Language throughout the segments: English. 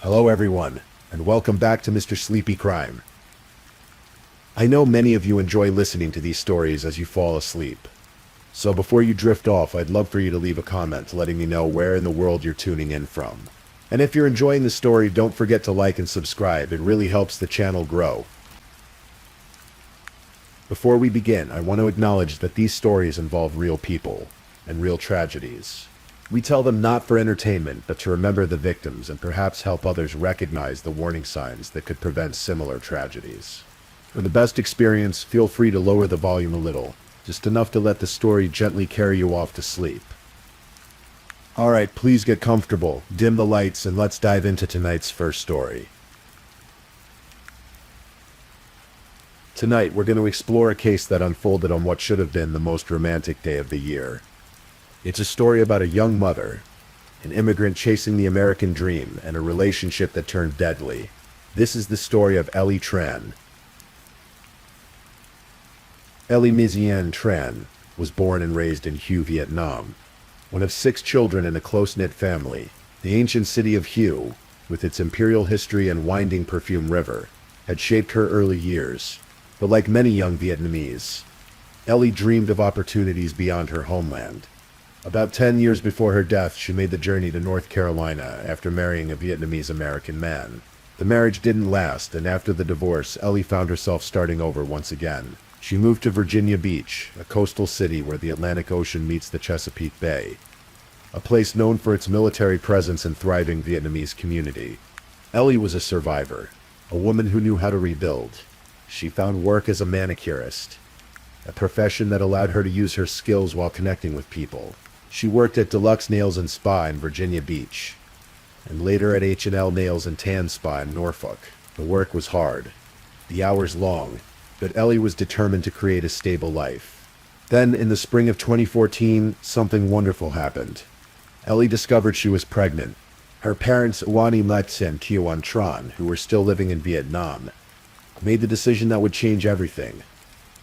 Hello everyone, and welcome back to Mr. Sleepy Crime. I know many of you enjoy listening to these stories as you fall asleep. So before you drift off, I'd love for you to leave a comment letting me know where in the world you're tuning in from. And if you're enjoying the story, don't forget to like and subscribe. It really helps the channel grow. Before we begin, I want to acknowledge that these stories involve real people and real tragedies. We tell them not for entertainment, but to remember the victims and perhaps help others recognize the warning signs that could prevent similar tragedies. For the best experience, feel free to lower the volume a little, just enough to let the story gently carry you off to sleep. Alright, please get comfortable, dim the lights, and let's dive into tonight's first story. Tonight, we're going to explore a case that unfolded on what should have been the most romantic day of the year. It's a story about a young mother, an immigrant chasing the American dream, and a relationship that turned deadly. This is the story of Ellie Tran. Ellie Miziane Tran was born and raised in Hue, Vietnam. One of 6 children in a close-knit family, the ancient city of Hue, with its imperial history and winding perfume river, had shaped her early years. But like many young Vietnamese, Ellie dreamed of opportunities beyond her homeland. About 10 years before her death, she made the journey to North Carolina after marrying a Vietnamese-American man. The marriage didn't last, and after the divorce, Ellie found herself starting over once again. She moved to Virginia Beach, a coastal city where the Atlantic Ocean meets the Chesapeake Bay, a place known for its military presence and thriving Vietnamese community. Ellie was a survivor, a woman who knew how to rebuild. She found work as a manicurist, a profession that allowed her to use her skills while connecting with people. She worked at Deluxe Nails and Spa in Virginia Beach, and later at H&L Nails and Tan Spa in Norfolk. The work was hard, the hours long, but Ellie was determined to create a stable life. Then, in the spring of 2014, something wonderful happened. Ellie discovered she was pregnant. Her parents, Uani Letz and Kioan Tran, who were still living in Vietnam, made the decision that would change everything.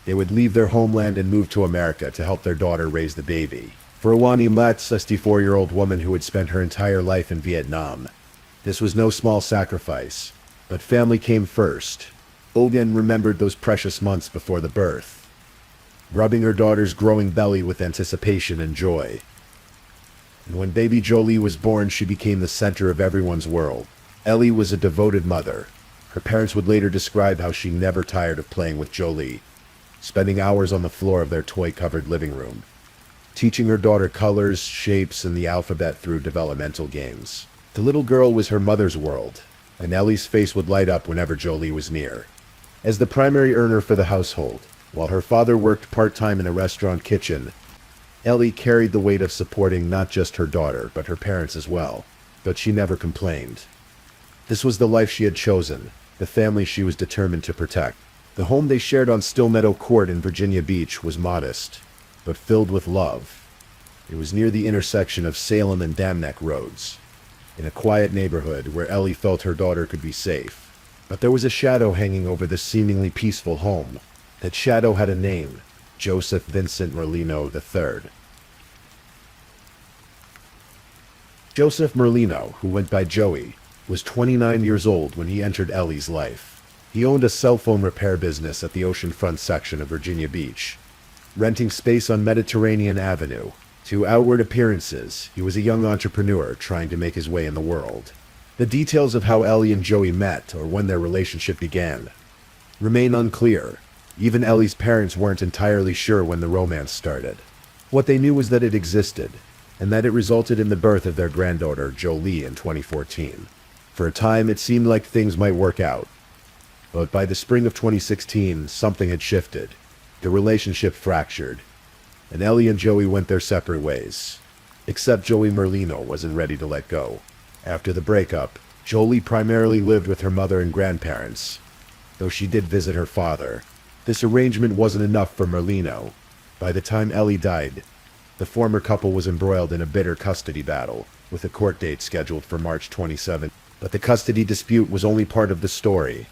They would leave their homeland and move to America to help their daughter raise the baby. For Uani Letz, a 64-year-old woman who had spent her entire life in Vietnam, this was no small sacrifice. But family came first. Ogan remembered those precious months before the birth, rubbing her daughter's growing belly with anticipation and joy. And when baby Jolie was born, she became the center of everyone's world. Ellie was a devoted mother. Her parents would later describe how she never tired of playing with Jolie, spending hours on the floor of their toy-covered living room, teaching her daughter colors, shapes, and the alphabet through developmental games. The little girl was her mother's world, and Ellie's face would light up whenever Jolie was near. As the primary earner for the household, while her father worked part-time in a restaurant kitchen, Ellie carried the weight of supporting not just her daughter, but her parents as well. But she never complained. This was the life she had chosen, the family she was determined to protect. The home they shared on Still Meadow Court in Virginia Beach was modest, but filled with love. It was near the intersection of Salem and Dam Neck roads, in a quiet neighborhood where Ellie felt her daughter could be safe. But there was a shadow hanging over this seemingly peaceful home. That shadow had a name: Joseph Vincent Merlino III. Joseph Merlino, who went by Joey, was 29 years old when he entered Ellie's life. He owned a cell phone repair business at the oceanfront section of Virginia Beach, renting space on Mediterranean Avenue. To outward appearances, he was a young entrepreneur trying to make his way in the world. The details of how Ellie and Joey met, or when their relationship began, remain unclear. Even Ellie's parents weren't entirely sure when the romance started. What they knew was that it existed, and that it resulted in the birth of their granddaughter, Jolie, in 2014. For a time, it seemed like things might work out. But by the spring of 2016, something had shifted. The relationship fractured, and Ellie and Joey went their separate ways. Except Joey Merlino wasn't ready to let go. After the breakup, Jolie primarily lived with her mother and grandparents, though she did visit her father. This arrangement wasn't enough for Merlino. By the time Ellie died, the former couple was embroiled in a bitter custody battle, with a court date scheduled for March 27. But the custody dispute was only part of the story.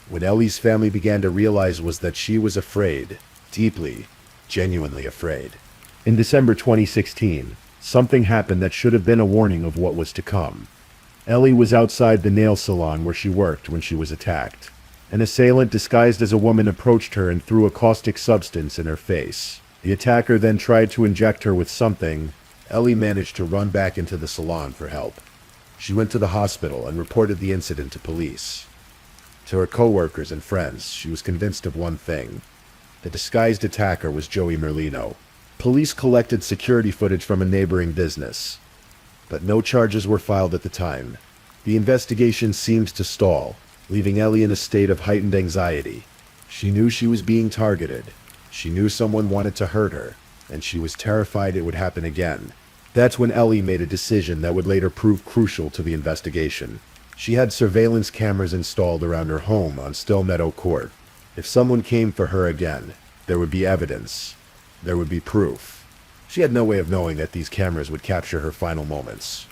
What Ellie's family began to realize was that she was afraid, deeply, genuinely afraid. In December 2016, something happened that should have been a warning of what was to come. Ellie was outside the nail salon where she worked when she was attacked. An assailant disguised as a woman approached her and threw a caustic substance in her face. The attacker then tried to inject her with something. Ellie managed to run back into the salon for help. She went to the hospital and reported the incident to police. To her coworkers and friends, she was convinced of one thing. The disguised attacker was Joey Merlino. Police collected security footage from a neighboring business, but no charges were filed at the time. The investigation seemed to stall, leaving Ellie in a state of heightened anxiety. She knew she was being targeted. She knew someone wanted to hurt her, and she was terrified it would happen again. That's when Ellie made a decision that would later prove crucial to the investigation. She had surveillance cameras installed around her home on Still Meadow Court. If someone came for her again, there would be evidence. There would be proof. She had no way of knowing that these cameras would capture her final moments.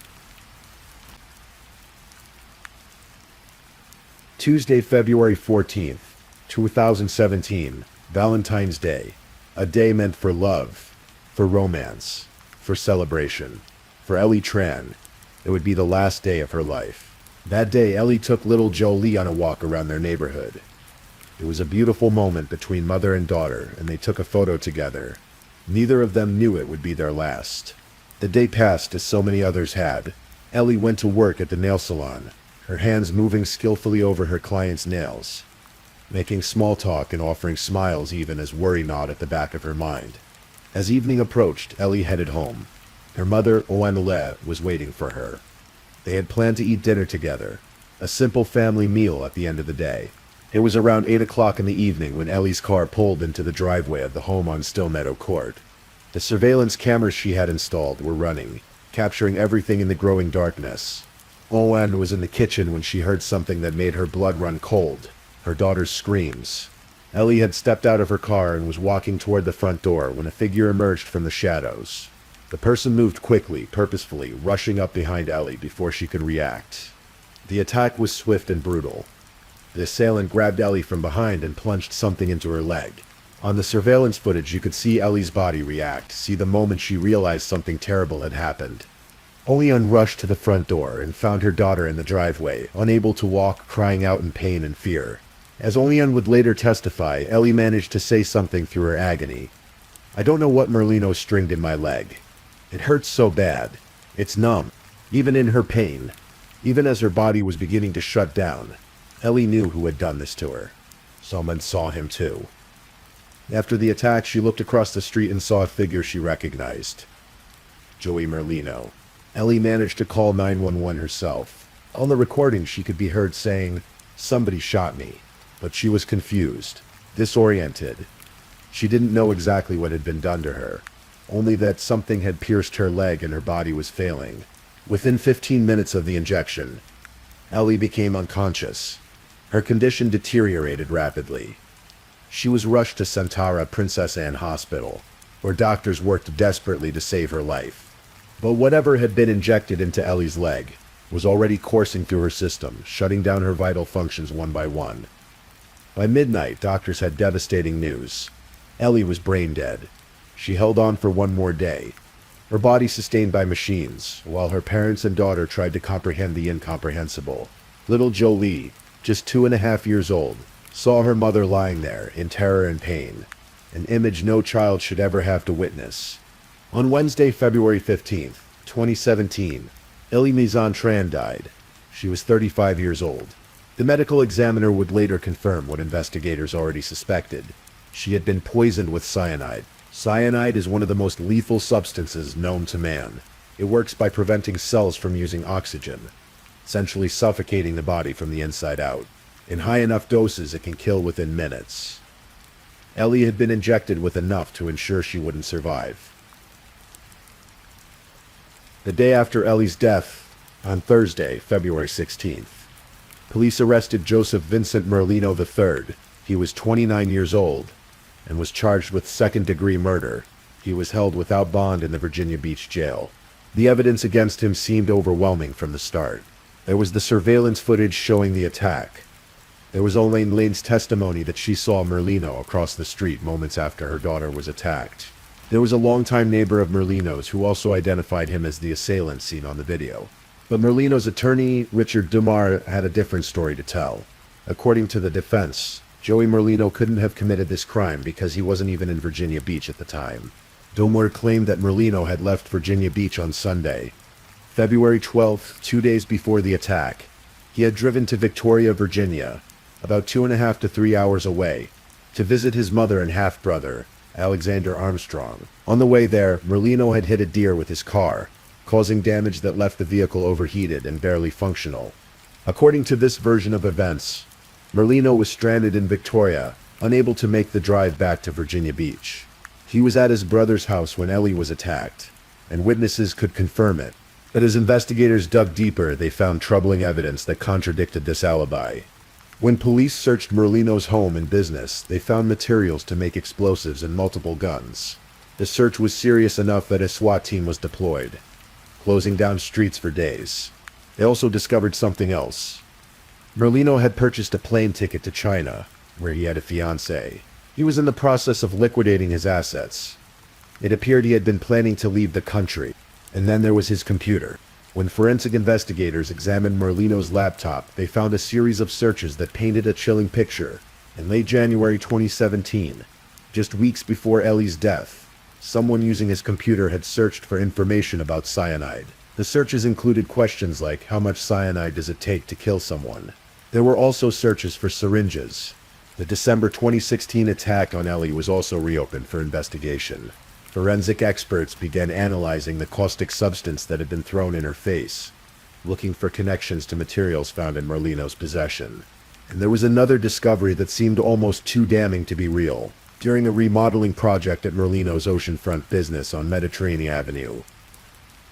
Tuesday, February 14th, 2017, Valentine's Day. A day meant for love, for romance, for celebration. For Ellie Tran, it would be the last day of her life. That day, Ellie took little Jolie on a walk around their neighborhood. It was a beautiful moment between mother and daughter, and they took a photo together. Neither of them knew it would be their last. The day passed as so many others had. Ellie went to work at the nail salon, her hands moving skillfully over her client's nails, making small talk and offering smiles even as worry gnawed at the back of her mind. As evening approached, Ellie headed home. Her mother, Oanule, was waiting for her. They had planned to eat dinner together, a simple family meal at the end of the day. It was around 8 o'clock in the evening when Ellie's car pulled into the driveway of the home on Still Meadow Court. The surveillance cameras she had installed were running, capturing everything in the growing darkness. Owen was in the kitchen when she heard something that made her blood run cold, her daughter's screams. Ellie had stepped out of her car and was walking toward the front door when a figure emerged from the shadows. The person moved quickly, purposefully, rushing up behind Ellie before she could react. The attack was swift and brutal. The assailant grabbed Ellie from behind and plunged something into her leg. On the surveillance footage, you could see Ellie's body react, see the moment she realized something terrible had happened. Olean rushed to the front door and found her daughter in the driveway, unable to walk, crying out in pain and fear. As Olean would later testify, Ellie managed to say something through her agony. "I don't know what Merlino stringed in my leg. It hurts so bad. It's numb, even in her pain." Even as her body was beginning to shut down, Ellie knew who had done this to her. Someone saw him too. After the attack, she looked across the street and saw a figure she recognized. Joey Merlino. Ellie managed to call 911 herself. On the recording, she could be heard saying, "Somebody shot me." But she was confused, disoriented. She didn't know exactly what had been done to her, only that something had pierced her leg and her body was failing. Within 15 minutes of the injection, Ellie became unconscious. Her condition deteriorated rapidly. She was rushed to Santara Princess Anne Hospital, where doctors worked desperately to save her life. But whatever had been injected into Ellie's leg was already coursing through her system, shutting down her vital functions one by one. By midnight, doctors had devastating news. Ellie was brain dead. She held on for one more day, her body sustained by machines, while her parents and daughter tried to comprehend the incomprehensible. Little Jolie, just 2.5 years old, saw her mother lying there in terror and pain, an image no child should ever have to witness. On Wednesday, February 15th, 2017, Ellie Tran died. She was 35 years old. The medical examiner would later confirm what investigators already suspected. She had been poisoned with cyanide. Cyanide is one of the most lethal substances known to man. It works by preventing cells from using oxygen, essentially suffocating the body from the inside out. In high enough doses, it can kill within minutes. Ellie had been injected with enough to ensure she wouldn't survive. The day after Ellie's death, on Thursday, February 16th, police arrested Joseph Vincent Merlino III. He was 29 years old and was charged with second-degree murder. He was held without bond in the Virginia Beach jail. The evidence against him seemed overwhelming from the start. There was the surveillance footage showing the attack. There was Elaine Lane's testimony that she saw Merlino across the street moments after her daughter was attacked. There was a longtime neighbor of Merlino's who also identified him as the assailant seen on the video. But Merlino's attorney, Richard Dumar, had a different story to tell. According to the defense, Joey Merlino couldn't have committed this crime because he wasn't even in Virginia Beach at the time. Dumar claimed that Merlino had left Virginia Beach on Sunday, February 12th, 2 days before the attack. He had driven to Victoria, Virginia, about 2.5 to 3 hours away, to visit his mother and half-brother, Alexander Armstrong. On the way there, Merlino had hit a deer with his car, causing damage that left the vehicle overheated and barely functional. According to this version of events, Merlino was stranded in Victoria, unable to make the drive back to Virginia Beach. He was at his brother's house when Ellie was attacked, and witnesses could confirm it. But as investigators dug deeper, they found troubling evidence that contradicted this alibi. When police searched Merlino's home and business, they found materials to make explosives and multiple guns. The search was serious enough that a SWAT team was deployed, closing down streets for days. They also discovered something else. Merlino had purchased a plane ticket to China, where he had a fiancée. He was in the process of liquidating his assets. It appeared he had been planning to leave the country. And then there was his computer. When forensic investigators examined Merlino's laptop, they found a series of searches that painted a chilling picture. In late January 2017, just weeks before Ellie's death, someone using his computer had searched for information about cyanide. The searches included questions like, how much cyanide does it take to kill someone? There were also searches for syringes. The December 2016 attack on Ellie was also reopened for investigation. Forensic experts began analyzing the caustic substance that had been thrown in her face, looking for connections to materials found in Merlino's possession. And there was another discovery that seemed almost too damning to be real. During a remodeling project at Merlino's oceanfront business on Mediterranean Avenue,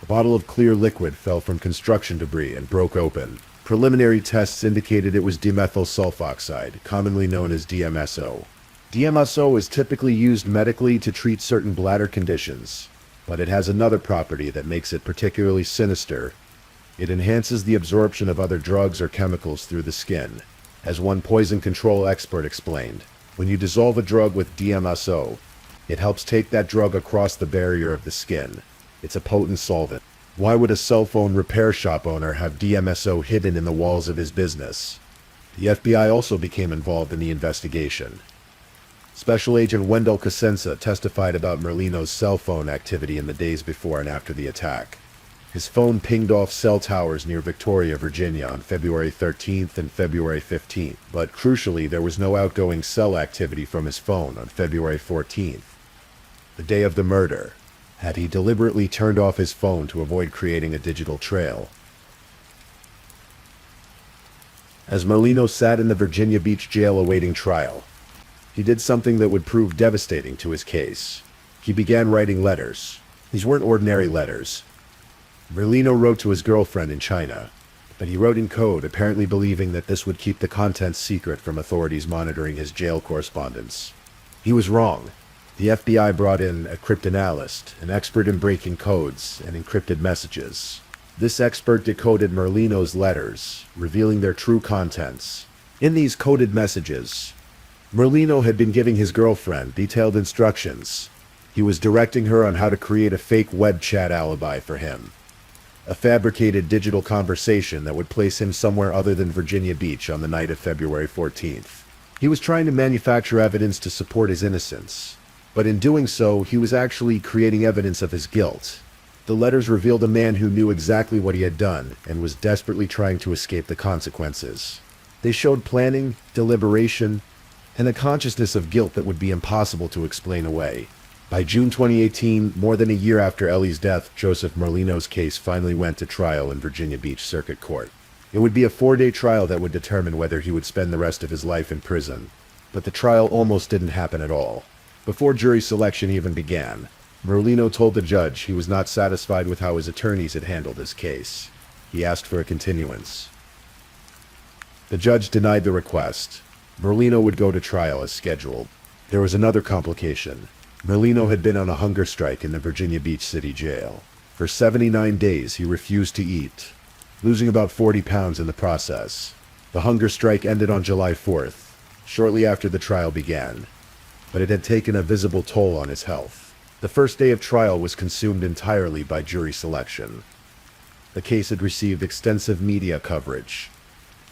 a bottle of clear liquid fell from construction debris and broke open. Preliminary tests indicated it was dimethyl sulfoxide, commonly known as DMSO. DMSO is typically used medically to treat certain bladder conditions, but it has another property that makes it particularly sinister. It enhances the absorption of other drugs or chemicals through the skin. As one poison control expert explained, when you dissolve a drug with DMSO, it helps take that drug across the barrier of the skin. It's a potent solvent. Why would a cell phone repair shop owner have DMSO hidden in the walls of his business? The FBI also became involved in the investigation. Special Agent Wendell Cosenza testified about Merlino's cell phone activity in the days before and after the attack. His phone pinged off cell towers near Victoria, Virginia on February 13th and February 15th, but crucially there was no outgoing cell activity from his phone on February 14th, the day of the murder. Had he deliberately turned off his phone to avoid creating a digital trail? As Merlino sat in the Virginia Beach jail awaiting trial, he did something that would prove devastating to his case. He began writing letters. These weren't ordinary letters. Merlino wrote to his girlfriend in China, but he wrote in code, apparently believing that this would keep the contents secret from authorities monitoring his jail correspondence. He was wrong. The FBI brought in a cryptanalyst, an expert in breaking codes and encrypted messages. This expert decoded Merlino's letters, revealing their true contents. In these coded messages, Merlino had been giving his girlfriend detailed instructions. He was directing her on how to create a fake web chat alibi for him, a fabricated digital conversation that would place him somewhere other than Virginia Beach on the night of February 14th. He was trying to manufacture evidence to support his innocence, but in doing so, he was actually creating evidence of his guilt. The letters revealed a man who knew exactly what he had done and was desperately trying to escape the consequences. They showed planning, deliberation, and a consciousness of guilt that would be impossible to explain away. By June 2018, more than a year after Ellie's death, Joseph Merlino's case finally went to trial in Virginia Beach Circuit Court. It would be a 4-day trial that would determine whether he would spend the rest of his life in prison. But the trial almost didn't happen at all. Before jury selection even began, Merlino told the judge he was not satisfied with how his attorneys had handled his case. He asked for a continuance. The judge denied the request. Merlino would go to trial as scheduled. There was another complication. Merlino had been on a hunger strike in the Virginia Beach City Jail. For 79 days, he refused to eat, losing about 40 pounds in the process. The hunger strike ended on July 4th, shortly after the trial began, but it had taken a visible toll on his health. The first day of trial was consumed entirely by jury selection. The case had received extensive media coverage,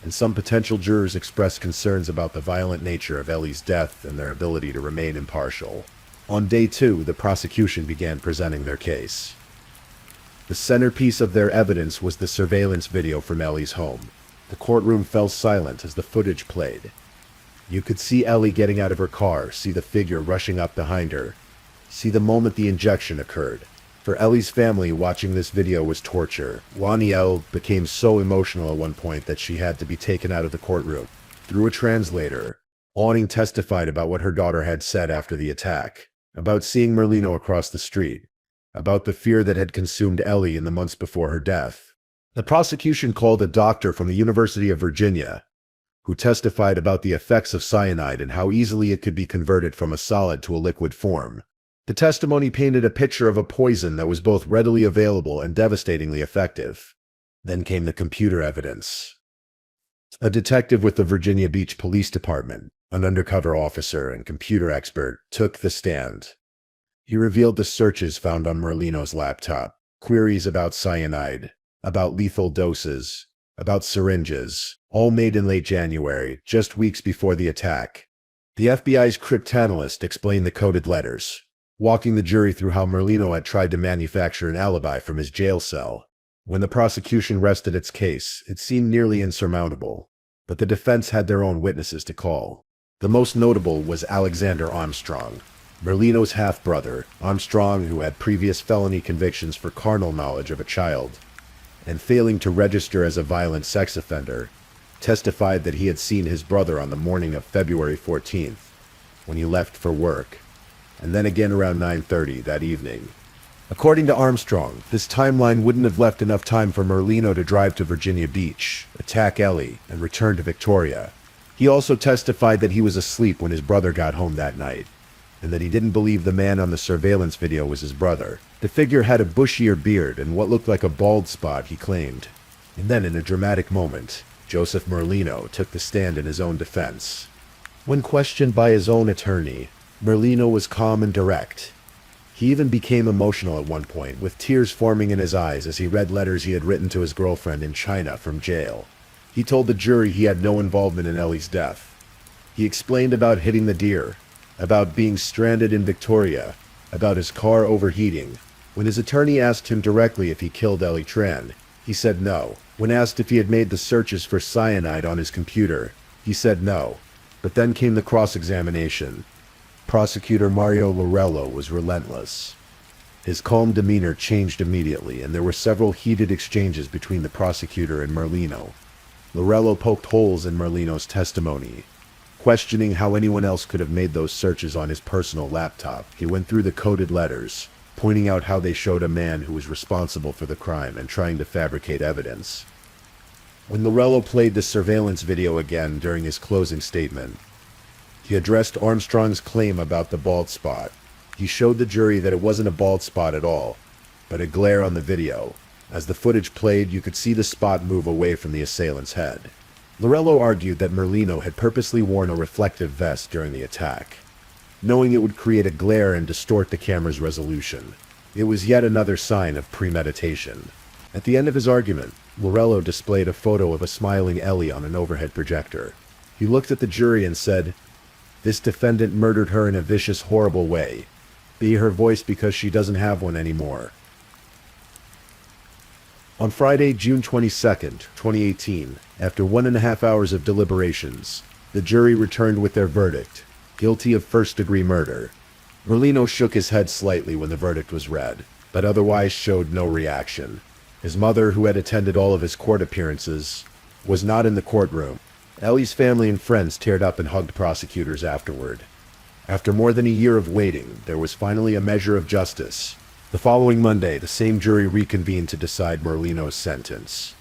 and some potential jurors expressed concerns about the violent nature of Ellie's death and their ability to remain impartial. On day 2, the prosecution began presenting their case. The centerpiece of their evidence was the surveillance video from Ellie's home. The courtroom fell silent as the footage played. You could see Ellie getting out of her car, see the figure rushing up behind her, see the moment the injection occurred. For Ellie's family, watching this video was torture. Waniel became so emotional at one point that she had to be taken out of the courtroom. Through a translator, Awning testified about what her daughter had said after the attack, about seeing Merlino across the street, about the fear that had consumed Ellie in the months before her death. The prosecution called a doctor from the University of Virginia, who testified about the effects of cyanide and how easily it could be converted from a solid to a liquid form. The testimony painted a picture of a poison that was both readily available and devastatingly effective. Then came the computer evidence. A detective with the Virginia Beach Police Department, an undercover officer and computer expert, took the stand. He revealed the searches found on Merlino's laptop, queries about cyanide, about lethal doses, about syringes, all made in late January, just weeks before the attack. The FBI's cryptanalyst explained the coded letters, walking the jury through how Merlino had tried to manufacture an alibi from his jail cell. When the prosecution rested its case, it seemed nearly insurmountable, but the defense had their own witnesses to call. The most notable was Alexander Armstrong, Merlino's half-brother. Armstrong, who had previous felony convictions for carnal knowledge of a child and failing to register as a violent sex offender, testified that he had seen his brother on the morning of February 14th, when he left for work, and then again around 9:30 that evening. According to Armstrong, this timeline wouldn't have left enough time for Merlino to drive to Virginia Beach, attack Ellie, and return to Victoria. He also testified that he was asleep when his brother got home that night, and that he didn't believe the man on the surveillance video was his brother. The figure had a bushier beard and what looked like a bald spot, he claimed. And then, in a dramatic moment, Joseph Merlino took the stand in his own defense. When questioned by his own attorney, Merlino was calm and direct. He even became emotional at one point, with tears forming in his eyes as he read letters he had written to his girlfriend in China from jail. He told the jury he had no involvement in Ellie's death. He explained about hitting the deer, about being stranded in Victoria, about his car overheating. When his attorney asked him directly if he killed Ellie Tran, he said no. When asked if he had made the searches for cyanide on his computer, he said no. But then came the cross-examination. Prosecutor Mario Lorello was relentless. His calm demeanor changed immediately, and there were several heated exchanges between the prosecutor and Merlino. Lorello poked holes in Merlino's testimony, questioning how anyone else could have made those searches on his personal laptop. He went through the coded letters, pointing out how they showed a man who was responsible for the crime and trying to fabricate evidence. When Lorello played the surveillance video again during his closing statement, he addressed Armstrong's claim about the bald spot. He showed the jury that it wasn't a bald spot at all, but a glare on the video. As the footage played, you could see the spot move away from the assailant's head. Lorello argued that Merlino had purposely worn a reflective vest during the attack, knowing it would create a glare and distort the camera's resolution. It was yet another sign of premeditation. At the end of his argument, Lorello displayed a photo of a smiling Ellie on an overhead projector. He looked at the jury and said, "This defendant murdered her in a vicious, horrible way. Be her voice because she doesn't have one anymore." On Friday, June 22nd, 2018, after 1.5 hours of deliberations, the jury returned with their verdict: guilty of first-degree murder. Merlino shook his head slightly when the verdict was read, but otherwise showed no reaction. His mother, who had attended all of his court appearances, was not in the courtroom. Ellie's family and friends teared up and hugged prosecutors afterward. After more than a year of waiting, there was finally a measure of justice. The following Monday, the same jury reconvened to decide Merlino's sentence.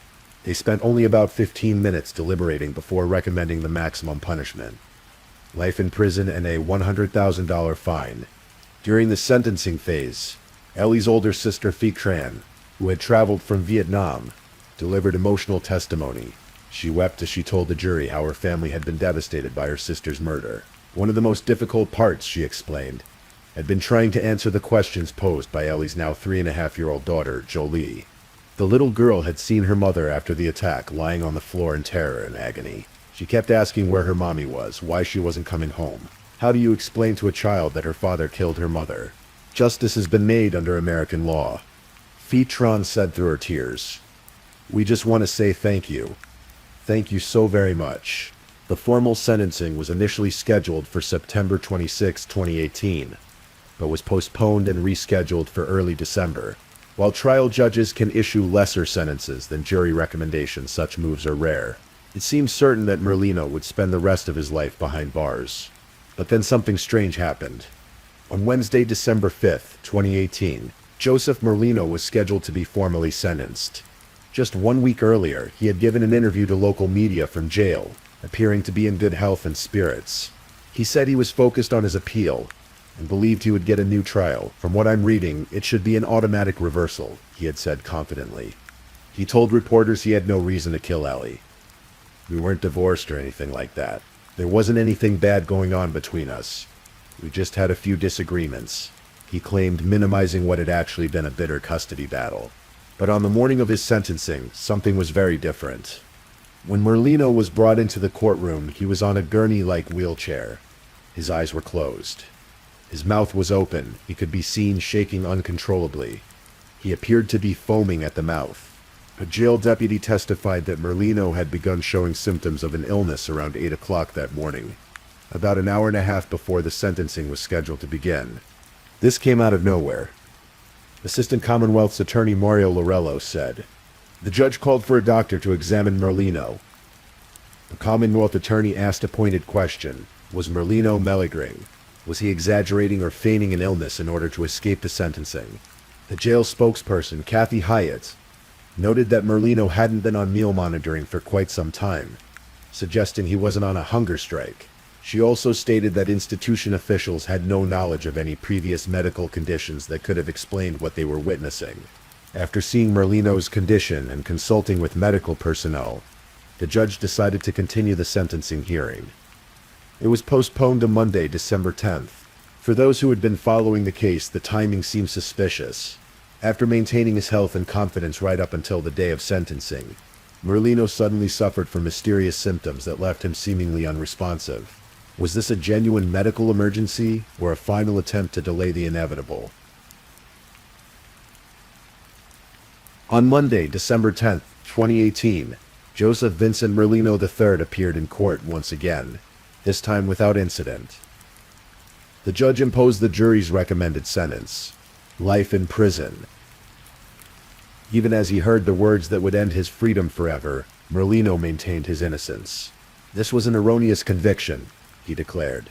They spent only about 15 minutes deliberating before recommending the maximum punishment: life in prison and a $100,000 fine. During the sentencing phase, Ellie's older sister Phi Tran, who had traveled from Vietnam, delivered emotional testimony. She wept as she told the jury how her family had been devastated by her sister's murder. One of the most difficult parts, she explained, had been trying to answer the questions posed by Ellie's now 3.5-year-old daughter, Jolie. The little girl had seen her mother after the attack, lying on the floor in terror and agony. She kept asking where her mommy was, why she wasn't coming home. How do you explain to a child that her father killed her mother? Justice has been made under American law. Fitron said through her tears. We just want to say thank you. Thank you so very much. The formal sentencing was initially scheduled for September 26, 2018, but was postponed and rescheduled for early December. While trial judges can issue lesser sentences than jury recommendations, such moves are rare. It seemed certain that Merlino would spend the rest of his life behind bars. But then something strange happened. On Wednesday, December 5th, 2018, Joseph Merlino was scheduled to be formally sentenced. Just 1 week earlier, he had given an interview to local media from jail, appearing to be in good health and spirits. He said he was focused on his appeal and believed he would get a new trial. From what I'm reading, it should be an automatic reversal, he had said confidently. He told reporters he had no reason to kill Ellie. We weren't divorced or anything like that. There wasn't anything bad going on between us. We just had a few disagreements, he claimed, minimizing what had actually been a bitter custody battle. But on the morning of his sentencing, something was very different. When Merlino was brought into the courtroom, he was on a gurney-like wheelchair. His eyes were closed. His mouth was open. He could be seen shaking uncontrollably. He appeared to be foaming at the mouth. A jail deputy testified that Merlino had begun showing symptoms of an illness around 8 o'clock that morning, about an hour and a half before the sentencing was scheduled to begin. This came out of nowhere. Assistant Commonwealth's Attorney Mario Lorello said, "The judge called for a doctor to examine Merlino." The Commonwealth attorney asked a pointed question. Was Merlino malingering? Was he exaggerating or feigning an illness in order to escape the sentencing? The jail spokesperson, Kathy Hyatt, noted that Merlino hadn't been on meal monitoring for quite some time, suggesting he wasn't on a hunger strike. She also stated that institution officials had no knowledge of any previous medical conditions that could have explained what they were witnessing. After seeing Merlino's condition and consulting with medical personnel, the judge decided to continue the sentencing hearing. It was postponed to Monday, December 10th. For those who had been following the case, the timing seemed suspicious. After maintaining his health and confidence right up until the day of sentencing, Merlino suddenly suffered from mysterious symptoms that left him seemingly unresponsive. Was this a genuine medical emergency or a final attempt to delay the inevitable? On Monday, December 10th, 2018, Joseph Vincent Merlino III appeared in court once again, this time without incident. The judge imposed the jury's recommended sentence: life in prison. Even as he heard the words that would end his freedom forever, Merlino maintained his innocence. This was an erroneous conviction, he declared.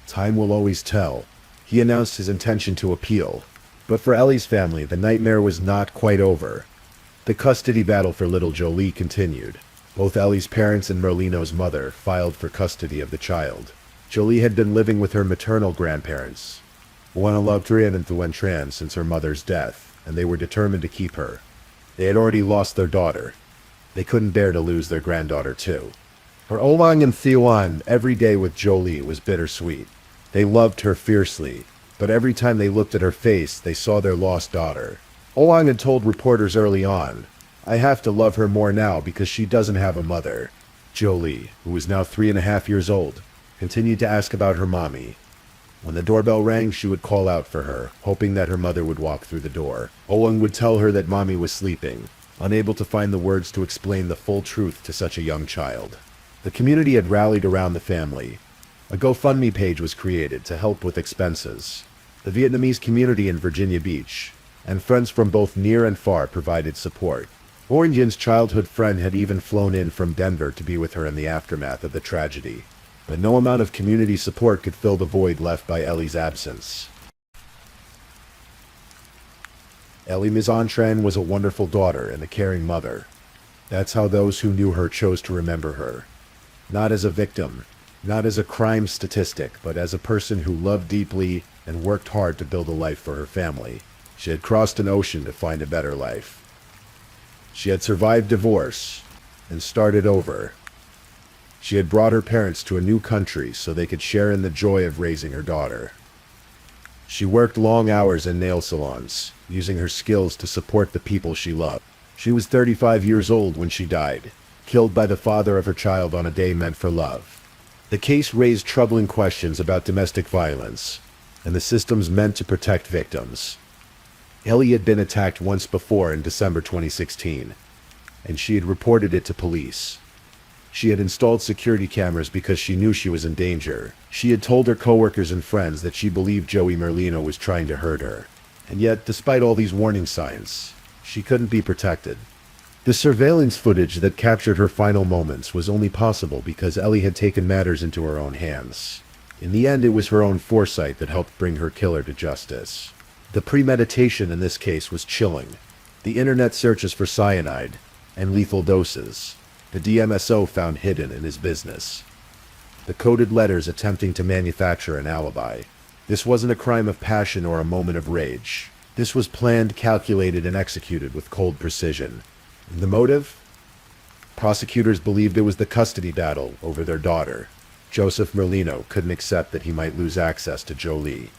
Time will always tell. He announced his intention to appeal. But for Ellie's family, the nightmare was not quite over. The custody battle for little Jolie continued. Both Ellie's parents and Merlino's mother filed for custody of the child. Jolie had been living with her maternal grandparents, Guanaluctrian and Thuentran, since her mother's death, and they were determined to keep her. They had already lost their daughter. They couldn't bear to lose their granddaughter too. For Olang and Thiwan, every day with Jolie was bittersweet. They loved her fiercely, but every time they looked at her face, they saw their lost daughter. Olang had told reporters early on, "I have to love her more now because she doesn't have a mother." Jolie, who was now 3.5 years old, continued to ask about her mommy. When the doorbell rang, she would call out for her, hoping that her mother would walk through the door. Olang would tell her that mommy was sleeping, unable to find the words to explain the full truth to such a young child. The community had rallied around the family. A GoFundMe page was created to help with expenses. The Vietnamese community in Virginia Beach and friends from both near and far provided support. Orange's childhood friend had even flown in from Denver to be with her in the aftermath of the tragedy. But no amount of community support could fill the void left by Ellie's absence. Ellie Mizontran was a wonderful daughter and a caring mother. That's how those who knew her chose to remember her. Not as a victim, not as a crime statistic, but as a person who loved deeply and worked hard to build a life for her family. She had crossed an ocean to find a better life. She had survived divorce and started over. She had brought her parents to a new country so they could share in the joy of raising her daughter. She worked long hours in nail salons, using her skills to support the people she loved. She was 35 years old when she died, killed by the father of her child on a day meant for love. The case raised troubling questions about domestic violence and the systems meant to protect victims. Ellie had been attacked once before in December 2016, and she had reported it to police. She had installed security cameras because she knew she was in danger. She had told her coworkers and friends that she believed Joey Merlino was trying to hurt her. And yet, despite all these warning signs, she couldn't be protected. The surveillance footage that captured her final moments was only possible because Ellie had taken matters into her own hands. In the end, it was her own foresight that helped bring her killer to justice. The premeditation in this case was chilling. The internet searches for cyanide and lethal doses. The DMSO found hidden in his business. The coded letters attempting to manufacture an alibi. This wasn't a crime of passion or a moment of rage. This was planned, calculated, and executed with cold precision. And the motive? Prosecutors believed it was the custody battle over their daughter. Joseph Merlino couldn't accept that he might lose access to Jolie.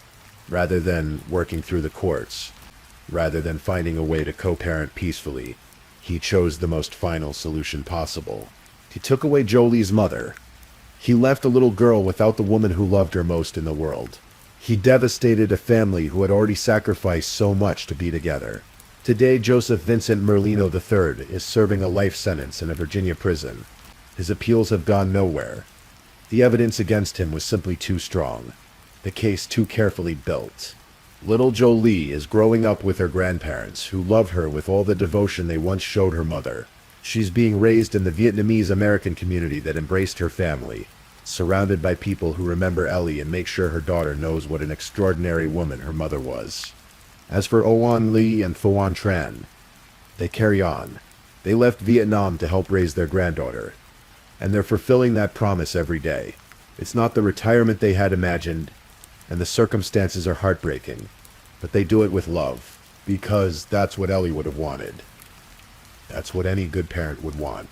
Rather than working through the courts, rather than finding a way to co-parent peacefully, he chose the most final solution possible. He took away Jolie's mother. He left a little girl without the woman who loved her most in the world. He devastated a family who had already sacrificed so much to be together. Today, Joseph Vincent Merlino III is serving a life sentence in a Virginia prison. His appeals have gone nowhere. The evidence against him was simply too strong. The case too carefully built. Little Jolie is growing up with her grandparents, who love her with all the devotion they once showed her mother. She's being raised in the Vietnamese American community that embraced her family, surrounded by people who remember Ellie and make sure her daughter knows what an extraordinary woman her mother was. As for Oan Lee and Phuan Tran, they carry on. They left Vietnam to help raise their granddaughter, and they're fulfilling that promise every day. It's not the retirement they had imagined, and the circumstances are heartbreaking, but they do it with love, because that's what Ellie would have wanted. That's what any good parent would want,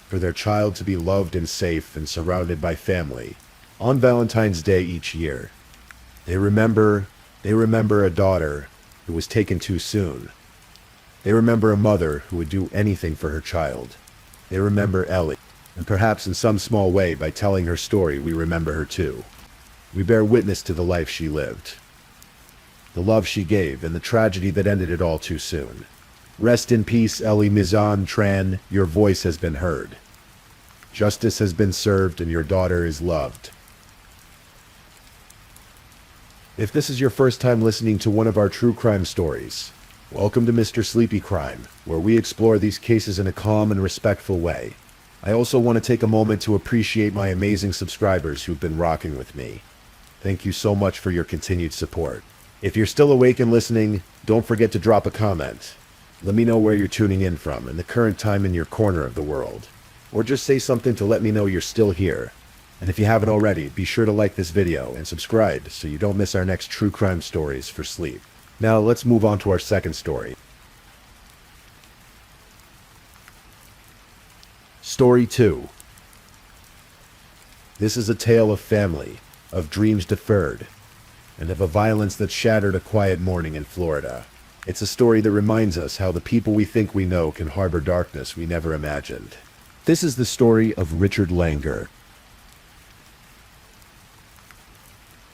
for their child to be loved and safe and surrounded by family. On Valentine's Day each year, they remember a daughter who was taken too soon. They remember a mother who would do anything for her child. They remember Ellie, and perhaps in some small way by telling her story we remember her too. We bear witness to the life she lived, the love she gave, and the tragedy that ended it all too soon. Rest in peace, Ellie Mizan Tran. Your voice has been heard. Justice has been served, and your daughter is loved. If this is your first time listening to one of our true crime stories, welcome to Mr. Sleepy Crime, where we explore these cases in a calm and respectful way. I also want to take a moment to appreciate my amazing subscribers who've been rocking with me. Thank you so much for your continued support. If you're still awake and listening, don't forget to drop a comment. Let me know where you're tuning in from and the current time in your corner of the world. Or just say something to let me know you're still here. And if you haven't already, be sure to like this video and subscribe so you don't miss our next true crime stories for sleep. Now let's move on to our second story. Story 2. This is a tale of family, of dreams deferred, and of a violence that shattered a quiet morning in Florida. It's a story that reminds us how the people we think we know can harbor darkness we never imagined. This is the story of Richard Langer.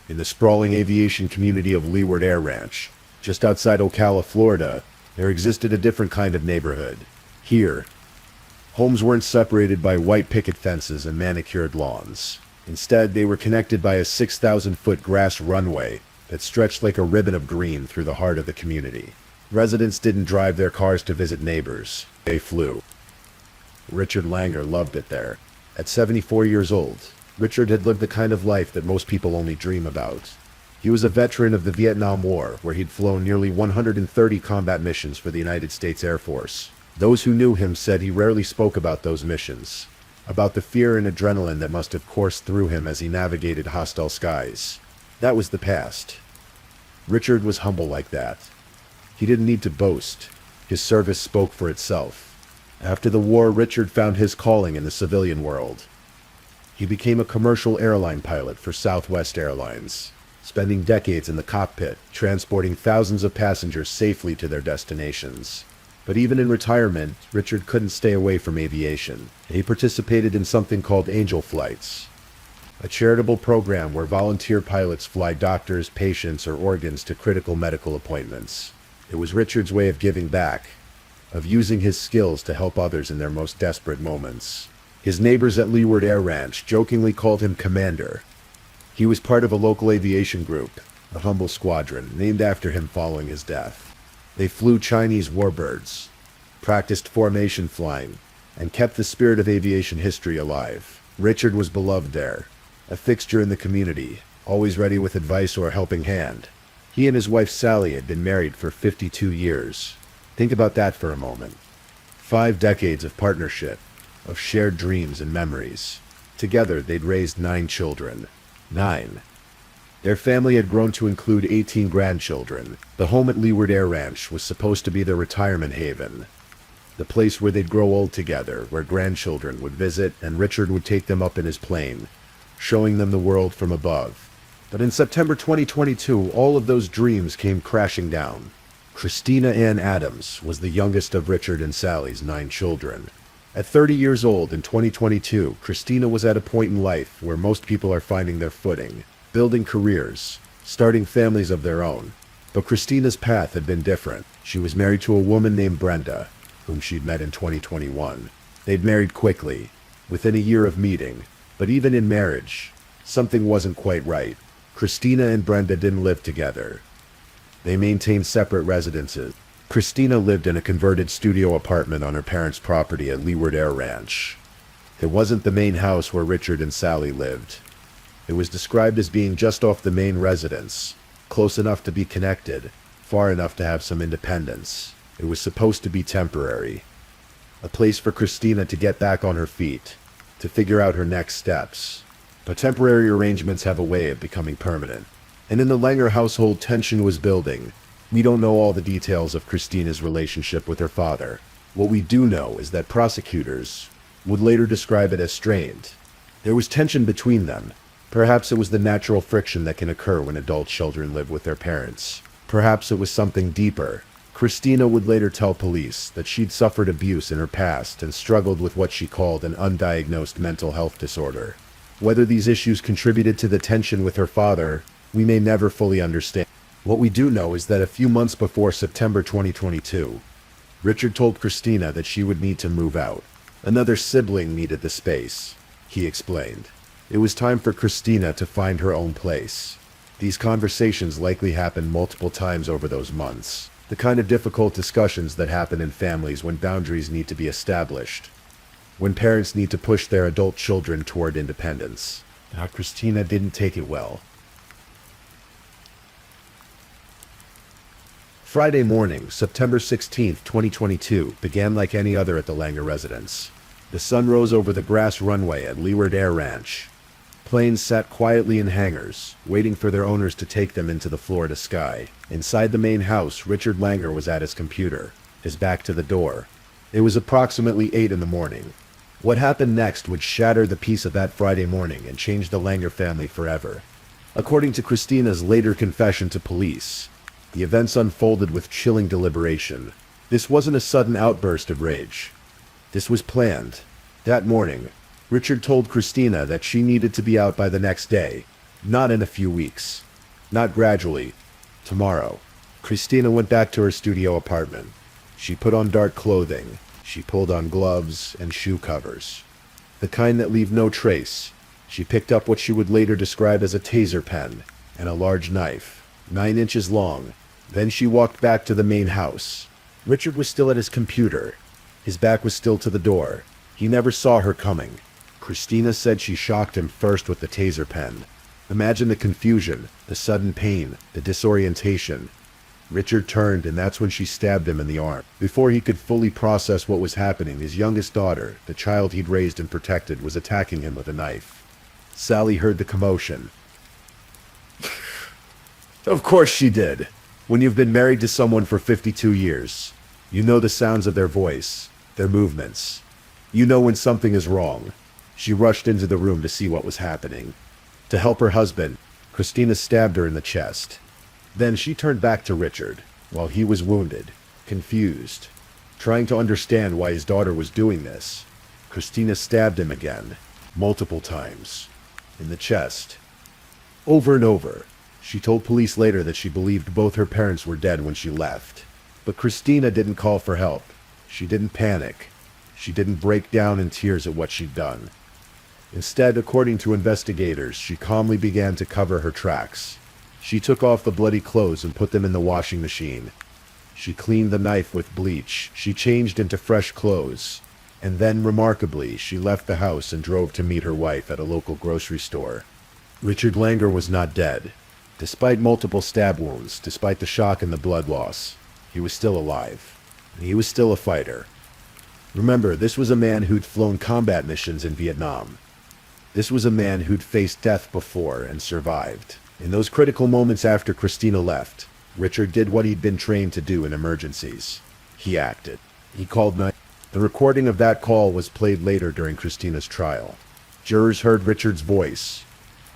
In the sprawling aviation community of Leeward Air Ranch, just outside Ocala, Florida, there existed a different kind of neighborhood. Here, homes weren't separated by white picket fences and manicured lawns. Instead, they were connected by a 6,000-foot grass runway that stretched like a ribbon of green through the heart of the community. Residents didn't drive their cars to visit neighbors. They flew. Richard Langer loved it there. At 74 years old, Richard had lived the kind of life that most people only dream about. He was a veteran of the Vietnam War, where he'd flown nearly 130 combat missions for the United States Air Force. Those who knew him said he rarely spoke about those missions, about the fear and adrenaline that must have coursed through him as he navigated hostile skies. That was the past. Richard was humble like that. He didn't need to boast. His service spoke for itself. After the war, Richard found his calling in the civilian world. He became a commercial airline pilot for Southwest Airlines, spending decades in the cockpit, transporting thousands of passengers safely to their destinations. But even in retirement, Richard couldn't stay away from aviation. He participated in something called Angel Flights, a charitable program where volunteer pilots fly doctors, patients, or organs to critical medical appointments. It was Richard's way of giving back, of using his skills to help others in their most desperate moments. His neighbors at Leeward Air Ranch jokingly called him Commander. He was part of a local aviation group, a humble squadron, named after him following his death. They flew Chinese warbirds, practiced formation flying, and kept the spirit of aviation history alive. Richard was beloved there, a fixture in the community, always ready with advice or a helping hand. He and his wife Sally had been married for 52 years. Think about that for a moment. 5 decades of partnership, of shared dreams and memories. Together, they'd raised 9 children. 9. Their family had grown to include 18 grandchildren. The home at Leeward Air Ranch was supposed to be their retirement haven, the place where they'd grow old together, where grandchildren would visit and Richard would take them up in his plane, showing them the world from above. But in September 2022, all of those dreams came crashing down. Christina Ann Adams was the youngest of Richard and Sally's 9 children. At 30 years old in 2022, Christina was at a point in life where most people are finding their footing, building careers, starting families of their own. But Christina's path had been different. She was married to a woman named Brenda, whom she'd met in 2021. They'd married quickly, within a year of meeting. But even in marriage, something wasn't quite right. Christina and Brenda didn't live together. They maintained separate residences. Christina lived in a converted studio apartment on her parents' property at Leeward Air Ranch. It wasn't the main house where Richard and Sally lived. It was described as being just off the main residence, close enough to be connected, far enough to have some independence. It was supposed to be temporary. A place for Christina to get back on her feet, to figure out her next steps. But temporary arrangements have a way of becoming permanent. And in the Langer household, tension was building. We don't know all the details of Christina's relationship with her father. What we do know is that prosecutors would later describe it as strained. There was tension between them. Perhaps it was the natural friction that can occur when adult children live with their parents. Perhaps it was something deeper. Christina would later tell police that she'd suffered abuse in her past and struggled with what she called an undiagnosed mental health disorder. Whether these issues contributed to the tension with her father, we may never fully understand. What we do know is that a few months before September 2022, Richard told Christina that she would need to move out. Another sibling needed the space, he explained. It was time for Christina to find her own place. These conversations likely happened multiple times over those months. The kind of difficult discussions that happen in families when boundaries need to be established, when parents need to push their adult children toward independence. Now, Christina didn't take it well. Friday morning, September 16, 2022, began like any other at the Langer residence. The sun rose over the grass runway at Leeward Air Ranch. Planes sat quietly in hangars, waiting for their owners to take them into the Florida sky. Inside the main house, Richard Langer was at his computer, his back to the door. It was approximately 8 in the morning. What happened next would shatter the peace of that Friday morning and change the Langer family forever. According to Christina's later confession to police, the events unfolded with chilling deliberation. This wasn't a sudden outburst of rage. This was planned. That morning, Richard told Christina that she needed to be out by the next day, not in a few weeks, not gradually, tomorrow. Christina went back to her studio apartment. She put on dark clothing. She pulled on gloves and shoe covers, the kind that leave no trace. She picked up what she would later describe as a taser pen and a large knife, 9 inches long. Then she walked back to the main house. Richard was still at his computer. His back was still to the door. He never saw her coming. Christina said she shocked him first with the taser pen. Imagine the confusion, the sudden pain, the disorientation. Richard turned, and that's when she stabbed him in the arm. Before he could fully process what was happening, his youngest daughter, the child he'd raised and protected, was attacking him with a knife. Sally heard the commotion. Of course she did. When you've been married to someone for 52 years, you know the sounds of their voice, their movements. You know when something is wrong. She rushed into the room to see what was happening. To help her husband, Christina stabbed her in the chest. Then she turned back to Richard, while he was wounded, confused, Trying to understand why his daughter was doing this, Christina stabbed him again, multiple times, in the chest. Over and over. She told police later that she believed both her parents were dead when she left. But Christina didn't call for help. She didn't panic. She didn't break down in tears at what she'd done. Instead, according to investigators, she calmly began to cover her tracks. She took off the bloody clothes and put them in the washing machine. She cleaned the knife with bleach. She changed into fresh clothes. And then, remarkably, she left the house and drove to meet her wife at a local grocery store. Richard Langer was not dead. Despite multiple stab wounds, despite the shock and the blood loss, he was still alive. And he was still a fighter. Remember, this was a man who'd flown combat missions in Vietnam. This was a man who'd faced death before and survived. In those critical moments after Christina left, Richard did what he'd been trained to do in emergencies. He acted. He called 911. The recording of that call was played later during Christina's trial. Jurors heard Richard's voice,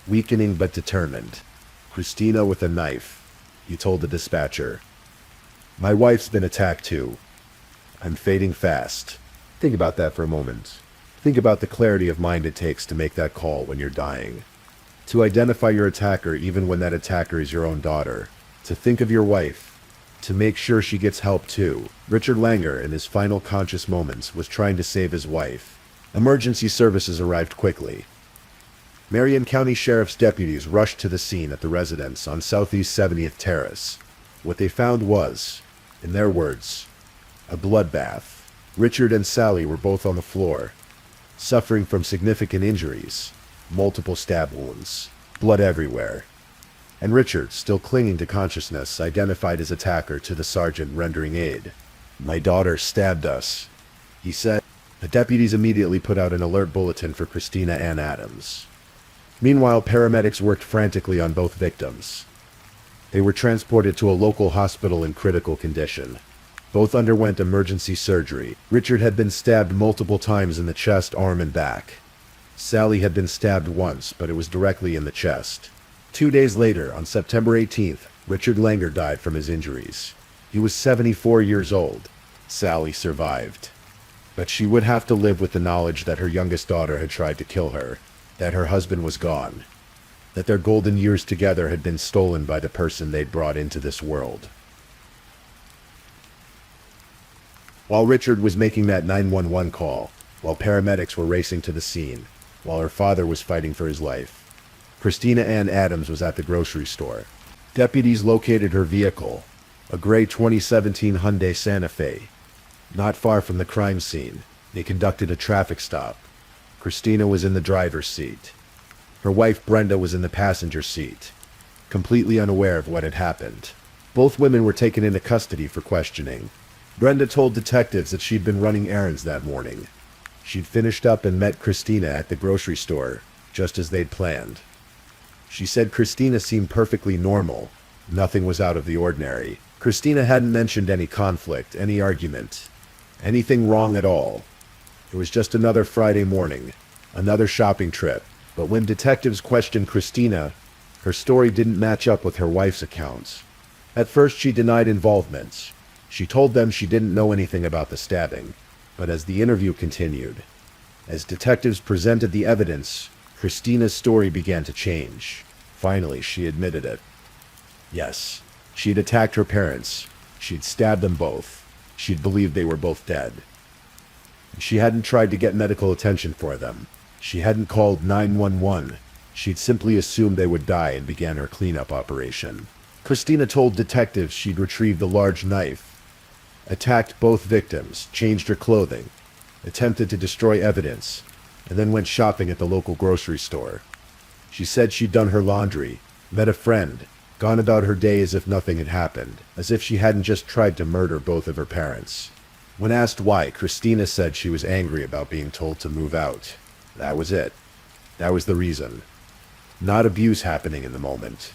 weakening but determined. Christina with a knife. He told the dispatcher, "My wife's been attacked too. I'm fading fast." Think about that for a moment. Think about the clarity of mind it takes to make that call when you're dying. To identify your attacker even when that attacker is your own daughter. To think of your wife. To make sure she gets help too. Richard Langer, in his final conscious moments, was trying to save his wife. Emergency services arrived quickly. Marion County Sheriff's deputies rushed to the scene at the residence on Southeast 70th Terrace. What they found was, in their words, a bloodbath. Richard and Sally were both on the floor, suffering from significant injuries, multiple stab wounds, blood everywhere. And Richard, still clinging to consciousness, identified his attacker to the sergeant rendering aid. "My daughter stabbed us," he said. The deputies immediately put out an alert bulletin for Christina Ann Adams. Meanwhile, paramedics worked frantically on both victims. They were transported to a local hospital in critical condition. Both underwent emergency surgery. Richard had been stabbed multiple times in the chest, arm, and back. Sally had been stabbed once, but it was directly in the chest. 2 days later, on September 18th, Richard Langer died from his injuries. He was 74 years old. Sally survived. But she would have to live with the knowledge that her youngest daughter had tried to kill her, that her husband was gone, that their golden years together had been stolen by the person they'd brought into this world. While Richard was making that 911 call, while paramedics were racing to the scene, while her father was fighting for his life, Christina Ann Adams was at the grocery store. Deputies located her vehicle, a gray 2017 Hyundai Santa Fe. Not far from the crime scene, they conducted a traffic stop. Christina was in the driver's seat. Her wife Brenda was in the passenger seat, completely unaware of what had happened. Both women were taken into custody for questioning. Brenda told detectives that she'd been running errands that morning. She'd finished up and met Christina at the grocery store, just as they'd planned. She said Christina seemed perfectly normal. Nothing was out of the ordinary. Christina hadn't mentioned any conflict, any argument, anything wrong at all. It was just another Friday morning, another shopping trip. But when detectives questioned Christina, her story didn't match up with her wife's accounts. At first she denied involvement. She told them she didn't know anything about the stabbing. But as the interview continued, as detectives presented the evidence, Christina's story began to change. Finally, she admitted it. Yes, she'd attacked her parents. She'd stabbed them both. She'd believed they were both dead. She hadn't tried to get medical attention for them. She hadn't called 911. She'd simply assumed they would die and began her cleanup operation. Christina told detectives she'd retrieved a large knife, attacked both victims, changed her clothing, attempted to destroy evidence, and then went shopping at the local grocery store. She said she'd done her laundry, met a friend, gone about her day as if nothing had happened, as if she hadn't just tried to murder both of her parents. When asked why, Christina said she was angry about being told to move out. That was it. That was the reason. Not abuse happening in the moment.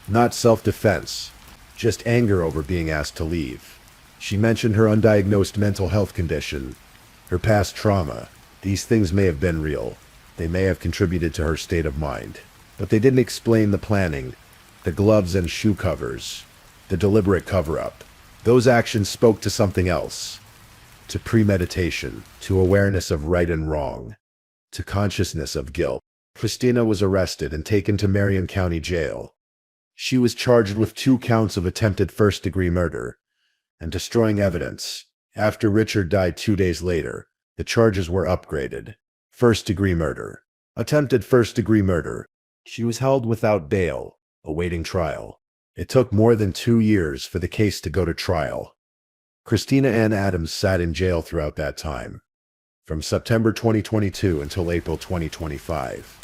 Not self-defense. Just anger over being asked to leave. She mentioned her undiagnosed mental health condition, her past trauma. These things may have been real. They may have contributed to her state of mind. But they didn't explain the planning, the gloves and shoe covers, the deliberate cover-up. Those actions spoke to something else. to premeditation, to awareness of right and wrong, to consciousness of guilt. Christina was arrested and taken to Marion County Jail. She was charged with 2 counts of attempted first-degree murder and destroying evidence. After Richard died 2 days later, the charges were upgraded. First-degree murder. Attempted first-degree murder. She was held without bail, awaiting trial. It took more than 2 years for the case to go to trial. Christina Ann Adams sat in jail throughout that time, from September 2022 until April 2025.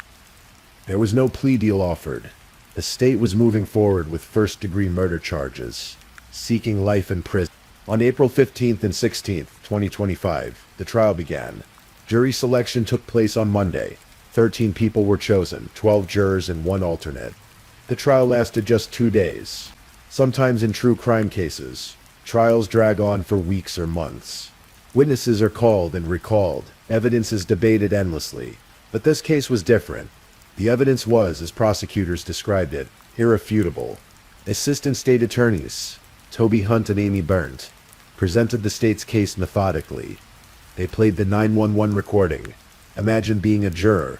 There was no plea deal offered. The state was moving forward with first-degree murder charges, seeking life in prison. On April 15th and 16th, 2025, the trial began. Jury selection took place on Monday. 13 people were chosen, 12 jurors and 1 alternate. The trial lasted just 2 days. Sometimes in true crime cases, trials drag on for weeks or months. Witnesses are called and recalled. Evidence is debated endlessly. But this case was different. The evidence was, as prosecutors described it, irrefutable. Assistant state attorneys, Toby Hunt and Amy Burnt, presented the state's case methodically. They played the 911 recording. Imagine being a juror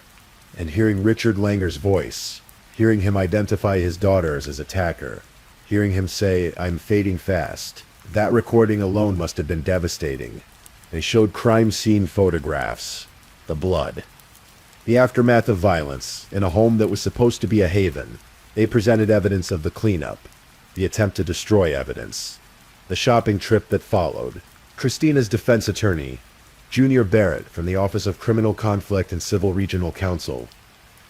and hearing Richard Langer's voice, hearing him identify his daughter as his attacker, hearing him say, "I'm fading fast." That recording alone must have been devastating. They showed crime scene photographs, the blood, the aftermath of violence in a home that was supposed to be a haven. They presented evidence of the cleanup, the attempt to destroy evidence, the shopping trip that followed. Christina's defense attorney, Junior Barrett from the Office of Criminal Conflict and Civil Regional Counsel,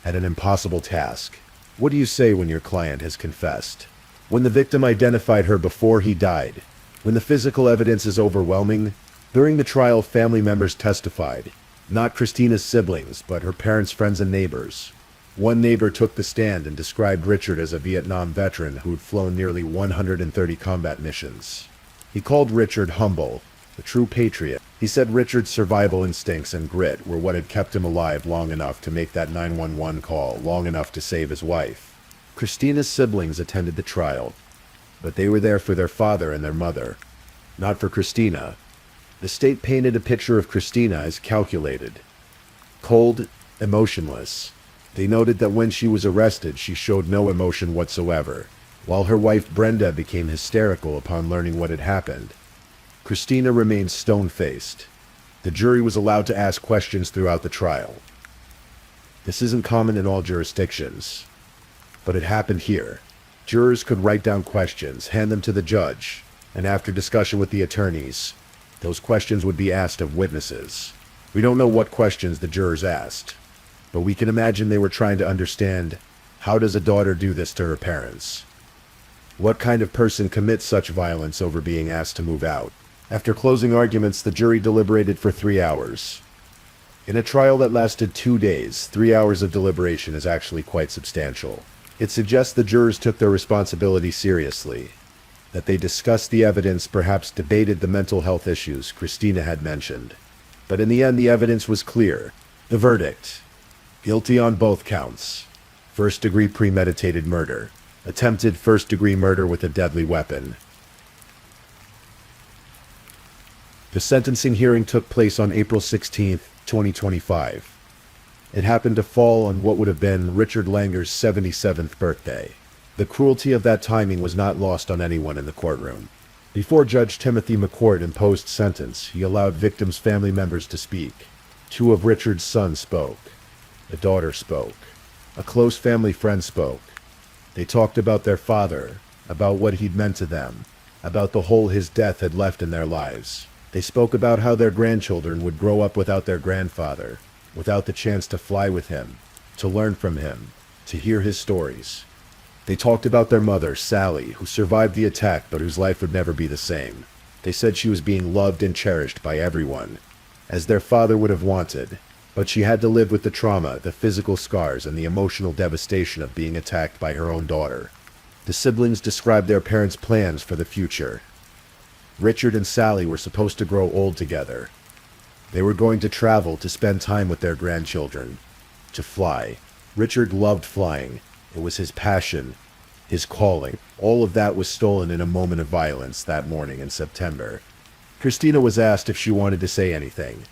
had an impossible task. What do you say when your client has confessed? When the victim identified her before he died? When the physical evidence is overwhelming? During the trial, family members testified. Not Christina's siblings, but her parents' friends and neighbors. One neighbor took the stand and described Richard as a Vietnam veteran who'd flown nearly 130 combat missions. He called Richard humble, a true patriot. He said Richard's survival instincts and grit were what had kept him alive long enough to make that 911 call, long enough to save his wife. Christina's siblings attended the trial, but they were there for their father and their mother, not for Christina. The state painted a picture of Christina as calculated, cold, emotionless. They noted that when she was arrested, she showed no emotion whatsoever, while her wife Brenda became hysterical upon learning what had happened. Christina remained stone-faced. The jury was allowed to ask questions throughout the trial. This isn't common in all jurisdictions, but it happened here. Jurors could write down questions, hand them to the judge, and after discussion with the attorneys, those questions would be asked of witnesses. We don't know what questions the jurors asked, but we can imagine they were trying to understand, how does a daughter do this to her parents? What kind of person commits such violence over being asked to move out? After closing arguments, the jury deliberated for 3 hours. In a trial that lasted 2 days, 3 hours of deliberation is actually quite substantial. It suggests the jurors took their responsibility seriously, that they discussed the evidence, perhaps debated the mental health issues Christina had mentioned. But in the end, the evidence was clear. The verdict: guilty on both counts. First-degree premeditated murder. Attempted first-degree murder with a deadly weapon. The sentencing hearing took place on April 16, 2025. It happened to fall on what would have been Richard Langer's 77th birthday. The cruelty of that timing was not lost on anyone in the courtroom. Before Judge Timothy McCourt imposed sentence, he allowed victims' family members to speak. 2 of Richard's sons spoke. A daughter spoke. A close family friend spoke. They talked about their father, about what he'd meant to them, about the hole his death had left in their lives. They spoke about how their grandchildren would grow up without their grandfather, without the chance to fly with him, to learn from him, to hear his stories. They talked about their mother, Sally, who survived the attack but whose life would never be the same. They said she was being loved and cherished by everyone, as their father would have wanted, but she had to live with the trauma, the physical scars, and the emotional devastation of being attacked by her own daughter. The siblings described their parents' plans for the future. Richard and Sally were supposed to grow old together. They were going to travel to spend time with their grandchildren, to fly. Richard loved flying. It was his passion, his calling. All of that was stolen in a moment of violence that morning in September. Christina was asked if she wanted to say anything.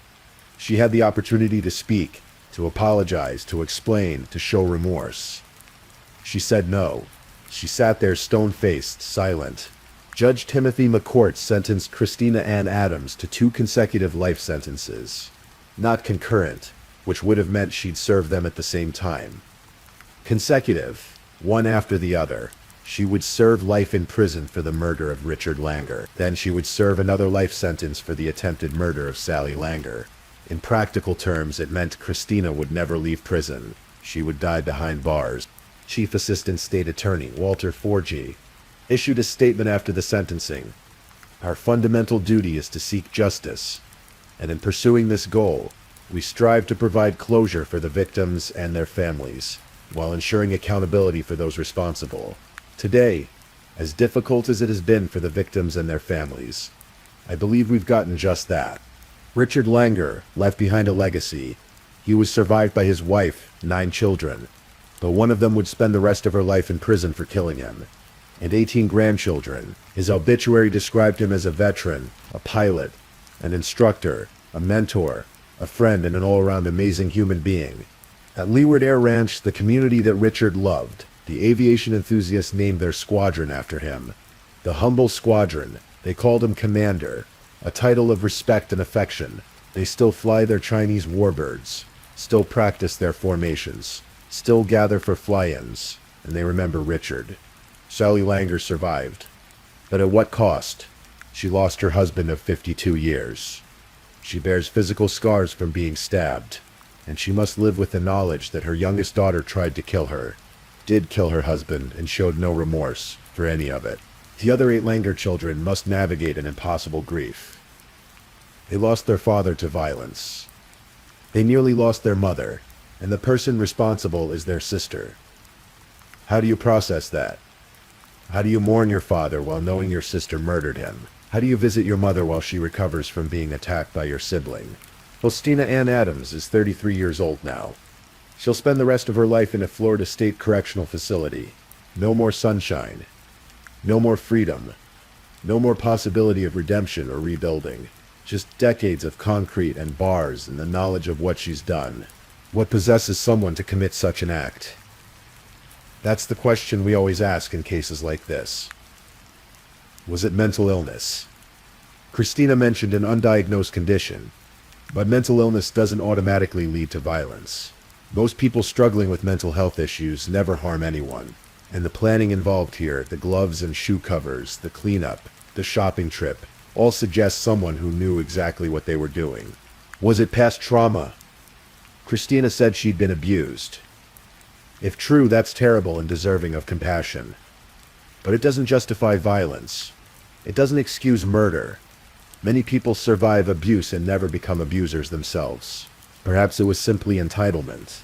She had the opportunity to speak, to apologize, to explain, to show remorse. She said no. She sat there stone-faced, silent. Judge Timothy McCourt sentenced Christina Ann Adams to 2 consecutive life sentences. Not concurrent, which would have meant she'd serve them at the same time. Consecutive, one after the other. She would serve life in prison for the murder of Richard Langer. Then she would serve another life sentence for the attempted murder of Sally Langer. In practical terms, it meant Christina would never leave prison. She would die behind bars. Chief Assistant State Attorney Walter Forgy issued a statement after the sentencing. Our fundamental duty is to seek justice, and in pursuing this goal, we strive to provide closure for the victims and their families, while ensuring accountability for those responsible. Today, as difficult as it has been for the victims and their families, I believe we've gotten just that. Richard Langer left behind a legacy. He was survived by his wife, 9 children, but one of them would spend the rest of her life in prison for killing him, and 18 grandchildren. His obituary described him as a veteran, a pilot, an instructor, a mentor, a friend, and an all-around amazing human being. At Leeward Air Ranch, the community that Richard loved, the aviation enthusiasts named their squadron after him. The humble squadron. They called him Commander, a title of respect and affection. They still fly their Chinese warbirds, still practice their formations, still gather for fly-ins, and they remember Richard. Sally Langer survived. But at what cost? She lost her husband of 52 years. She bears physical scars from being stabbed, and she must live with the knowledge that her youngest daughter tried to kill her, did kill her husband, and showed no remorse for any of it. The other 8 Langer children must navigate an impossible grief. They lost their father to violence. They nearly lost their mother, and the person responsible is their sister. How do you process that? How do you mourn your father while knowing your sister murdered him? How do you visit your mother while she recovers from being attacked by your sibling? Christina Ann Adams is 33 years old now. She'll spend the rest of her life in a Florida State Correctional Facility. No more sunshine. No more freedom. No more possibility of redemption or rebuilding. Just decades of concrete and bars and the knowledge of what she's done. What possesses someone to commit such an act? That's the question we always ask in cases like this. Was it mental illness? Christina mentioned an undiagnosed condition, but mental illness doesn't automatically lead to violence. Most people struggling with mental health issues never harm anyone, and the planning involved here, the gloves and shoe covers, the cleanup, the shopping trip, all suggest someone who knew exactly what they were doing. Was it past trauma? Christina said she'd been abused. If true, that's terrible and deserving of compassion. But it doesn't justify violence. It doesn't excuse murder. Many people survive abuse and never become abusers themselves. Perhaps it was simply entitlement.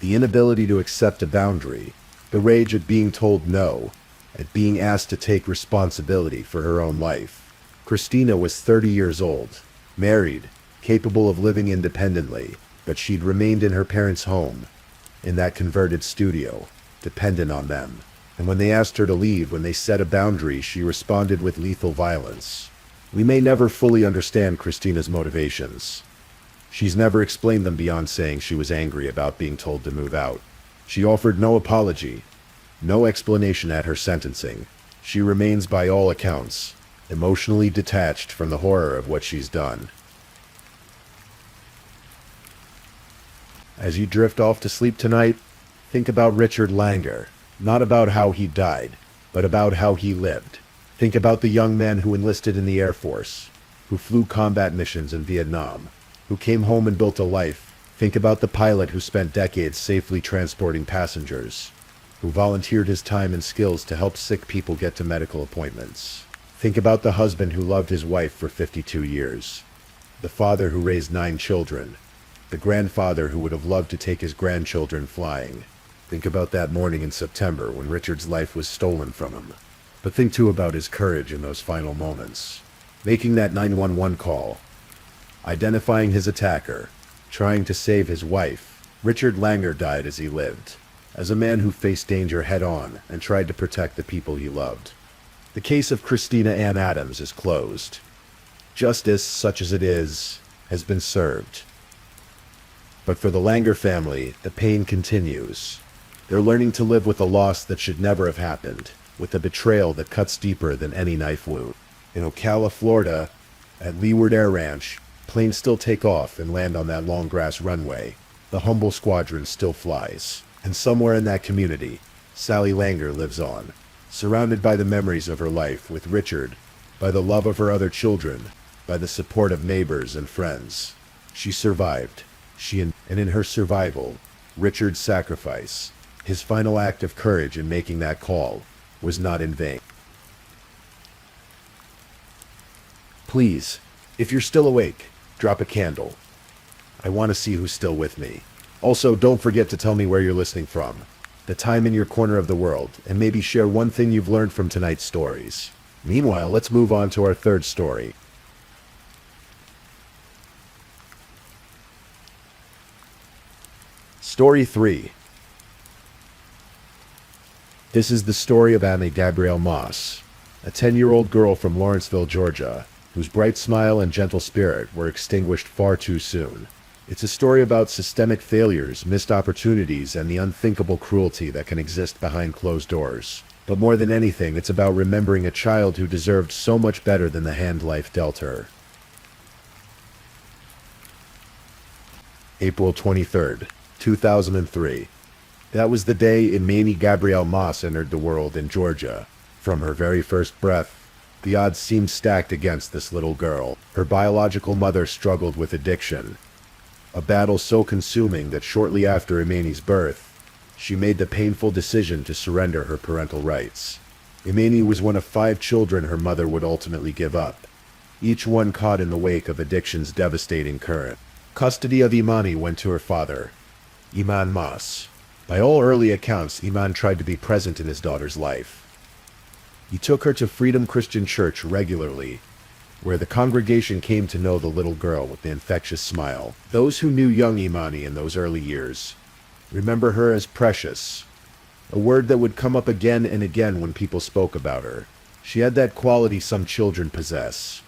The inability to accept a boundary, the rage at being told no, at being asked to take responsibility for her own life. Christina was 30 years old, married, capable of living independently, but she'd remained in her parents' home, in that converted studio, dependent on them. And when they asked her to leave, when they set a boundary, she responded with lethal violence. We may never fully understand Christina's motivations. She's never explained them beyond saying she was angry about being told to move out. She offered no apology, no explanation at her sentencing. She remains, by all accounts, emotionally detached from the horror of what she's done. As you drift off to sleep tonight, think about Richard Langer. Not about how he died, but about how he lived. Think about the young man who enlisted in the Air Force, who flew combat missions in Vietnam, who came home and built a life. Think about the pilot who spent decades safely transporting passengers, who volunteered his time and skills to help sick people get to medical appointments. Think about the husband who loved his wife for 52 years, the father who raised 9 children, the grandfather who would have loved to take his grandchildren flying. Think about that morning in September when Richard's life was stolen from him. But think too about his courage in those final moments. Making that 911 call, identifying his attacker, trying to save his wife. Richard Langer died as he lived, as a man who faced danger head-on and tried to protect the people he loved. The case of Christina Ann Adams is closed. Justice, such as it is, has been served. But for the Langer family, the pain continues. They're learning to live with a loss that should never have happened, with a betrayal that cuts deeper than any knife wound. In Ocala, Florida, at Leeward Air Ranch, planes still take off and land on that long grass runway. The humble squadron still flies. And somewhere in that community, Sally Langer lives on, surrounded by the memories of her life with Richard, by the love of her other children, by the support of neighbors and friends. She survived. And in her survival, Richard's sacrifice, his final act of courage in making that call, was not in vain. Please, if you're still awake, drop a candle. I want to see who's still with me. Also, don't forget to tell me where you're listening from, the time in your corner of the world, and maybe share one thing you've learned from tonight's stories. Meanwhile, let's move on to our third story. Story 3. This is the story of Annie Gabrielle Moss, a 10-year-old girl from Lawrenceville, Georgia, whose bright smile and gentle spirit were extinguished far too soon. It's a story about systemic failures, missed opportunities, and the unthinkable cruelty that can exist behind closed doors. But more than anything, it's about remembering a child who deserved so much better than the hand life dealt her. April 23rd, 2003. That was the day Annie Gabrielle Moss entered the world in Georgia. From her very first breath, the odds seemed stacked against this little girl. Her biological mother struggled with addiction, a battle so consuming that shortly after Annie's birth, she made the painful decision to surrender her parental rights. Annie was one of 5 children her mother would ultimately give up, each one caught in the wake of addiction's devastating current. Custody of Imani went to her father, Iman Moss. By all early accounts, Iman tried to be present in his daughter's life. He took her to Freedom Christian Church regularly, where the congregation came to know the little girl with the infectious smile. Those who knew young Imani in those early years remember her as precious, a word that would come up again and again when people spoke about her. She had that quality some children possess,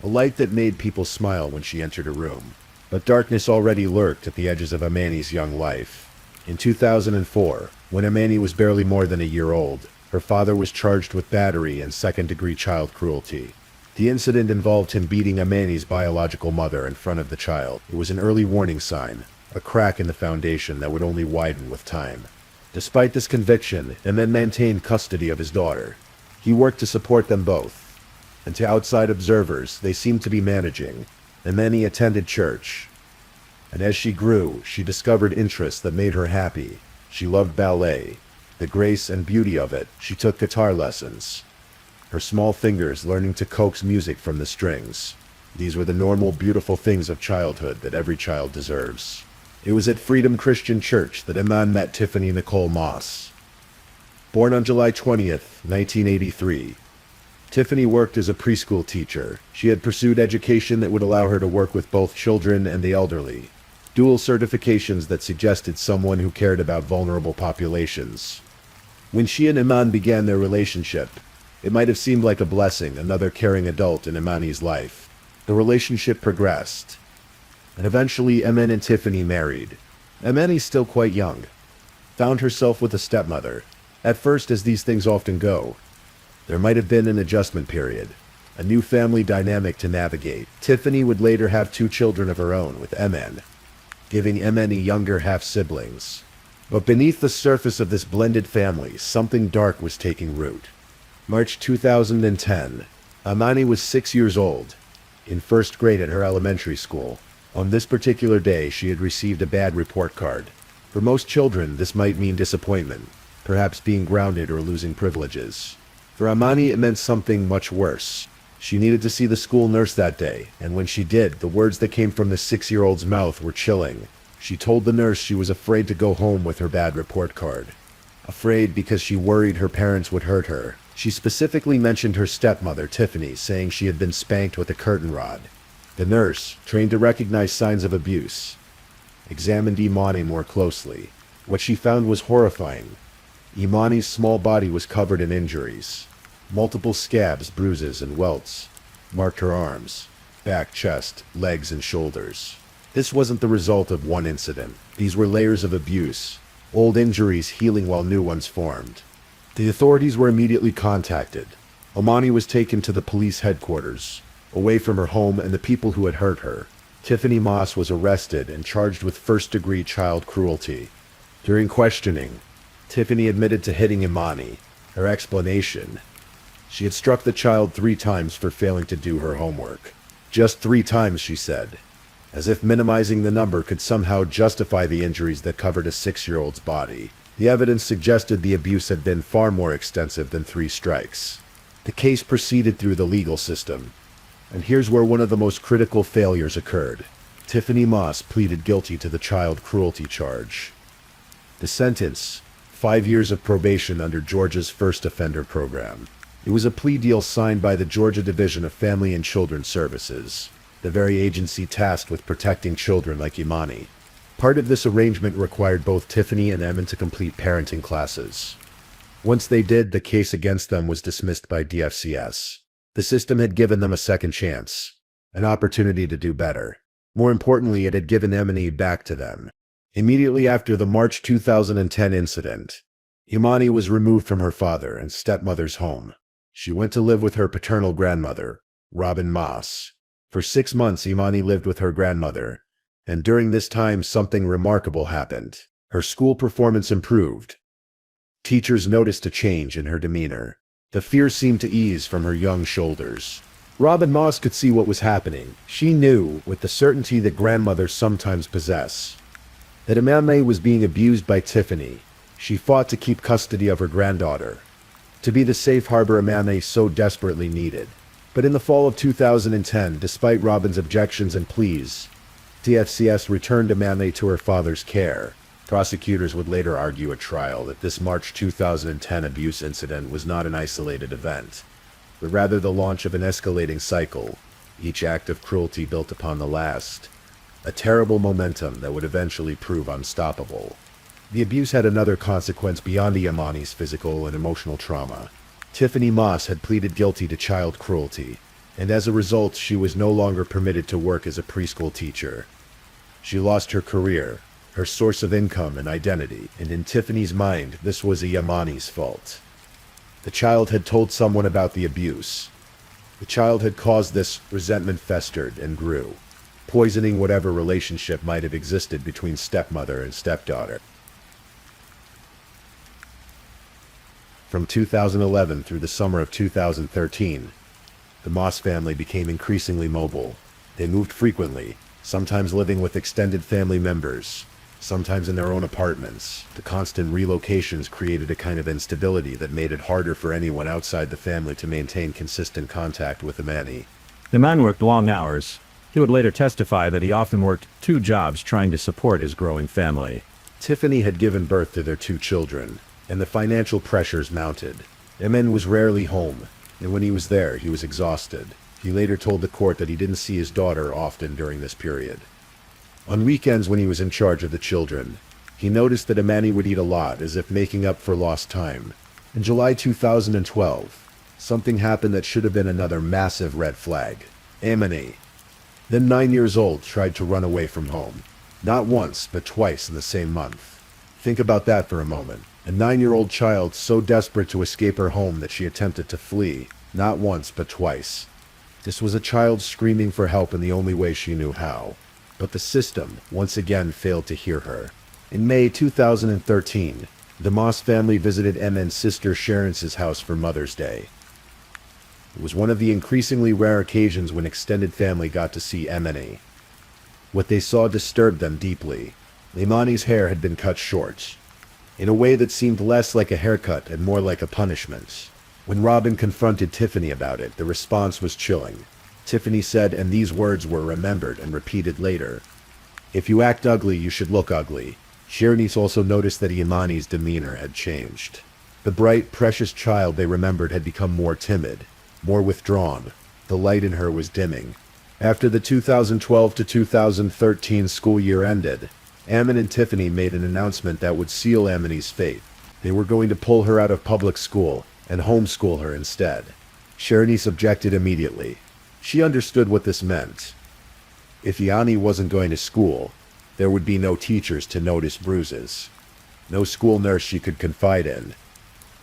a light that made people smile when she entered a room. But darkness already lurked at the edges of Imani's young life. In 2004, when Imani was barely more than a year old, her father was charged with battery and second-degree child cruelty. The incident involved him beating Imani's biological mother in front of the child. It was an early warning sign, a crack in the foundation that would only widen with time. Despite this conviction, Iman maintained custody of his daughter. He worked to support them both, and to outside observers, they seemed to be managing. Imani attended church, and as she grew, she discovered interests that made her happy. She loved ballet, the grace and beauty of it. She took guitar lessons, her small fingers learning to coax music from the strings. These were the normal, beautiful things of childhood that every child deserves. It was at Freedom Christian Church that Iman met Tiffany Nicole Moss. Born on July 20th, 1983, Tiffany worked as a preschool teacher. She had pursued education that would allow her to work with both children and the elderly, dual certifications that suggested someone who cared about vulnerable populations. When she and Iman began their relationship, it might have seemed like a blessing, another caring adult in Imani's life. The relationship progressed, and eventually Iman and Tiffany married. Imani, still quite young, found herself with a stepmother. At first, as these things often go, there might have been an adjustment period, a new family dynamic to navigate. Tiffany would later have 2 children of her own with Iman, giving Imani younger half-siblings. But beneath the surface of this blended family, something dark was taking root. March 2010, Imani was 6 years old, in first grade at her elementary school. On this particular day, she had received a bad report card. For most children, this might mean disappointment, perhaps being grounded or losing privileges. For Imani, it meant something much worse. She needed to see the school nurse that day, and when she did, the words that came from the 6-year-old's mouth were chilling. She told the nurse she was afraid to go home with her bad report card. Afraid because she worried her parents would hurt her. She specifically mentioned her stepmother, Tiffany, saying she had been spanked with a curtain rod. The nurse, trained to recognize signs of abuse, examined Imani more closely. What she found was horrifying. Imani's small body was covered in injuries. Multiple scabs, bruises, and welts marked her arms. back, chest, legs, and shoulders. This wasn't the result of one incident. These were layers of abuse, old injuries healing while new ones formed. The authorities were immediately contacted. Imani was taken to the police headquarters, away from her home and the people who had hurt her. Tiffany Moss was arrested and charged with first-degree child cruelty. During questioning, Tiffany admitted to hitting Imani. Her explanation: she had struck the child 3 times for failing to do her homework. Just 3 times, she said, as if minimizing the number could somehow justify the injuries that covered a 6-year-old's body. The evidence suggested the abuse had been far more extensive than 3 strikes. The case proceeded through the legal system, and here's where one of the most critical failures occurred. Tiffany Moss pleaded guilty to the child cruelty charge. The sentence: 5 years of probation under Georgia's first offender program. It was a plea deal signed by the Georgia Division of Family and Children's Services, the very agency tasked with protecting children like Imani. Part of this arrangement required both Tiffany and Emin to complete parenting classes. Once they did, the case against them was dismissed by DFCS. The system had given them a second chance, an opportunity to do better. More importantly, it had given Imani back to them. Immediately after the March 2010 incident, Imani was removed from her father and stepmother's home. She went to live with her paternal grandmother, Robin Moss. For 6 months, Imani lived with her grandmother, and during this time something remarkable happened. Her school performance improved. Teachers noticed a change in her demeanor. The fear seemed to ease from her young shoulders. Robin Moss could see what was happening. She knew, with the certainty that grandmothers sometimes possess, that Imani was being abused by Tiffany. She fought to keep custody of her granddaughter, to be the safe harbor Imani so desperately needed. But in the fall of 2010, despite Robin's objections and pleas, DFCS returned Imani to her father's care. Prosecutors would later argue at trial that this March 2010 abuse incident was not an isolated event, but rather the launch of an escalating cycle, each act of cruelty built upon the last, a terrible momentum that would eventually prove unstoppable. The abuse had another consequence beyond Imani's physical and emotional trauma. Tiffany Moss had pleaded guilty to child cruelty, and as a result, she was no longer permitted to work as a preschool teacher. She lost her career, her source of income and identity, and in Tiffany's mind, this was Imani's fault. The child had told someone about the abuse. The child had caused this. Resentment festered and grew, poisoning whatever relationship might have existed between stepmother and stepdaughter. From 2011 through the summer of 2013, the Moss family became increasingly mobile. They moved frequently, sometimes living with extended family members, sometimes in their own apartments. The constant relocations created a kind of instability that made it harder for anyone outside the family to maintain consistent contact with Imani. The man worked long hours. He would later testify that he often worked 2 jobs trying to support his growing family. Tiffany had given birth to their 2 children, and the financial pressures mounted. Emin was rarely home, and when he was there, he was exhausted. He later told the court that he didn't see his daughter often during this period. On weekends when he was in charge of the children, he noticed that Imani would eat a lot, as if making up for lost time. In July 2012, something happened that should have been another massive red flag. Imani, then 9 years old, tried to run away from home. Not once, but twice in the same month. Think about that for a moment. A 9-year-old child so desperate to escape her home that she attempted to flee. Not once, but twice. This was a child screaming for help in the only way she knew how. But the system, once again, failed to hear her. In May 2013, the Moss family visited Emin's sister Sharon's house for Mother's Day. It was one of the increasingly rare occasions when extended family got to see Imani. What they saw disturbed them deeply. Imani's hair had been cut short, in a way that seemed less like a haircut and more like a punishment. When Robin confronted Tiffany about it, the response was chilling. Tiffany said, and these words were remembered and repeated later: "If you act ugly, you should look ugly." Sharonese also noticed that Imani's demeanor had changed. The bright, precious child they remembered had become more timid, more withdrawn. The light in her was dimming. After the 2012 to 2013 school year ended, Emin and Tiffany made an announcement that would seal Imani's fate. They were going to pull her out of public school and homeschool her instead. Sharonese objected immediately. She understood what this meant. If Yanni wasn't going to school, there would be no teachers to notice bruises, no school nurse she could confide in,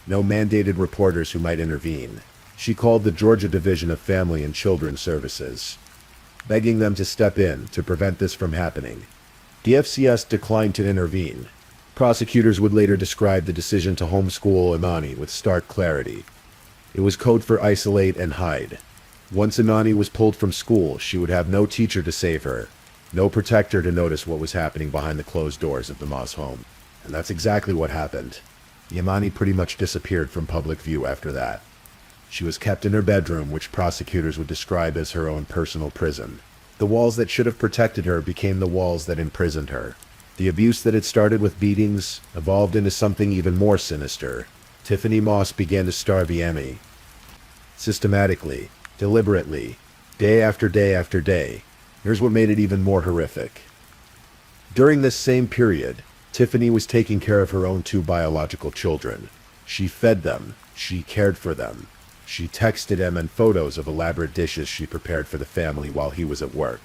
no mandated reporters who might intervene. She called the Georgia Division of Family and Children's Services, begging them to step in to prevent this from happening. The FCS declined to intervene. Prosecutors would later describe the decision to homeschool Imani with stark clarity. It was code for isolate and hide. Once Imani was pulled from school, she would have no teacher to save her, no protector to notice what was happening behind the closed doors of the Moss home. And that's exactly what happened. Imani pretty much disappeared from public view after that. She was kept in her bedroom, which prosecutors would describe as her own personal prison. The walls that should have protected her became the walls that imprisoned her. The abuse that had started with beatings evolved into something even more sinister. Tiffany Moss began to starve Emmy. Systematically, deliberately, day after day after day. Here's what made it even more horrific. During this same period, Tiffany was taking care of her own 2 biological children. She fed them. She cared for them. She texted Emin photos of elaborate dishes she prepared for the family while he was at work.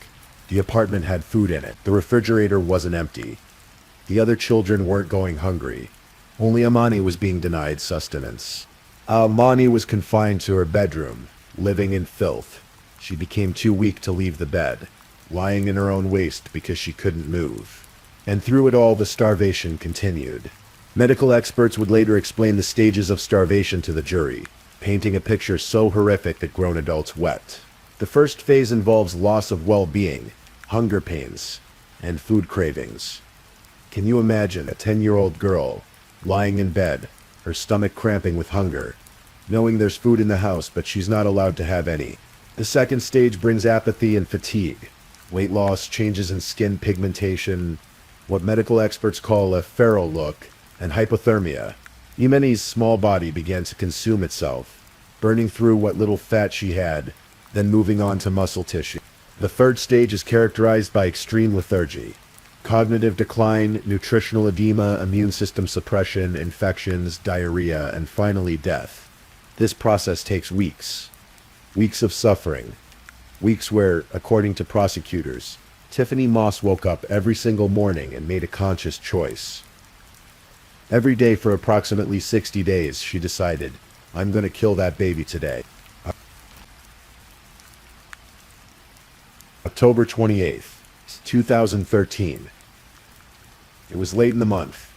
The apartment had food in it. The refrigerator wasn't empty. The other children weren't going hungry. Only Amani was being denied sustenance. Amani was confined to her bedroom, living in filth. She became too weak to leave the bed, lying in her own waste because she couldn't move. And through it all, the starvation continued. Medical experts would later explain the stages of starvation to the jury, painting a picture so horrific that grown adults wept. The first phase involves loss of well-being, hunger pains, and food cravings. Can you imagine a 10-year-old girl lying in bed, her stomach cramping with hunger, knowing there's food in the house but she's not allowed to have any? The second stage brings apathy and fatigue, weight loss, changes in skin pigmentation, what medical experts call a feral look, and hypothermia. Imani's small body began to consume itself, burning through what little fat she had, then moving on to muscle tissue. The third stage is characterized by extreme lethargy, cognitive decline, nutritional edema, immune system suppression, infections, diarrhea, and finally death. This process takes weeks. Weeks of suffering. Weeks where, according to prosecutors, Tiffany Moss woke up every single morning and made a conscious choice. Every day for approximately 60 days, she decided, I'm going to kill that baby today. October 28th, 2013. It was late in the month,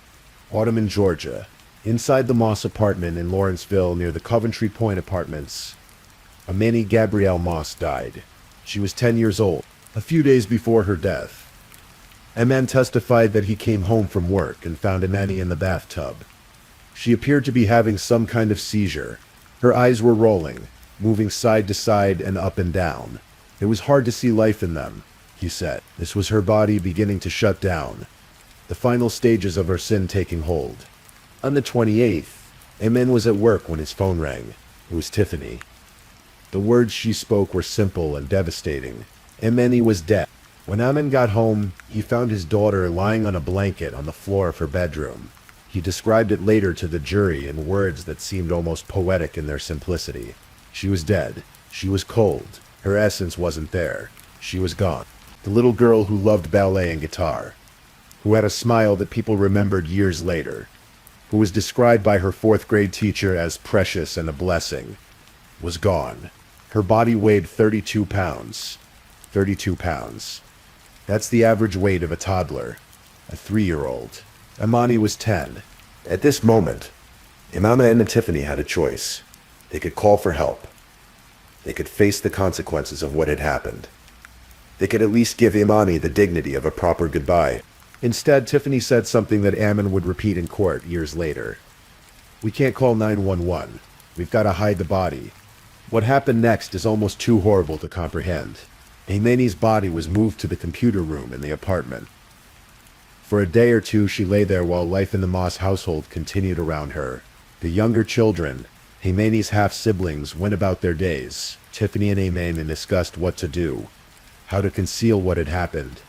autumn in Georgia. Inside the Moss apartment in Lawrenceville near the Coventry Point Apartments, Amani Gabrielle Moss died. She was 10 years old, a few days before her death. A man testified that he came home from work and found Amani in the bathtub. She appeared to be having some kind of seizure. Her eyes were rolling, moving side to side and up and down. It was hard to see life in them, he said. This was her body beginning to shut down, the final stages of her sin taking hold. On the 28th, Amen was at work when his phone rang. It was Tiffany. The words she spoke were simple and devastating. Amani was dead. When Amen got home, he found his daughter lying on a blanket on the floor of her bedroom. He described it later to the jury in words that seemed almost poetic in their simplicity. She was dead. She was cold. Her essence wasn't there. She was gone. The little girl who loved ballet and guitar, who had a smile that people remembered years later, who was described by her 4th grade teacher as precious and a blessing, was gone. Her body weighed 32 pounds. 32 pounds. That's the average weight of a toddler, a 3-year-old. Amani was 10. At this moment, Imama and Tiffany had a choice. They could call for help. They could face the consequences of what had happened. They could at least give Imani the dignity of a proper goodbye. Instead, Tiffany said something that Ammon would repeat in court years later. We can't call 911. We've got to hide the body. What happened next is almost too horrible to comprehend. Imani's body was moved to the computer room in the apartment. For a day or two, she lay there while life in the Moss household continued around her. The younger children, Imani's half-siblings, went about their days. Tiffany and Imani discussed what to do, how to conceal what had happened,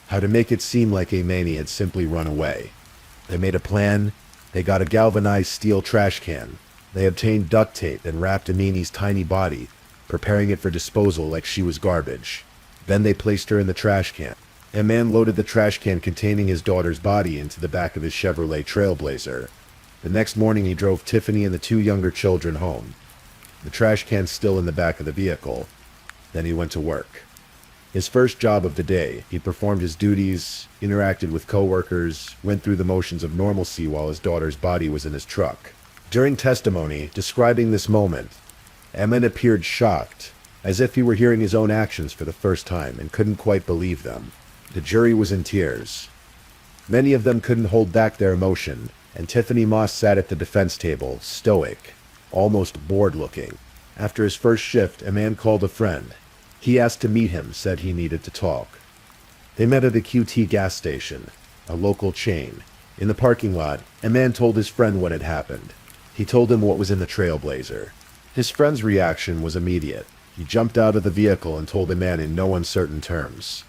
how to make it seem like Imani had simply run away. They made a plan. They got a galvanized steel trash can. They obtained duct tape and wrapped Imani's tiny body preparing it for disposal like she was garbage. Then they placed her in the trash can. A man loaded the trash can containing his daughter's body into the back of his Chevrolet Trailblazer. The next morning he drove Tiffany and the two younger children home, the trash can still in the back of the vehicle. Then he went to work. His first job of the day, he performed his duties, interacted with coworkers, went through the motions of normalcy while his daughter's body was in his truck. During testimony, describing this moment, Emmett appeared shocked, as if he were hearing his own actions for the first time and couldn't quite believe them. The jury was in tears. Many of them couldn't hold back their emotion, and Tiffany Moss sat at the defense table, stoic, almost bored-looking. After his first shift, a man called a friend. He asked to meet him, said he needed to talk. They met at a QT gas station, a local chain. In the parking lot, a man told his friend what had happened. He told him what was in the Trailblazer. His friend's reaction was immediate. He jumped out of the vehicle and told the man in no uncertain terms,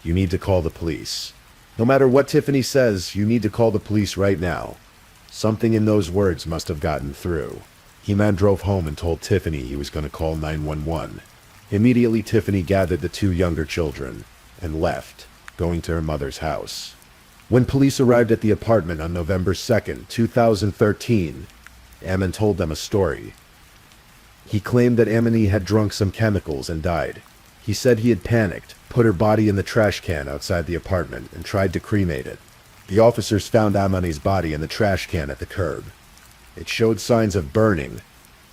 "You need to call the police. No matter what Tiffany says, you need to call the police right now." Something in those words must have gotten through. He man drove home and told Tiffany he was going to call 911. Immediately, Tiffany gathered the two younger children and left, going to her mother's house. When police arrived at the apartment on November 2nd, 2013, Ammon told them a story. He claimed that Amani had drunk some chemicals and died. He said he had panicked, put her body in the trash can outside the apartment, and tried to cremate it. The officers found Amani's body in the trash can at the curb. It showed signs of burning,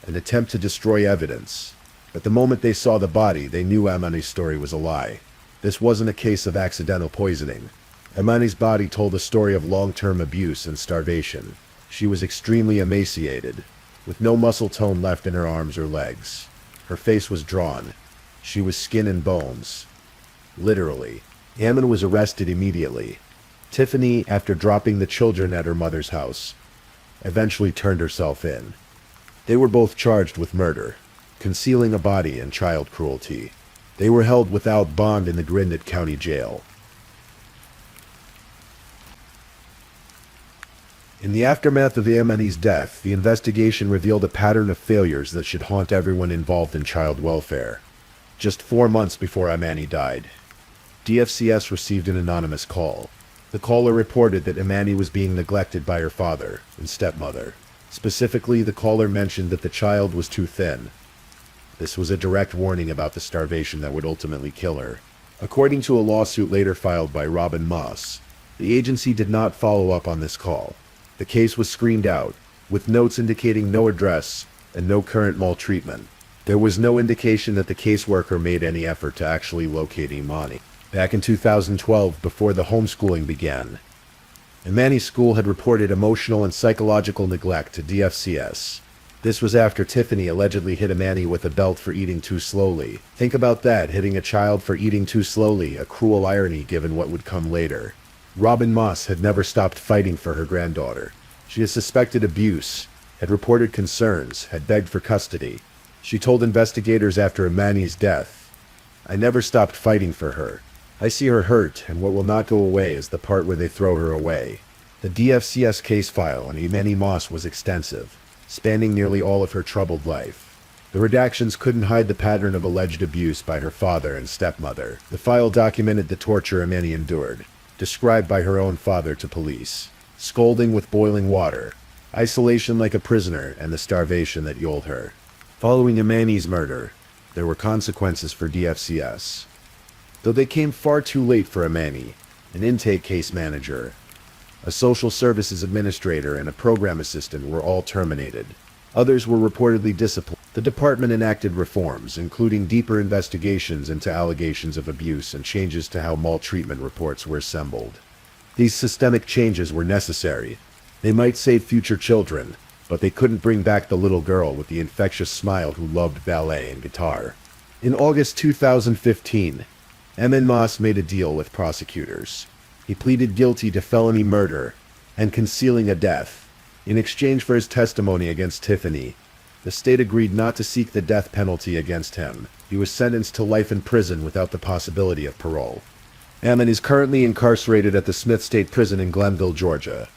an attempt to destroy evidence. But the moment they saw the body, they knew Amani's story was a lie. This wasn't a case of accidental poisoning. Amani's body told a story of long-term abuse and starvation. She was extremely emaciated, with no muscle tone left in her arms or legs. Her face was drawn. She was skin and bones. Literally. Ammon was arrested immediately. Tiffany, after dropping the children at her mother's house, eventually turned herself in. They were both charged with murder, concealing a body, and child cruelty. They were held without bond in the Gwinnett County Jail. In the aftermath of Amani's death, the investigation revealed a pattern of failures that should haunt everyone involved in child welfare. Just 4 months before Amani died, DFCS received an anonymous call. The caller reported that Amani was being neglected by her father and stepmother. Specifically, the caller mentioned that the child was too thin. This was a direct warning about the starvation that would ultimately kill her. According to a lawsuit later filed by Robin Moss, the agency did not follow up on this call. The case was screened out, with notes indicating no address and no current maltreatment. There was no indication that the caseworker made any effort to actually locate Imani. Back in 2012, before the homeschooling began, Imani's school had reported emotional and psychological neglect to DFCS. This was after Tiffany allegedly hit Imani with a belt for eating too slowly. Think about that, hitting a child for eating too slowly, a cruel irony given what would come later. Robin Moss had never stopped fighting for her granddaughter. She had suspected abuse, had reported concerns, had begged for custody. She told investigators after Imani's death, "I never stopped fighting for her. I see her hurt, and what will not go away is the part where they throw her away." The DFCS case file on Imani Moss was extensive, spanning nearly all of her troubled life. The redactions couldn't hide the pattern of alleged abuse by her father and stepmother. The file documented the torture Imani endured, described by her own father to police: scolding with boiling water, isolation like a prisoner, and the starvation that fueled her. Following Imani's murder, there were consequences for DFCS. Though they came far too late for Imani, an intake case manager, a social services administrator, and a program assistant were all terminated. Others were reportedly disciplined. The department enacted reforms, including deeper investigations into allegations of abuse and changes to how maltreatment reports were assembled. These systemic changes were necessary. They might save future children, but they couldn't bring back the little girl with the infectious smile who loved ballet and guitar. In August 2015, Emmett Moss made a deal with prosecutors. He pleaded guilty to felony murder and concealing a death. In exchange for his testimony against Tiffany, the state agreed not to seek the death penalty against him. He was sentenced to life in prison without the possibility of parole. Emmett is currently incarcerated at the Smith State Prison in Glenville, Georgia.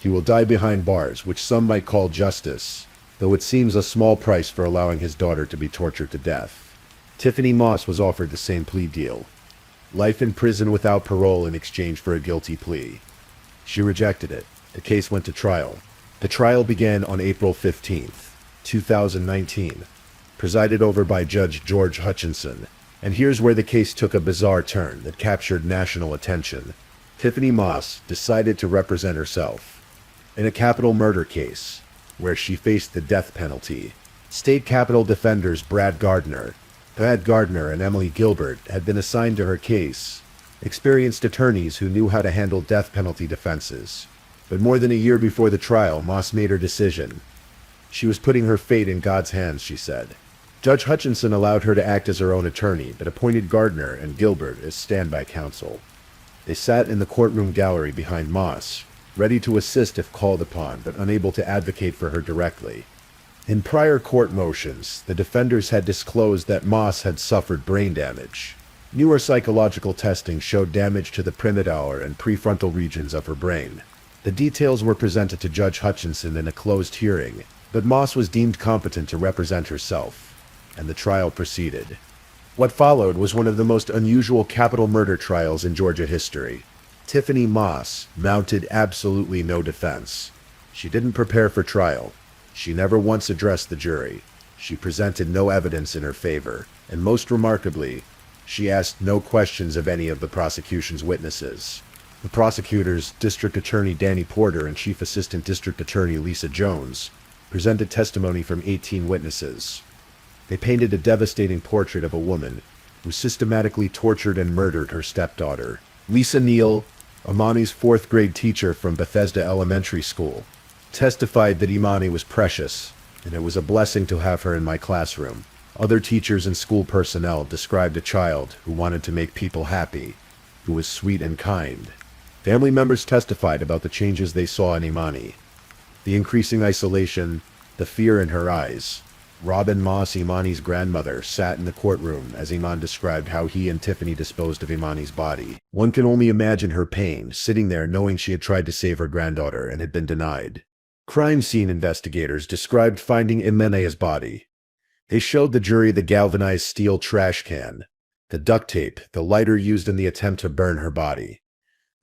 He will die behind bars, which some might call justice, though it seems a small price for allowing his daughter to be tortured to death. Tiffany Moss was offered the same plea deal: life in prison without parole in exchange for a guilty plea. She rejected it. The case went to trial. The trial began on April 15th, 2019, presided over by Judge George Hutchinson. And here's where the case took a bizarre turn that captured national attention. Tiffany Moss decided to represent herself in a capital murder case where she faced the death penalty. State Capitol defenders Brad Gardner and Emily Gilbert had been assigned to her case, experienced attorneys who knew how to handle death penalty defenses. But more than a year before the trial, Moss made her decision. She was putting her fate in God's hands, she said. Judge Hutchinson allowed her to act as her own attorney, but appointed Gardner and Gilbert as standby counsel. They sat in the courtroom gallery behind Moss, ready to assist if called upon, but unable to advocate for her directly. In prior court motions, the defenders had disclosed that Moss had suffered brain damage. Newer psychological testing showed damage to the premotor and prefrontal regions of her brain. The details were presented to Judge Hutchinson in a closed hearing, but Moss was deemed competent to represent herself, and the trial proceeded. What followed was one of the most unusual capital murder trials in Georgia history. Tiffany Moss mounted absolutely no defense. She didn't prepare for trial. She never once addressed the jury. She presented no evidence in her favor, and most remarkably, she asked no questions of any of the prosecution's witnesses. The prosecutors, District Attorney Danny Porter and Chief Assistant District Attorney Lisa Jones, presented testimony from 18 witnesses. They painted a devastating portrait of a woman who systematically tortured and murdered her stepdaughter. Lisa Neal, Imani's fourth-grade teacher from Bethesda Elementary School, testified that Imani was precious, and it was a blessing to have her in my classroom. Other teachers and school personnel described a child who wanted to make people happy, who was sweet and kind. Family members testified about the changes they saw in Imani: the increasing isolation, the fear in her eyes. Robin Moss, Imani's grandmother, sat in the courtroom as Iman described how he and Tiffany disposed of Imani's body. One can only imagine her pain, sitting there knowing she had tried to save her granddaughter and had been denied. Crime scene investigators described finding Imani's body. They showed the jury the galvanized steel trash can, the duct tape, the lighter used in the attempt to burn her body.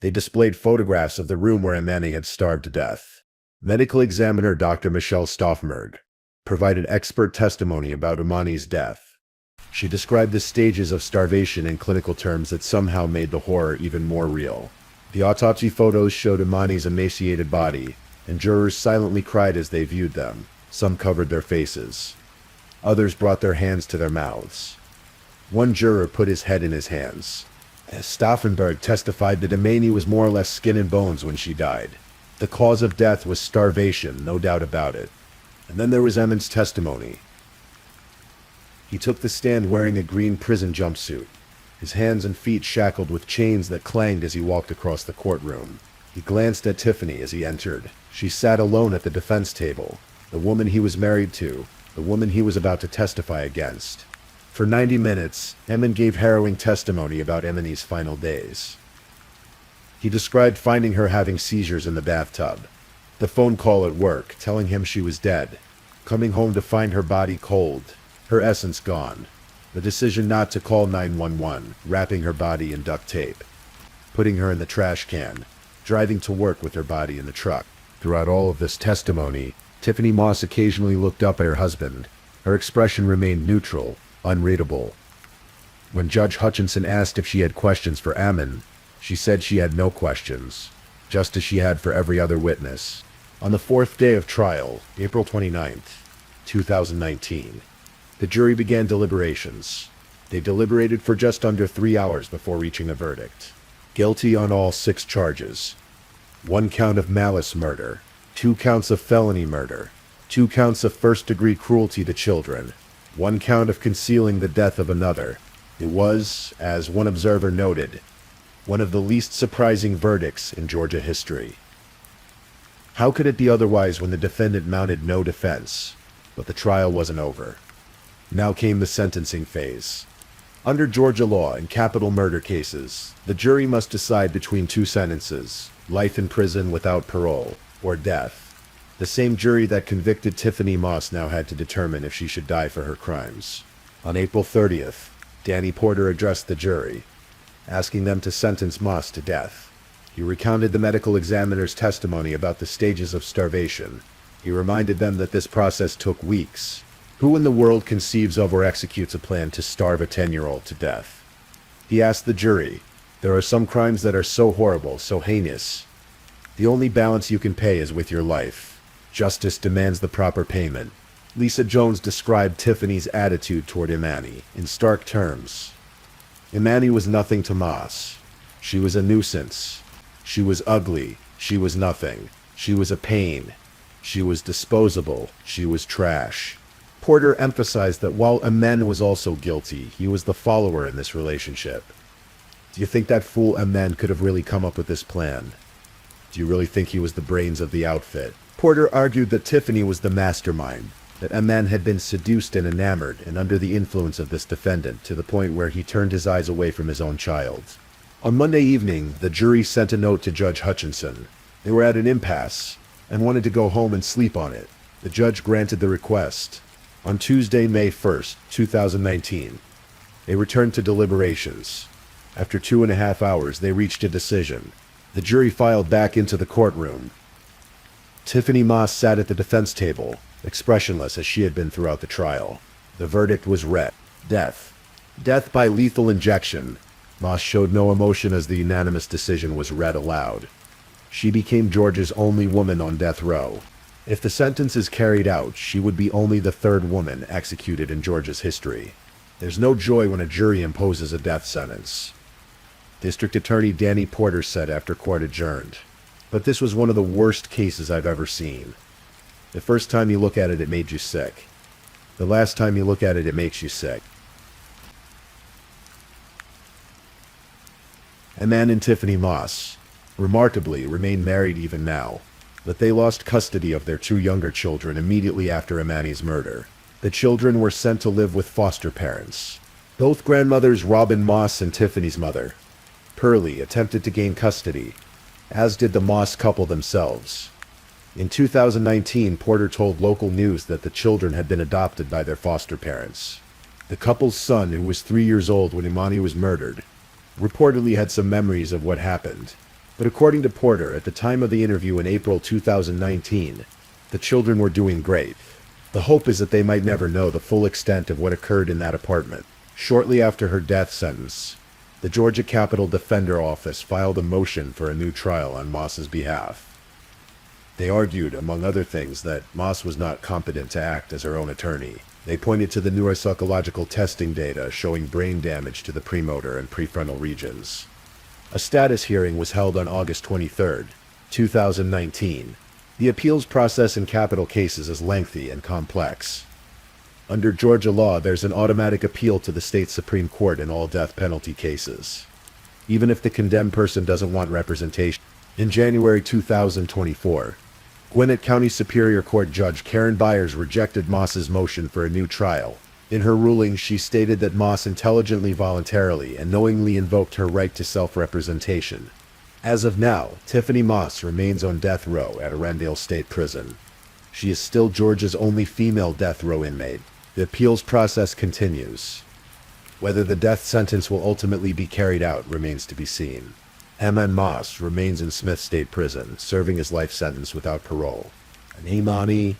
They displayed photographs of the room where Imani had starved to death. Medical examiner Dr. Michelle Stoffmerg provided expert testimony about Imani's death. She described the stages of starvation in clinical terms that somehow made the horror even more real. The autopsy photos showed Imani's emaciated body, and jurors silently cried as they viewed them. Some covered their faces. Others brought their hands to their mouths. One juror put his head in his hands. Stoffenberg testified that Imani was more or less skin and bones when she died. The cause of death was starvation, no doubt about it. And then there was Emmons' testimony. He took the stand wearing a green prison jumpsuit, his hands and feet shackled with chains that clanged as he walked across the courtroom. He glanced at Tiffany as he entered. She sat alone at the defense table, the woman he was married to, the woman he was about to testify against. For 90 minutes, Emmon gave harrowing testimony about Imani's final days. He described finding her having seizures in the bathtub, the phone call at work telling him she was dead, coming home to find her body cold, her essence gone, the decision not to call 911, wrapping her body in duct tape, putting her in the trash can, driving to work with her body in the truck. Throughout all of this testimony, Tiffany Moss occasionally looked up at her husband. Her expression remained neutral, unreadable. When Judge Hutchinson asked if she had questions for Ammon, she said she had no questions, just as she had for every other witness. On the fourth day of trial, April 29th, 2019, the jury began deliberations. They deliberated for just under 3 hours before reaching a verdict. Guilty on all 6 charges. 1 count of malice murder, 2 counts of felony murder, 2 counts of first-degree cruelty to children, 1 count of concealing the death of another. It was, as one observer noted, one of the least surprising verdicts in Georgia history. How could it be otherwise when the defendant mounted no defense? But the trial wasn't over. Now came the sentencing phase. Under Georgia law in capital murder cases, the jury must decide between 2 sentences: life in prison without parole, or death. The same jury that convicted Tiffany Moss now had to determine if she should die for her crimes. On April 30th, Danny Porter addressed the jury, asking them to sentence Moss to death. He recounted the medical examiner's testimony about the stages of starvation. He reminded them that this process took weeks. Who in the world conceives of or executes a plan to starve a 10-year-old to death? He asked the jury, there are some crimes that are so horrible, so heinous. The only balance you can pay is with your life. Justice demands the proper payment. Lisa Jones described Tiffany's attitude toward Imani in stark terms. Imani was nothing to Moss. She was a nuisance. She was ugly. She was nothing. She was a pain. She was disposable. She was trash. Porter emphasized that while Amen was also guilty, he was the follower in this relationship. Do you think that fool Amen could have really come up with this plan? Do you really think he was the brains of the outfit? Porter argued that Tiffany was the mastermind, that Amen had been seduced and enamored and under the influence of this defendant to the point where he turned his eyes away from his own child. On Monday evening, the jury sent a note to Judge Hutchinson. They were at an impasse and wanted to go home and sleep on it. The judge granted the request. On Tuesday, May 1st, 2019, they returned to deliberations. After 2.5 hours, they reached a decision. The jury filed back into the courtroom. Tiffany Moss sat at the defense table, expressionless as she had been throughout the trial. The verdict was read. Death. Death by lethal injection. Moss showed no emotion as the unanimous decision was read aloud. She became Georgia's only woman on death row. If the sentence is carried out, she would be only the third woman executed in Georgia's history. There's no joy when a jury imposes a death sentence. District Attorney Danny Porter said after court adjourned. But this was one of the worst cases I've ever seen. The first time you look at it, it made you sick. The last time you look at it, it makes you sick. Amen and Tiffany Moss, remarkably, remain married even now, but they lost custody of their 2 younger children immediately after Imani's murder. The children were sent to live with foster parents. Both grandmothers, Robin Moss and Tiffany's mother, Pearlie, attempted to gain custody, as did the Moss couple themselves. In 2019, Porter told local news that the children had been adopted by their foster parents. The couple's son, who was 3 years old when Imani was murdered, reportedly had some memories of what happened. But according to Porter, at the time of the interview in April 2019, the children were doing great. The hope is that they might never know the full extent of what occurred in that apartment. Shortly after her death sentence, the Georgia Capitol Defender Office filed a motion for a new trial on Moss's behalf. They argued, among other things, that Moss was not competent to act as her own attorney. They pointed to the neuropsychological testing data showing brain damage to the premotor and prefrontal regions. A status hearing was held on August 23, 2019. The appeals process in capital cases is lengthy and complex. Under Georgia law, there's an automatic appeal to the state Supreme Court in all death penalty cases, even if the condemned person doesn't want representation. In January 2024, Gwinnett County Superior Court Judge Karen Byers rejected Moss's motion for a new trial. In her ruling, she stated that Moss intelligently, voluntarily, and knowingly invoked her right to self-representation. As of now, Tiffany Moss remains on death row at Arendelle State Prison. She is still Georgia's only female death row inmate. The appeals process continues. Whether the death sentence will ultimately be carried out remains to be seen. Amen Moss remains in Smith State Prison, serving his life sentence without parole. And Imani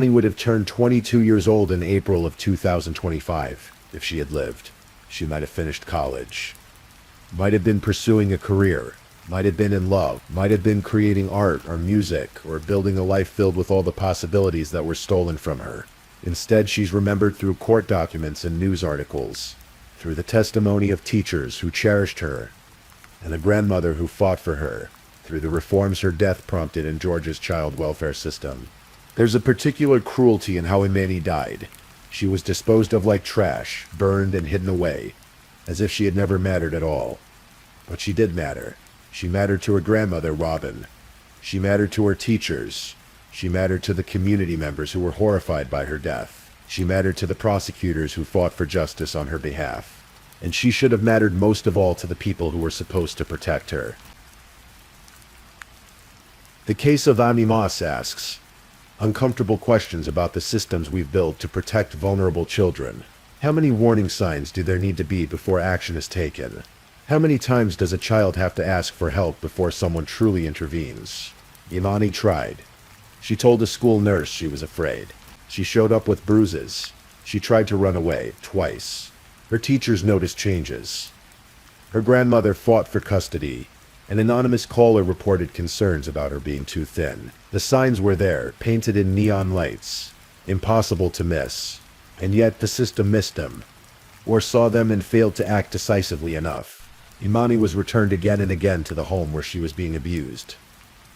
would have turned 22 years old in April of 2025 if she had lived. She might have finished college, might have been pursuing a career, might have been in love, might have been creating art or music, or building a life filled with all the possibilities that were stolen from her. Instead, she's remembered through court documents and news articles, through the testimony of teachers who cherished her, and a grandmother who fought for her, through the reforms her death prompted in Georgia's child welfare system. There's a particular cruelty in how Imani died. She was disposed of like trash, burned and hidden away, as if she had never mattered at all. But she did matter. She mattered to her grandmother, Robin. She mattered to her teachers. She mattered to the community members who were horrified by her death. She mattered to the prosecutors who fought for justice on her behalf. And she should have mattered most of all to the people who were supposed to protect her. The case of Ami Moss asks uncomfortable questions about the systems we've built to protect vulnerable children. How many warning signs do there need to be before action is taken? How many times does a child have to ask for help before someone truly intervenes? Imani tried. She told a school nurse she was afraid. She showed up with bruises. She tried to run away twice. Her teachers noticed changes. Her grandmother fought for custody. An anonymous caller reported concerns about her being too thin. The signs were there, painted in neon lights. Impossible to miss. And yet the system missed them, or saw them and failed to act decisively enough. Imani was returned again and again to the home where she was being abused,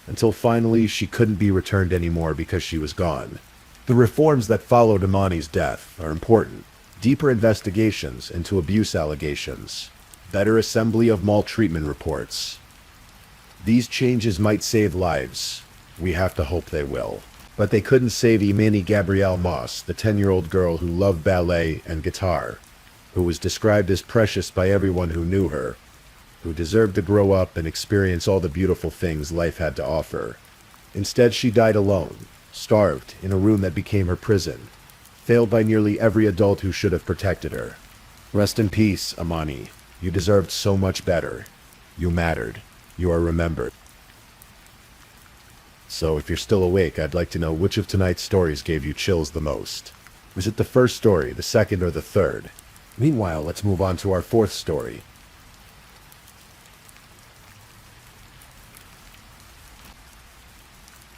until finally she couldn't be returned anymore because she was gone. The reforms that followed Imani's death are important. Deeper investigations into abuse allegations. Better assembly of maltreatment reports. These changes might save lives. We have to hope they will. But they couldn't save Imani Gabrielle Moss, the 10-year-old girl who loved ballet and guitar, who was described as precious by everyone who knew her, who deserved to grow up and experience all the beautiful things life had to offer. Instead, she died alone, starved in a room that became her prison, failed by nearly every adult who should have protected her. Rest in peace, Imani. You deserved so much better. You mattered. You are remembered. So if you're still awake, I'd like to know which of tonight's stories gave you chills the most. Was it the first story, the second, or the third? Meanwhile, let's move on to our fourth story.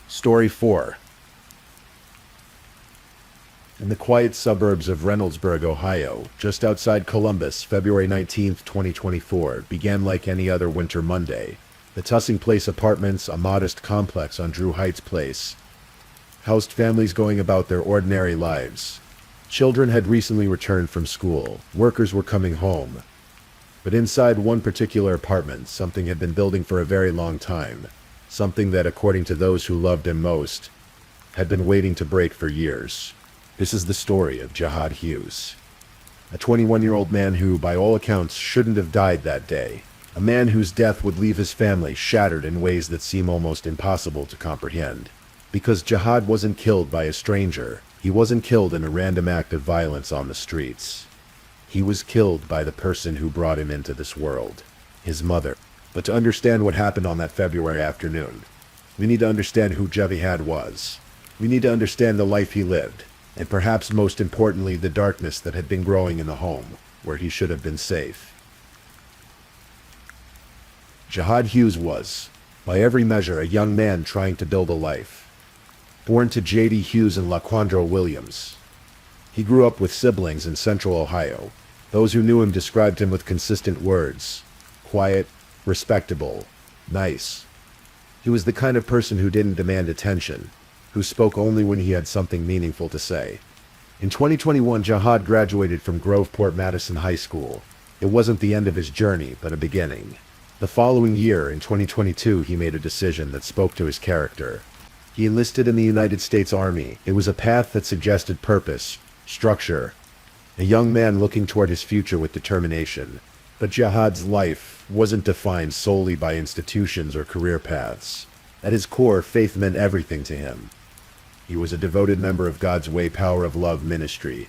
Story 4. In the quiet suburbs of Reynoldsburg, Ohio, just outside Columbus, February 19, 2024, began like any other winter Monday. The Tussing Place Apartments, a modest complex on Drew Heights Place, housed families going about their ordinary lives. Children had recently returned from school. Workers were coming home. But inside one particular apartment, something had been building for a very long time. Something that, according to those who loved him most, had been waiting to break for years. This is the story of Jihad Hughes. A 21-year-old man who, by all accounts, shouldn't have died that day. A man whose death would leave his family shattered in ways that seem almost impossible to comprehend. Because Jihad wasn't killed by a stranger. He wasn't killed in a random act of violence on the streets. He was killed by the person who brought him into this world. His mother. But to understand what happened on that February afternoon, we need to understand who Jihad was. We need to understand the life he lived. And perhaps most importantly, the darkness that had been growing in the home, where he should have been safe. Jihad Hughes was, by every measure, a young man trying to build a life. Born to J.D. Hughes and LaQuandra Williams. He grew up with siblings in central Ohio. Those who knew him described him with consistent words. Quiet, respectable, nice. He was the kind of person who didn't demand attention, who spoke only when he had something meaningful to say. In 2021, Jihad graduated from Groveport Madison High School. It wasn't the end of his journey, but a beginning. The following year, in 2022, he made a decision that spoke to his character. He enlisted in the United States Army. It was a path that suggested purpose, structure, a young man looking toward his future with determination. But Jihad's life wasn't defined solely by institutions or career paths. At his core, faith meant everything to him. He was a devoted member of God's Way Power of Love ministry,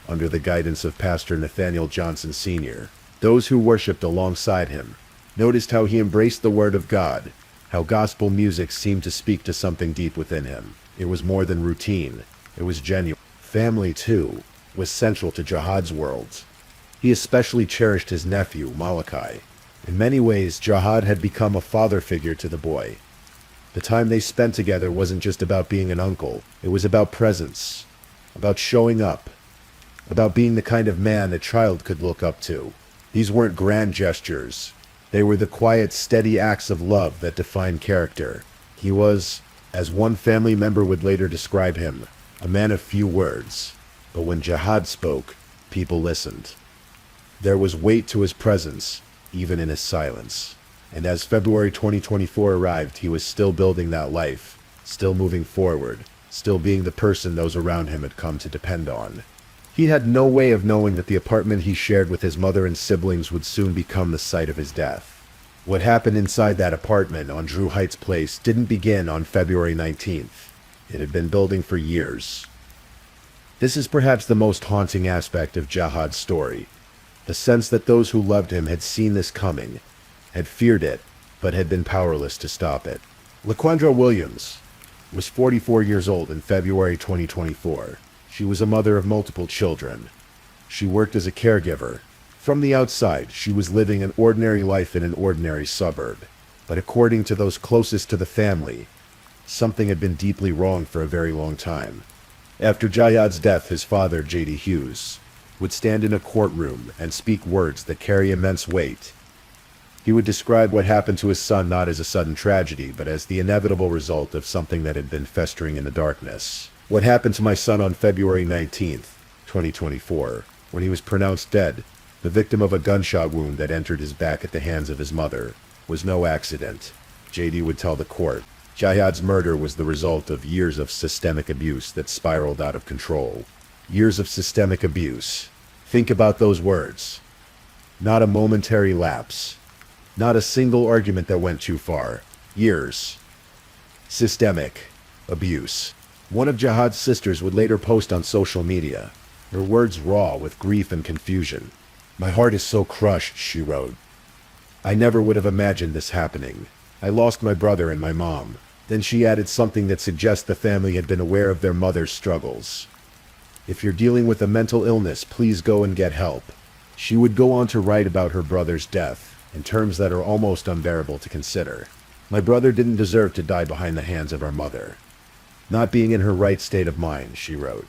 under the guidance of Pastor Nathaniel Johnson Sr. Those who worshipped alongside him noticed how he embraced the Word of God, how gospel music seemed to speak to something deep within him. It was more than routine. It was genuine. Family, too, was central to Jihad's world. He especially cherished his nephew, Malachi. In many ways, Jihad had become a father figure to the boy. The time they spent together wasn't just about being an uncle. It was about presence, about showing up, about being the kind of man a child could look up to. These weren't grand gestures. They were the quiet, steady acts of love that defined character. He was, as one family member would later describe him, a man of few words. But when Jihad spoke, people listened. There was weight to his presence, even in his silence. And as February 2024 arrived, he was still building that life, still moving forward, still being the person those around him had come to depend on. He had no way of knowing that the apartment he shared with his mother and siblings would soon become the site of his death. What happened inside that apartment on Drew Heights Place didn't begin on February 19th. It had been building for years. This is perhaps the most haunting aspect of Jihad's story. The sense that those who loved him had seen this coming, had feared it, but had been powerless to stop it. Laquandra Williams was 44 years old in February 2024. She was a mother of multiple children. She worked as a caregiver. From the outside, she was living an ordinary life in an ordinary suburb. But according to those closest to the family, something had been deeply wrong for a very long time. After Jihad's death, his father, J.D. Hughes, would stand in a courtroom and speak words that carry immense weight. He would describe what happened to his son not as a sudden tragedy, but as the inevitable result of something that had been festering in the darkness. What happened to my son on February 19th, 2024, when he was pronounced dead, the victim of a gunshot wound that entered his back at the hands of his mother, was no accident. J.D. would tell the court. Jihad's murder was the result of years of systemic abuse that spiraled out of control. Years of systemic abuse. Think about those words. Not a momentary lapse. Not a single argument that went too far. Years. Systemic abuse. One of Jihad's sisters would later post on social media, her words raw with grief and confusion. "My heart is so crushed," she wrote. "I never would have imagined this happening. I lost my brother and my mom." Then she added something that suggests the family had been aware of their mother's struggles. "If you're dealing with a mental illness, please go and get help." She would go on to write about her brother's death, in terms that are almost unbearable to consider. "My brother didn't deserve to die behind the hands of our mother. Not being in her right state of mind," she wrote.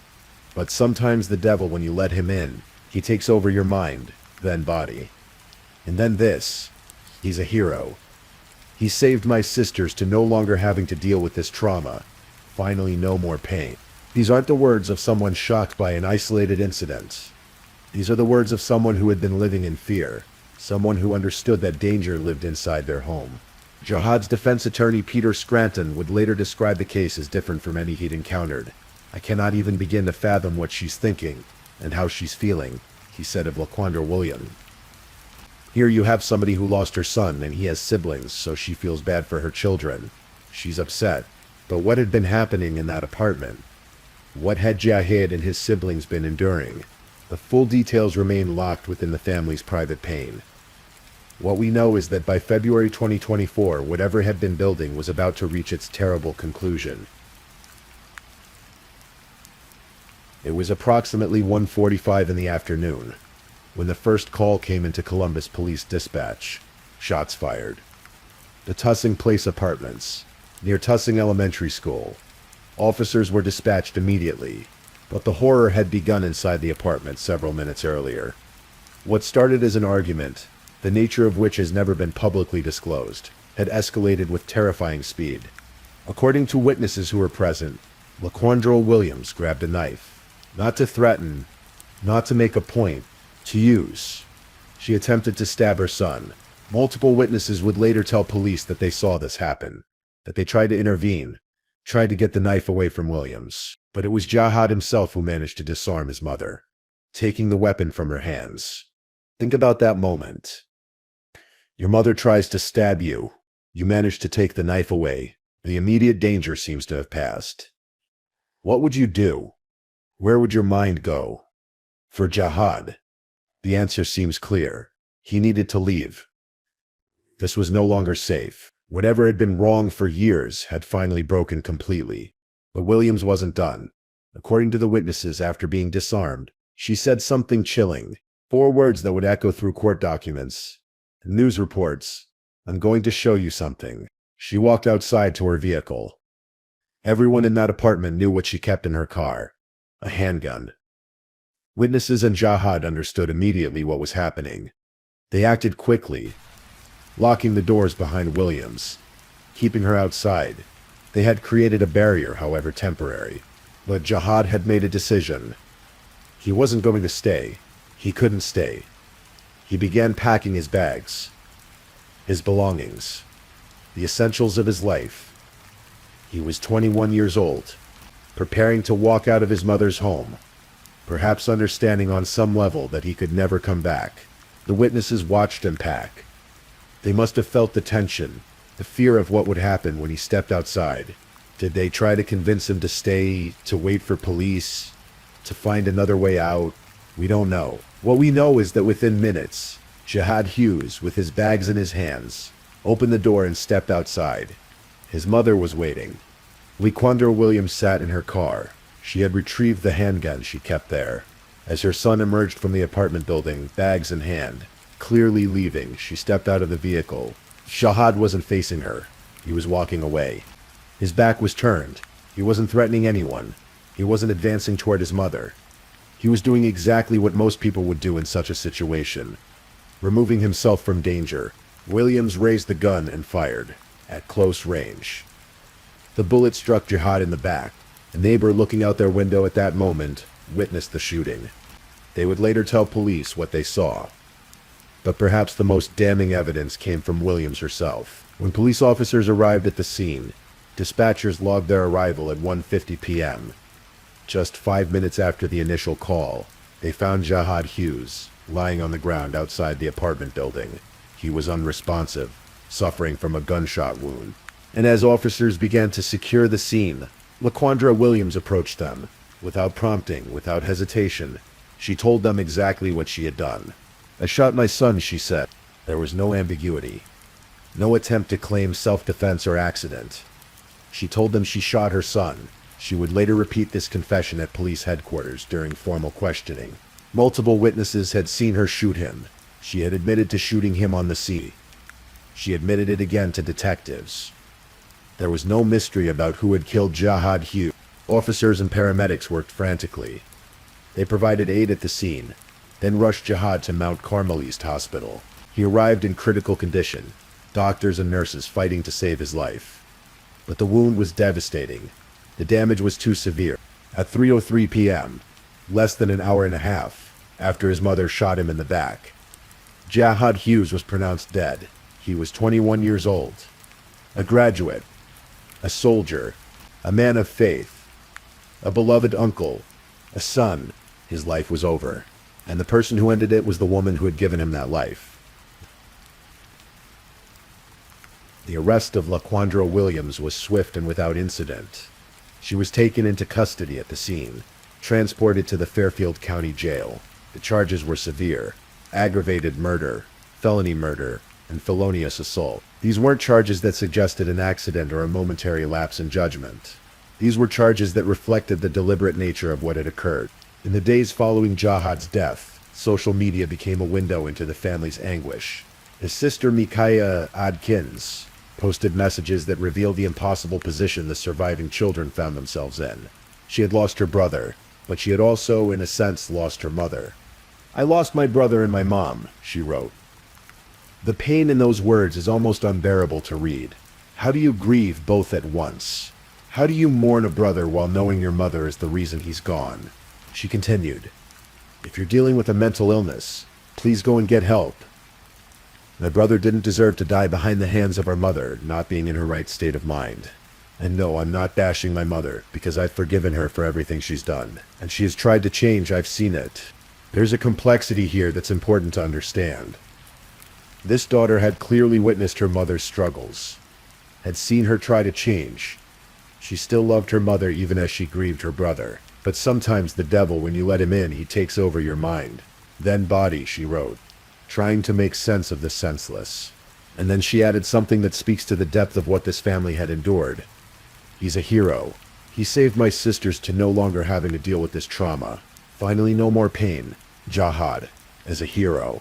"But sometimes the devil, when you let him in, he takes over your mind, then body. And then this. He's a hero. He saved my sisters to no longer having to deal with this trauma. Finally, no more pain." These aren't the words of someone shocked by an isolated incident. These are the words of someone who had been living in fear, someone who understood that danger lived inside their home. Jihad's defense attorney Peter Scranton would later describe the case as different from any he'd encountered. "I cannot even begin to fathom what she's thinking and how she's feeling," he said of Laquandra Williams. "Here you have somebody who lost her son and he has siblings, so she feels bad for her children. She's upset. But what had been happening in that apartment? What had Jihad and his siblings been enduring? The full details remain locked within the family's private pain. What we know is that by February 2024, whatever had been building was about to reach its terrible conclusion. It was approximately 1:45 in the afternoon when the first call came into Columbus Police Dispatch. Shots fired. The Tussing Place Apartments, near Tussing Elementary School. Officers were dispatched immediately, but the horror had begun inside the apartment several minutes earlier. What started as an argument, the nature of which has never been publicly disclosed, had escalated with terrifying speed. According to witnesses who were present, Laquandra Williams grabbed a knife. Not to threaten, not to make a point, to use. She attempted to stab her son. Multiple witnesses would later tell police that they saw this happen, that they tried to intervene, tried to get the knife away from Williams. But it was Jihad himself who managed to disarm his mother, taking the weapon from her hands. Think about that moment. Your mother tries to stab you. You manage to take the knife away. The immediate danger seems to have passed. What would you do? Where would your mind go? For Jihad, the answer seems clear. He needed to leave. This was no longer safe. Whatever had been wrong for years had finally broken completely. But Williams wasn't done. According to the witnesses, after being disarmed, she said something chilling. 4 words that would echo through court documents, news reports. "I'm going to show you something." She walked outside to her vehicle. Everyone in that apartment knew what she kept in her car. A handgun. Witnesses and Jihad understood immediately what was happening. They acted quickly, locking the doors behind Williams, keeping her outside. They had created a barrier, however temporary. But Jihad had made a decision. He wasn't going to stay. He couldn't stay. He began packing his bags, his belongings, the essentials of his life. He was 21 years old, preparing to walk out of his mother's home, perhaps understanding on some level that he could never come back. The witnesses watched him pack. They must have felt the tension, the fear of what would happen when he stepped outside. Did they try to convince him to stay, to wait for police, to find another way out? We don't know. What we know is that within minutes, Jihad Hughes, with his bags in his hands, opened the door and stepped outside. His mother was waiting. Laquandra Williams sat in her car. She had retrieved the handgun she kept there. As her son emerged from the apartment building, bags in hand, clearly leaving, she stepped out of the vehicle. Jihad wasn't facing her. He was walking away. His back was turned. He wasn't threatening anyone. He wasn't advancing toward his mother. He was doing exactly what most people would do in such a situation. Removing himself from danger, Williams raised the gun and fired, at close range. The bullet struck Jihad in the back. A neighbor looking out their window at that moment witnessed the shooting. They would later tell police what they saw. But perhaps the most damning evidence came from Williams herself. When police officers arrived at the scene, dispatchers logged their arrival at 1:50 p.m. Just 5 minutes after the initial call, they found Jihad Hughes lying on the ground outside the apartment building. He was unresponsive, suffering from a gunshot wound. And as officers began to secure the scene, Laquandra Williams approached them. Without prompting, without hesitation, she told them exactly what she had done. "I shot my son," she said. There was no ambiguity. No attempt to claim self-defense or accident. She told them she shot her son. She would later repeat this confession at police headquarters during formal questioning. Multiple witnesses had seen her shoot him. She had admitted to shooting him on the scene. She admitted it again to detectives. There was no mystery about who had killed Jihad Hughes. Officers and paramedics worked frantically. They provided aid at the scene, then rushed Jihad to Mount Carmel East Hospital. He arrived in critical condition, doctors and nurses fighting to save his life. But the wound was devastating. The damage was too severe. At 3:03 p.m., less than an hour and a half after his mother shot him in the back, Jihad Hughes was pronounced dead. He was 21 years old. A graduate, a soldier, a man of faith, a beloved uncle, a son. His life was over. And the person who ended it was the woman who had given him that life. The arrest of Laquandra Williams was swift and without incident. She was taken into custody at the scene, transported to the Fairfield County Jail. The charges were severe: aggravated murder, felony murder, and felonious assault. These weren't charges that suggested an accident or a momentary lapse in judgment. These were charges that reflected the deliberate nature of what had occurred. In the days following Jihad's death, social media became a window into the family's anguish. His sister Micaiah Adkins posted messages that revealed the impossible position the surviving children found themselves in. She had lost her brother, but she had also, in a sense, lost her mother. "I lost my brother and my mom," she wrote. The pain in those words is almost unbearable to read. How do you grieve both at once? How do you mourn a brother while knowing your mother is the reason he's gone? She continued, "If you're dealing with a mental illness, please go and get help. My brother didn't deserve to die behind the hands of our mother, not being in her right state of mind. And no, I'm not bashing my mother, because I've forgiven her for everything she's done. And she has tried to change, I've seen it. There's a complexity here that's important to understand. This daughter had clearly witnessed her mother's struggles, had seen her try to change. She still loved her mother even as she grieved her brother. But sometimes the devil, when you let him in, he takes over your mind. Then body," she wrote, trying to make sense of the senseless. And then she added something that speaks to the depth of what this family had endured. "He's a hero. He saved my sisters to no longer having to deal with this trauma. Finally, no more pain. Jihad, as a hero.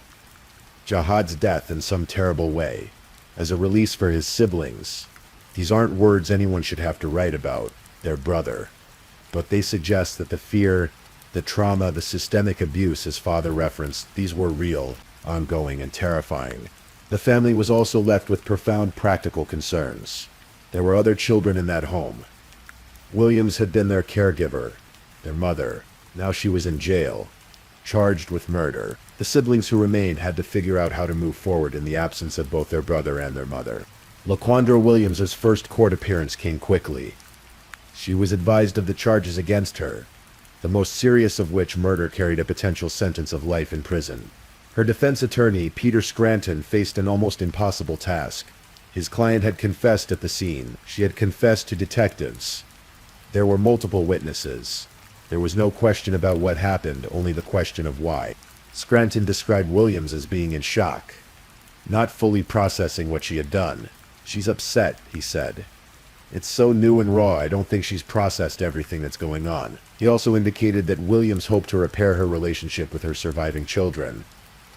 Jihad's death in some terrible way, as a release for his siblings. These aren't words anyone should have to write about, their brother. But they suggest that the fear, the trauma, the systemic abuse his father referenced, these were real, ongoing, and terrifying. The family was also left with profound practical concerns. There were other children in that home. Williams had been their caregiver, their mother. Now she was in jail, charged with murder. The siblings who remained had to figure out how to move forward in the absence of both their brother and their mother. Laquandra Williams's first court appearance came quickly. She was advised of the charges against her, the most serious of which, murder, carried a potential sentence of life in prison. Her defense attorney, Peter Scranton, faced an almost impossible task. His client had confessed at the scene. She had confessed to detectives. There were multiple witnesses. There was no question about what happened, only the question of why. Scranton described Williams as being in shock, not fully processing what she had done. "She's upset," he said. "It's so new and raw, I don't think she's processed everything that's going on." He also indicated that Williams hoped to repair her relationship with her surviving children,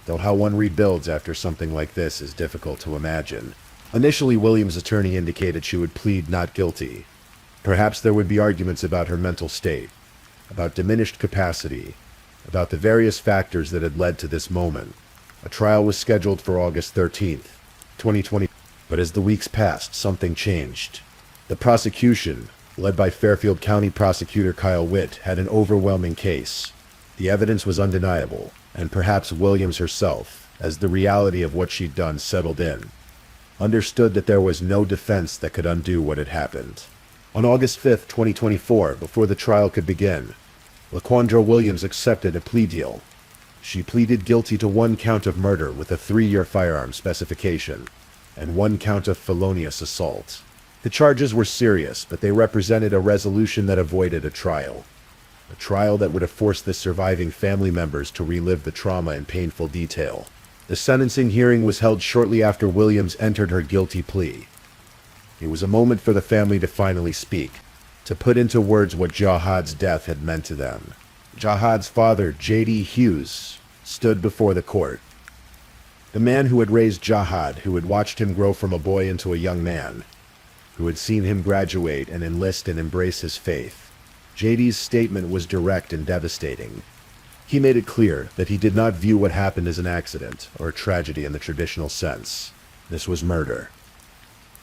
though how one rebuilds after something like this is difficult to imagine. Initially, Williams' attorney indicated she would plead not guilty. Perhaps there would be arguments about her mental state, about diminished capacity, about the various factors that had led to this moment. A trial was scheduled for August 13th, 2020. But as the weeks passed, something changed. The prosecution, led by Fairfield County Prosecutor Kyle Witt, had an overwhelming case. The evidence was undeniable, and perhaps Williams herself, as the reality of what she'd done settled in, understood that there was no defense that could undo what had happened. On August 5th, 2024, before the trial could begin, LaQuandra Williams accepted a plea deal. She pleaded guilty to 1 count of murder with a 3-year firearm specification, and 1 count of felonious assault. The charges were serious, but they represented a resolution that avoided a trial that would have forced the surviving family members to relive the trauma in painful detail. The sentencing hearing was held shortly after Williams entered her guilty plea. It was a moment for the family to finally speak, to put into words what Jahad's death had meant to them. Jahad's father, J.D. Hughes, stood before the court. The man who had raised Jahad, who had watched him grow from a boy into a young man, who had seen him graduate and enlist and embrace his faith. J.D.'s statement was direct and devastating. He made it clear that he did not view what happened as an accident or a tragedy in the traditional sense. This was murder.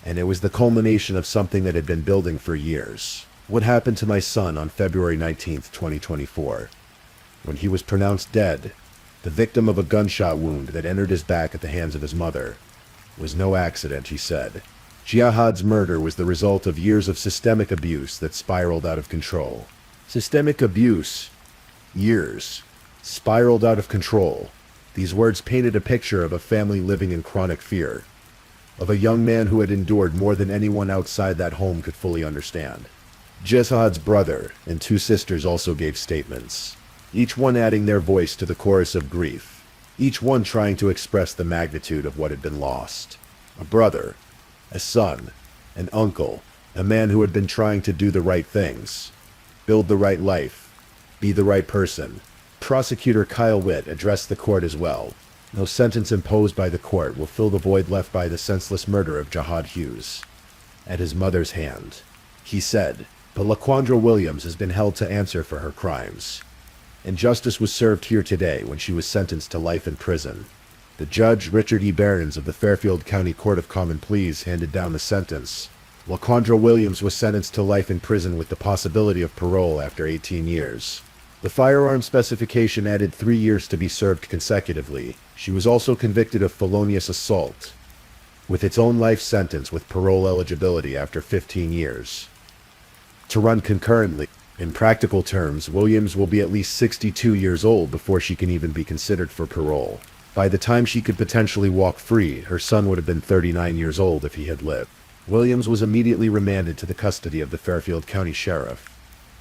And it was the culmination of something that had been building for years. What happened to my son on February 19th, 2024, when he was pronounced dead, the victim of a gunshot wound that entered his back at the hands of his mother, was no accident, he said. Jihad's murder was the result of years of systemic abuse that spiraled out of control. Systemic abuse. Years. Spiraled out of control. These words painted a picture of a family living in chronic fear, of a young man who had endured more than anyone outside that home could fully understand. Jihad's brother and 2 sisters also gave statements, each one adding their voice to the chorus of grief, each one trying to express the magnitude of what had been lost. A brother, a son, an uncle, a man who had been trying to do the right things, build the right life, be the right person. Prosecutor Kyle Witt addressed the court as well. No sentence imposed by the court will fill the void left by the senseless murder of Jahad Hughes at his mother's hand. He said, but LaQuandra Williams has been held to answer for her crimes, and justice was served here today when she was sentenced to life in prison. The judge, Richard E. Behrens of the Fairfield County Court of Common Pleas, handed down the sentence. LaQuandra Williams was sentenced to life in prison with the possibility of parole after 18 years. The firearm specification added 3 years to be served consecutively. She was also convicted of felonious assault, with its own life sentence with parole eligibility after 15 years. To run concurrently. In practical terms, Williams will be at least 62 years old before she can even be considered for parole. By the time she could potentially walk free, her son would have been 39 years old if he had lived. Williams was immediately remanded to the custody of the Fairfield County Sheriff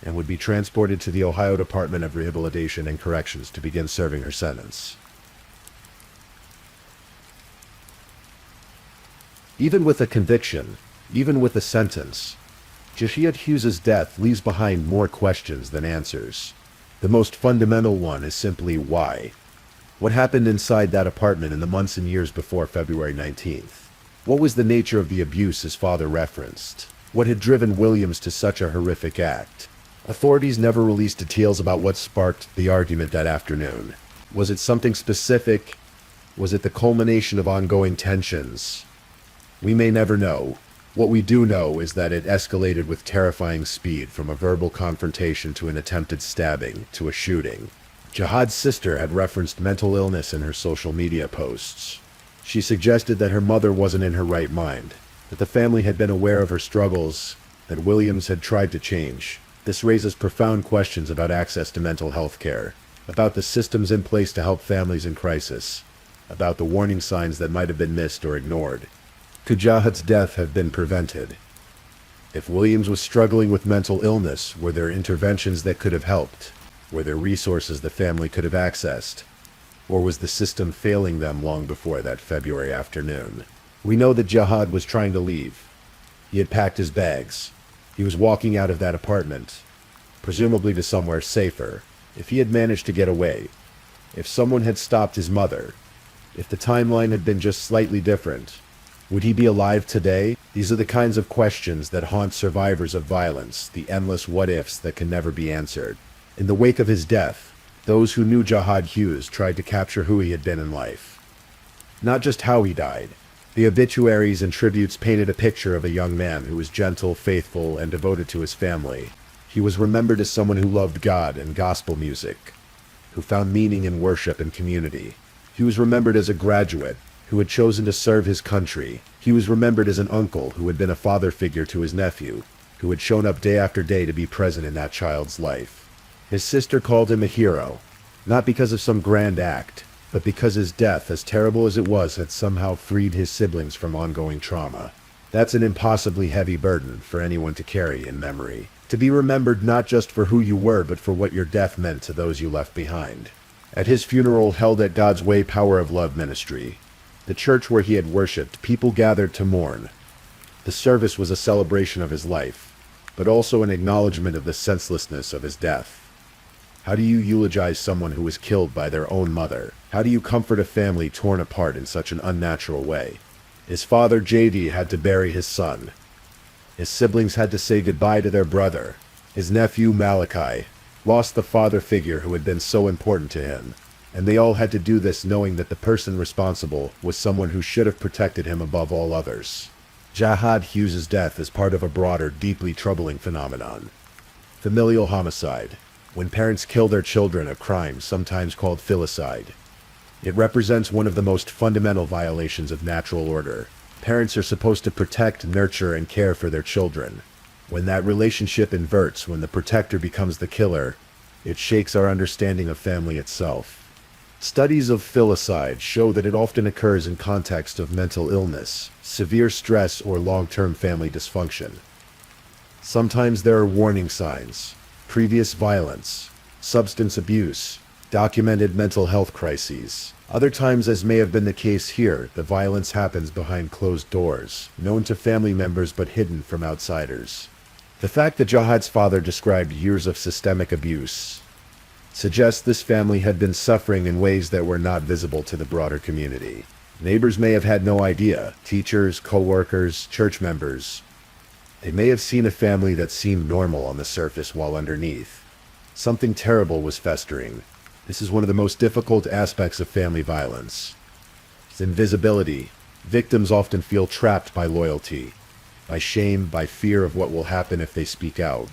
and would be transported to the Ohio Department of Rehabilitation and Corrections to begin serving her sentence. Even with a conviction, even with a sentence, Jahad Hughes' death leaves behind more questions than answers. The most fundamental one is simply why. What happened inside that apartment in the months and years before February 19th? What was the nature of the abuse his father referenced? What had driven Williams to such a horrific act? Authorities never released details about what sparked the argument that afternoon. Was it something specific? Was it the culmination of ongoing tensions? We may never know. What we do know is that it escalated with terrifying speed from a verbal confrontation to an attempted stabbing to a shooting. Jahad's sister had referenced mental illness in her social media posts. She suggested that her mother wasn't in her right mind, that the family had been aware of her struggles, that Williams had tried to change. This raises profound questions about access to mental health care. about the systems in place to help families in crisis, about the warning signs that might have been missed or ignored. Could Jahad's death have been prevented? If Williams was struggling with mental illness, were there interventions that could have helped? Were there resources the family could have accessed? Or was the system failing them long before that February afternoon? We know that Jahad was trying to leave. He had packed his bags. He was walking out of that apartment, presumably to somewhere safer. If he had managed to get away, if someone had stopped his mother, if the timeline had been just slightly different, would he be alive today? These are the kinds of questions that haunt survivors of violence, the endless what-ifs that can never be answered. In the wake of his death, those who knew Jahad Hughes tried to capture who he had been in life. Not just how he died. The obituaries and tributes painted a picture of a young man who was gentle, faithful, and devoted to his family. He was remembered as someone who loved God and gospel music, who found meaning in worship and community. He was remembered as a graduate who had chosen to serve his country. He was remembered as an uncle who had been a father figure to his nephew, who had shown up day after day to be present in that child's life. His sister called him a hero, not because of some grand act, but because his death, as terrible as it was, had somehow freed his siblings from ongoing trauma. That's an impossibly heavy burden for anyone to carry in memory. To be remembered not just for who you were, but for what your death meant to those you left behind. At his funeral, held at God's Way Power of Love Ministry, the church where he had worshipped, people gathered to mourn. The service was a celebration of his life, but also an acknowledgement of the senselessness of his death. How do you eulogize someone who was killed by their own mother? How do you comfort a family torn apart in such an unnatural way? His father, J.D., had to bury his son. His siblings had to say goodbye to their brother. His nephew, Malachi, lost the father figure who had been so important to him. And they all had to do this knowing that the person responsible was someone who should have protected him above all others. Jahad Hughes' death is part of a broader, deeply troubling phenomenon. Familial homicide. When parents kill their children, a crime sometimes called filicide. It represents one of the most fundamental violations of natural order. Parents are supposed to protect, nurture, and care for their children. When that relationship inverts, when the protector becomes the killer, it shakes our understanding of family itself. Studies of filicide show that it often occurs in context of mental illness, severe stress, or long-term family dysfunction. Sometimes there are warning signs, previous violence, substance abuse, documented mental health crises. Other times, as may have been the case here, the violence happens behind closed doors, known to family members but hidden from outsiders. The fact that Jahad's father described years of systemic abuse suggests this family had been suffering in ways that were not visible to the broader community. Neighbors may have had no idea. Teachers, co-workers, church members. They may have seen a family that seemed normal on the surface while underneath something terrible was festering. This is one of the most difficult aspects of family violence. It's invisibility. Victims often feel trapped by loyalty, by shame, by fear of what will happen if they speak out.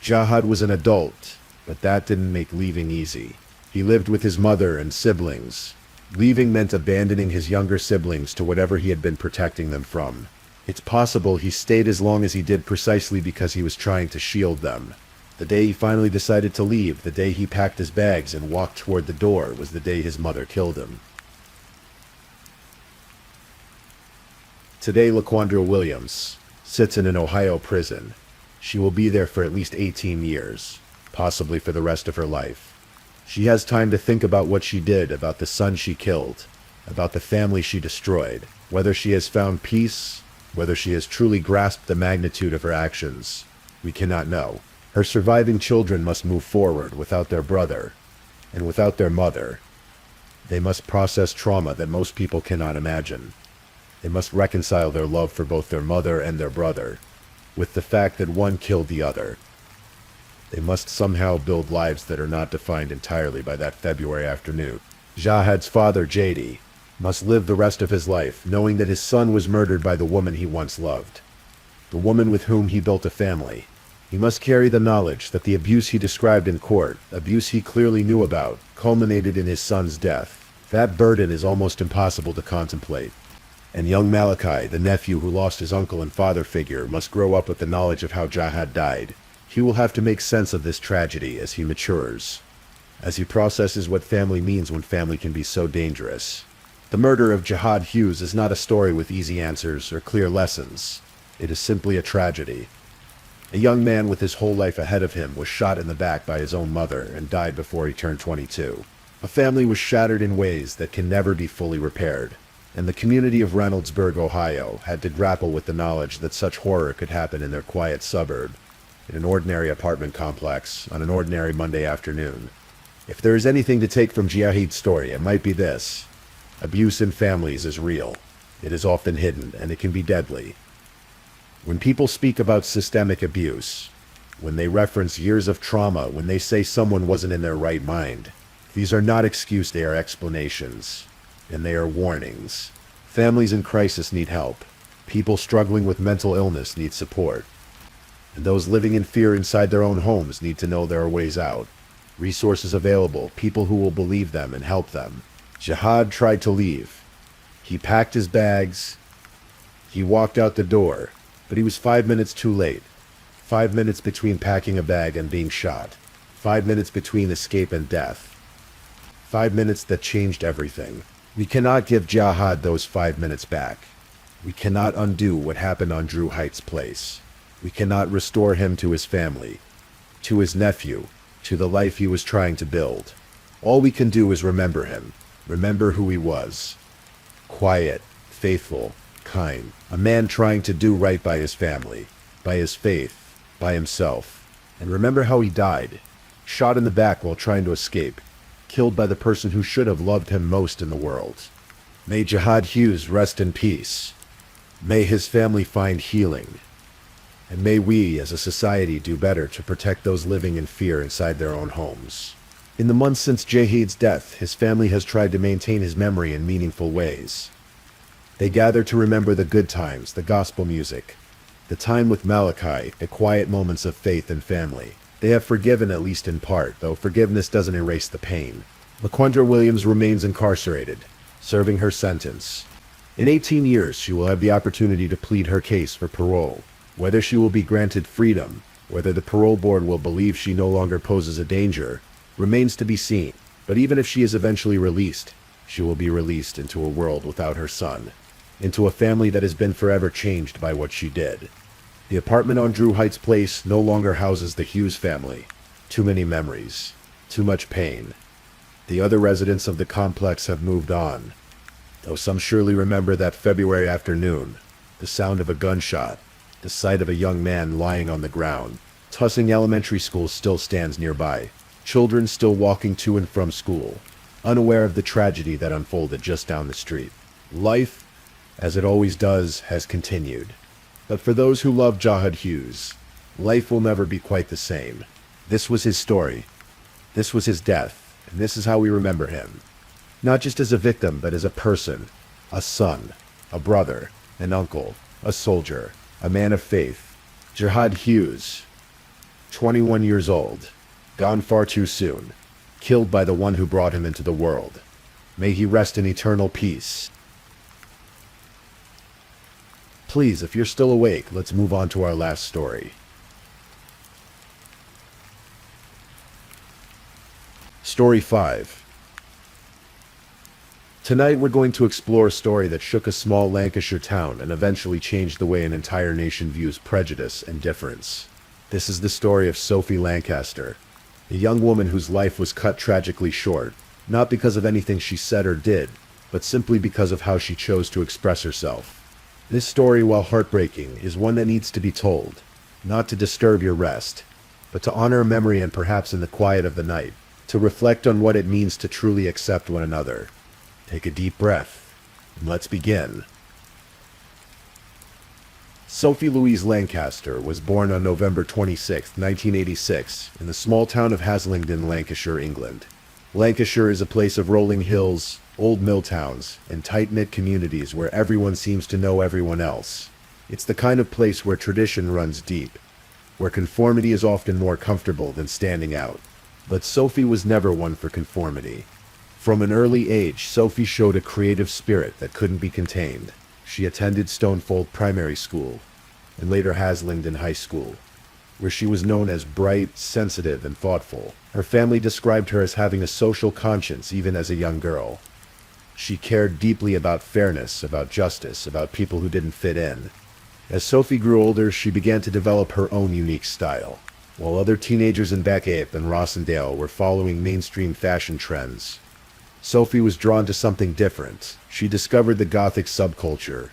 Jahad was an adult, but that didn't make leaving easy. He lived with his mother and siblings. Leaving meant abandoning his younger siblings to whatever he had been protecting them from. It's possible he stayed as long as he did precisely because he was trying to shield them. The day he finally decided to leave, the day he packed his bags and walked toward the door, was the day his mother killed him. Today, LaQuandra Williams sits in an Ohio prison. She will be there for at least 18 years, possibly for the rest of her life. She has time to think about what she did, about the son she killed, about the family she destroyed, whether she has found peace, whether she has truly grasped the magnitude of her actions. We cannot know. Her surviving children must move forward without their brother, and without their mother. They must process trauma that most people cannot imagine. They must reconcile their love for both their mother and their brother, with the fact that one killed the other. They must somehow build lives that are not defined entirely by that February afternoon. Jahad's father, J.D., must live the rest of his life knowing that his son was murdered by the woman he once loved, the woman with whom he built a family. He must carry the knowledge that the abuse he described in court, abuse he clearly knew about, culminated in his son's death. That burden is almost impossible to contemplate. And young Malachi, the nephew who lost his uncle and father figure, must grow up with the knowledge of how Jahad died. He will have to make sense of this tragedy as he matures. as he processes what family means when family can be so dangerous. The murder of Jihad Hughes is not a story with easy answers or clear lessons. It is simply a tragedy. A young man with his whole life ahead of him was shot in the back by his own mother and died before he turned 22. A family was shattered in ways that can never be fully repaired, and the community of Reynoldsburg, Ohio, had to grapple with the knowledge that such horror could happen in their quiet suburb, in an ordinary apartment complex, on an ordinary Monday afternoon. If there is anything to take from Jihad's story, it might be this. Abuse in families is real. It is often hidden, and it can be deadly. When people speak about systemic abuse, when they reference years of trauma, when they say someone wasn't in their right mind, these are not excuses, they are explanations, and they are warnings. Families in crisis need help. People struggling with mental illness need support. And those living in fear inside their own homes need to know there are ways out. Resources available, people who will believe them and help them. Jihad tried to leave. He packed his bags. He walked out the door, but he was 5 minutes too late. 5 minutes between packing a bag and being shot. 5 minutes between escape and death. 5 minutes that changed everything. We cannot give Jihad those 5 minutes back. We cannot undo what happened on Drew Heights Place. We cannot restore him to his family, to his nephew, to the life he was trying to build. All we can do is remember him, remember who he was. Quiet, faithful, kind, a man trying to do right by his family, by his faith, by himself. And remember how he died, shot in the back while trying to escape, killed by the person who should have loved him most in the world. May Jihad Hughes rest in peace. May his family find healing. And may we, as a society, do better to protect those living in fear inside their own homes. In the months since Jihad's death, his family has tried to maintain his memory in meaningful ways. They gather to remember the good times, the gospel music, the time with Malachi, the quiet moments of faith and family. They have forgiven, at least in part, though forgiveness doesn't erase the pain. LaQuandra Williams remains incarcerated, serving her sentence. In 18 years, she will have the opportunity to plead her case for parole. Whether she will be granted freedom, whether the parole board will believe she no longer poses a danger, remains to be seen. But even if she is eventually released, she will be released into a world without her son, into a family that has been forever changed by what she did. The apartment on Drew Heights Place no longer houses the Hughes family. Too many memories, too much pain. The other residents of the complex have moved on, though some surely remember that February afternoon, the sound of a gunshot, the sight of a young man lying on the ground. Tussing Elementary School still stands nearby, children still walking to and from school, unaware of the tragedy that unfolded just down the street. Life, as it always does, has continued. But for those who love Jihad Hughes, life will never be quite the same. This was his story. This was his death, and this is how we remember him. Not just as a victim, but as a person, a son, a brother, an uncle, a soldier, a man of faith. Jihad Hughes, 21 years old, gone far too soon, killed by the one who brought him into the world. May he rest in eternal peace. Please, if you're still awake, let's move on to our last story. Story 5. Tonight we're going to explore a story that shook a small Lancashire town and eventually changed the way an entire nation views prejudice and difference. This is the story of Sophie Lancaster, a young woman whose life was cut tragically short, not because of anything she said or did, but simply because of how she chose to express herself. This story, while heartbreaking, is one that needs to be told, not to disturb your rest, but to honor a memory and perhaps in the quiet of the night, to reflect on what it means to truly accept one another. Take a deep breath, and let's begin. Sophie Louise Lancaster was born on November 26, 1986, in the small town of Haslingden, Lancashire, England. Lancashire is a place of rolling hills, old mill towns, and tight-knit communities where everyone seems to know everyone else. It's the kind of place where tradition runs deep, where conformity is often more comfortable than standing out. But Sophie was never one for conformity. From an early age, Sophie showed a creative spirit that couldn't be contained. She attended Stonefold Primary School, and later Haslingden High School. where she was known as bright, sensitive, and thoughtful. Her family described her as having a social conscience even as a young girl. She cared deeply about fairness, about justice, about people who didn't fit in. As Sophie grew older, she began to develop her own unique style. While other teenagers in Baccape and Rossendale were following mainstream fashion trends, Sophie was drawn to something different. She discovered the Gothic subculture,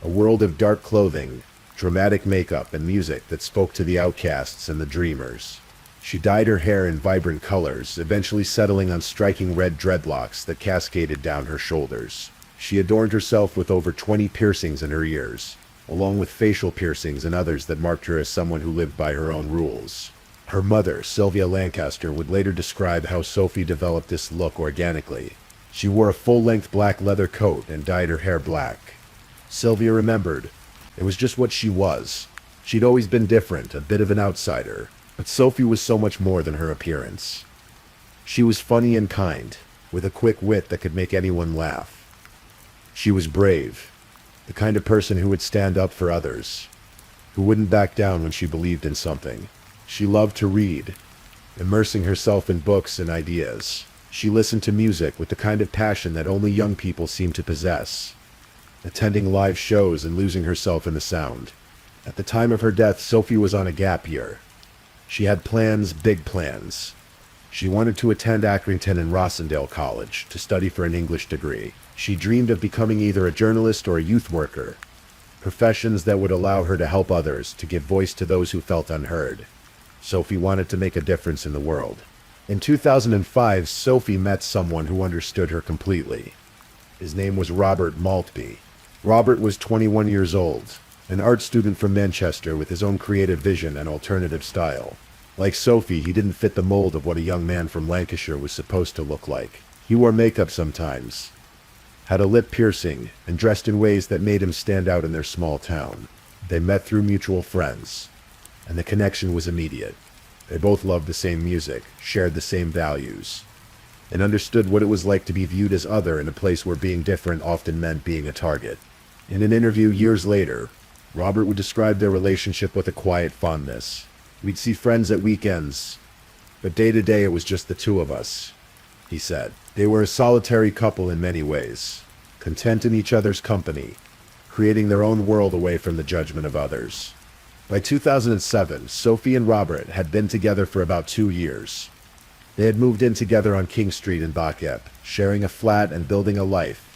a world of dark clothing, dramatic makeup, and music that spoke to the outcasts and the dreamers. She dyed her hair in vibrant colors, eventually settling on striking red dreadlocks that cascaded down her shoulders. She adorned herself with over 20 piercings in her ears, along with facial piercings and others that marked her as someone who lived by her own rules. Her mother, Sylvia Lancaster, would later describe how Sophie developed this look organically. She wore a full-length black leather coat and dyed her hair black. Sylvia remembered, it was just what she was. She'd always been different, a bit of an outsider, but Sophie was so much more than her appearance. She was funny and kind, with a quick wit that could make anyone laugh. She was brave, the kind of person who would stand up for others, who wouldn't back down when she believed in something. She loved to read, immersing herself in books and ideas. She listened to music with the kind of passion that only young people seem to possess, attending live shows and losing herself in the sound. At the time of her death, Sophie was on a gap year. She had plans, big plans. She wanted to attend Accrington and Rossendale College to study for an English degree. She dreamed of becoming either a journalist or a youth worker, professions that would allow her to help others, to give voice to those who felt unheard. Sophie wanted to make a difference in the world. In 2005, Sophie met someone who understood her completely. His name was Robert Maltby. Robert was 21 years old, an art student from Manchester with his own creative vision and alternative style. Like Sophie, he didn't fit the mold of what a young man from Lancashire was supposed to look like. He wore makeup sometimes, had a lip piercing, and dressed in ways that made him stand out in their small town. They met through mutual friends, and the connection was immediate. They both loved the same music, shared the same values, and understood what it was like to be viewed as other in a place where being different often meant being a target. In an interview years later, Robert would describe their relationship with a quiet fondness. We'd see friends at weekends, but day to day it was just the two of us, he said. They were a solitary couple in many ways, content in each other's company, creating their own world away from the judgment of others. By 2007, Sophie and Robert had been together for about 2 years. They had moved in together on King Street in Baccape, sharing a flat and building a life.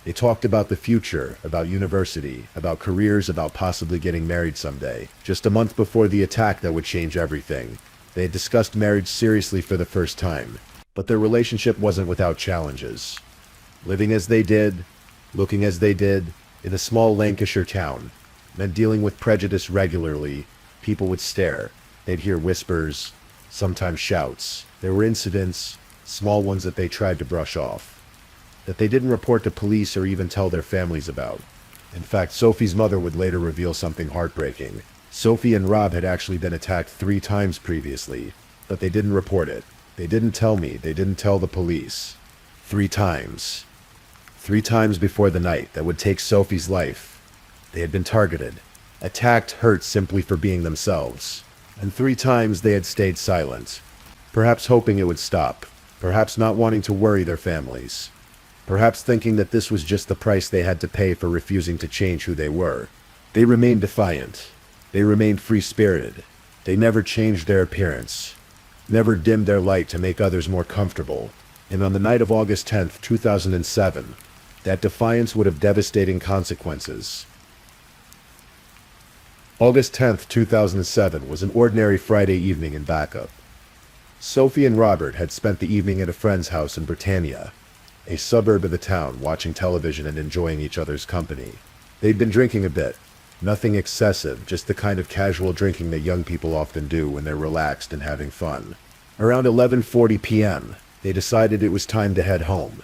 They talked about the future, about university, about careers, about possibly getting married someday. Just a month before the attack that would change everything, they had discussed marriage seriously for the first time. But their relationship wasn't without challenges. Living as they did, looking as they did, in a small Lancashire town, meant dealing with prejudice regularly. People would stare. They'd hear whispers, sometimes shouts. There were incidents, small ones that they tried to brush off, that they didn't report to police or even tell their families about. In fact, Sophie's mother would later reveal something heartbreaking. Sophie and Rob had actually been attacked 3 times previously, but they didn't report it. They didn't tell me. They didn't tell the police. 3 times. 3 times before the night that would take Sophie's life. They had been targeted, attacked, hurt simply for being themselves. And 3 times they had stayed silent, perhaps hoping it would stop, perhaps not wanting to worry their families, perhaps thinking that this was just the price they had to pay for refusing to change who they were. They remained defiant. They remained free-spirited. They never changed their appearance, never dimmed their light to make others more comfortable. And on the night of August 10th, 2007, that defiance would have devastating consequences. August 10th, 2007 was an ordinary Friday evening in Baccape. Sophie and Robert had spent the evening at a friend's house in Britannia, a suburb of the town, watching television and enjoying each other's company. They'd been drinking a bit. Nothing excessive, just the kind of casual drinking that young people often do when they're relaxed and having fun. Around 11:40 p.m., they decided it was time to head home.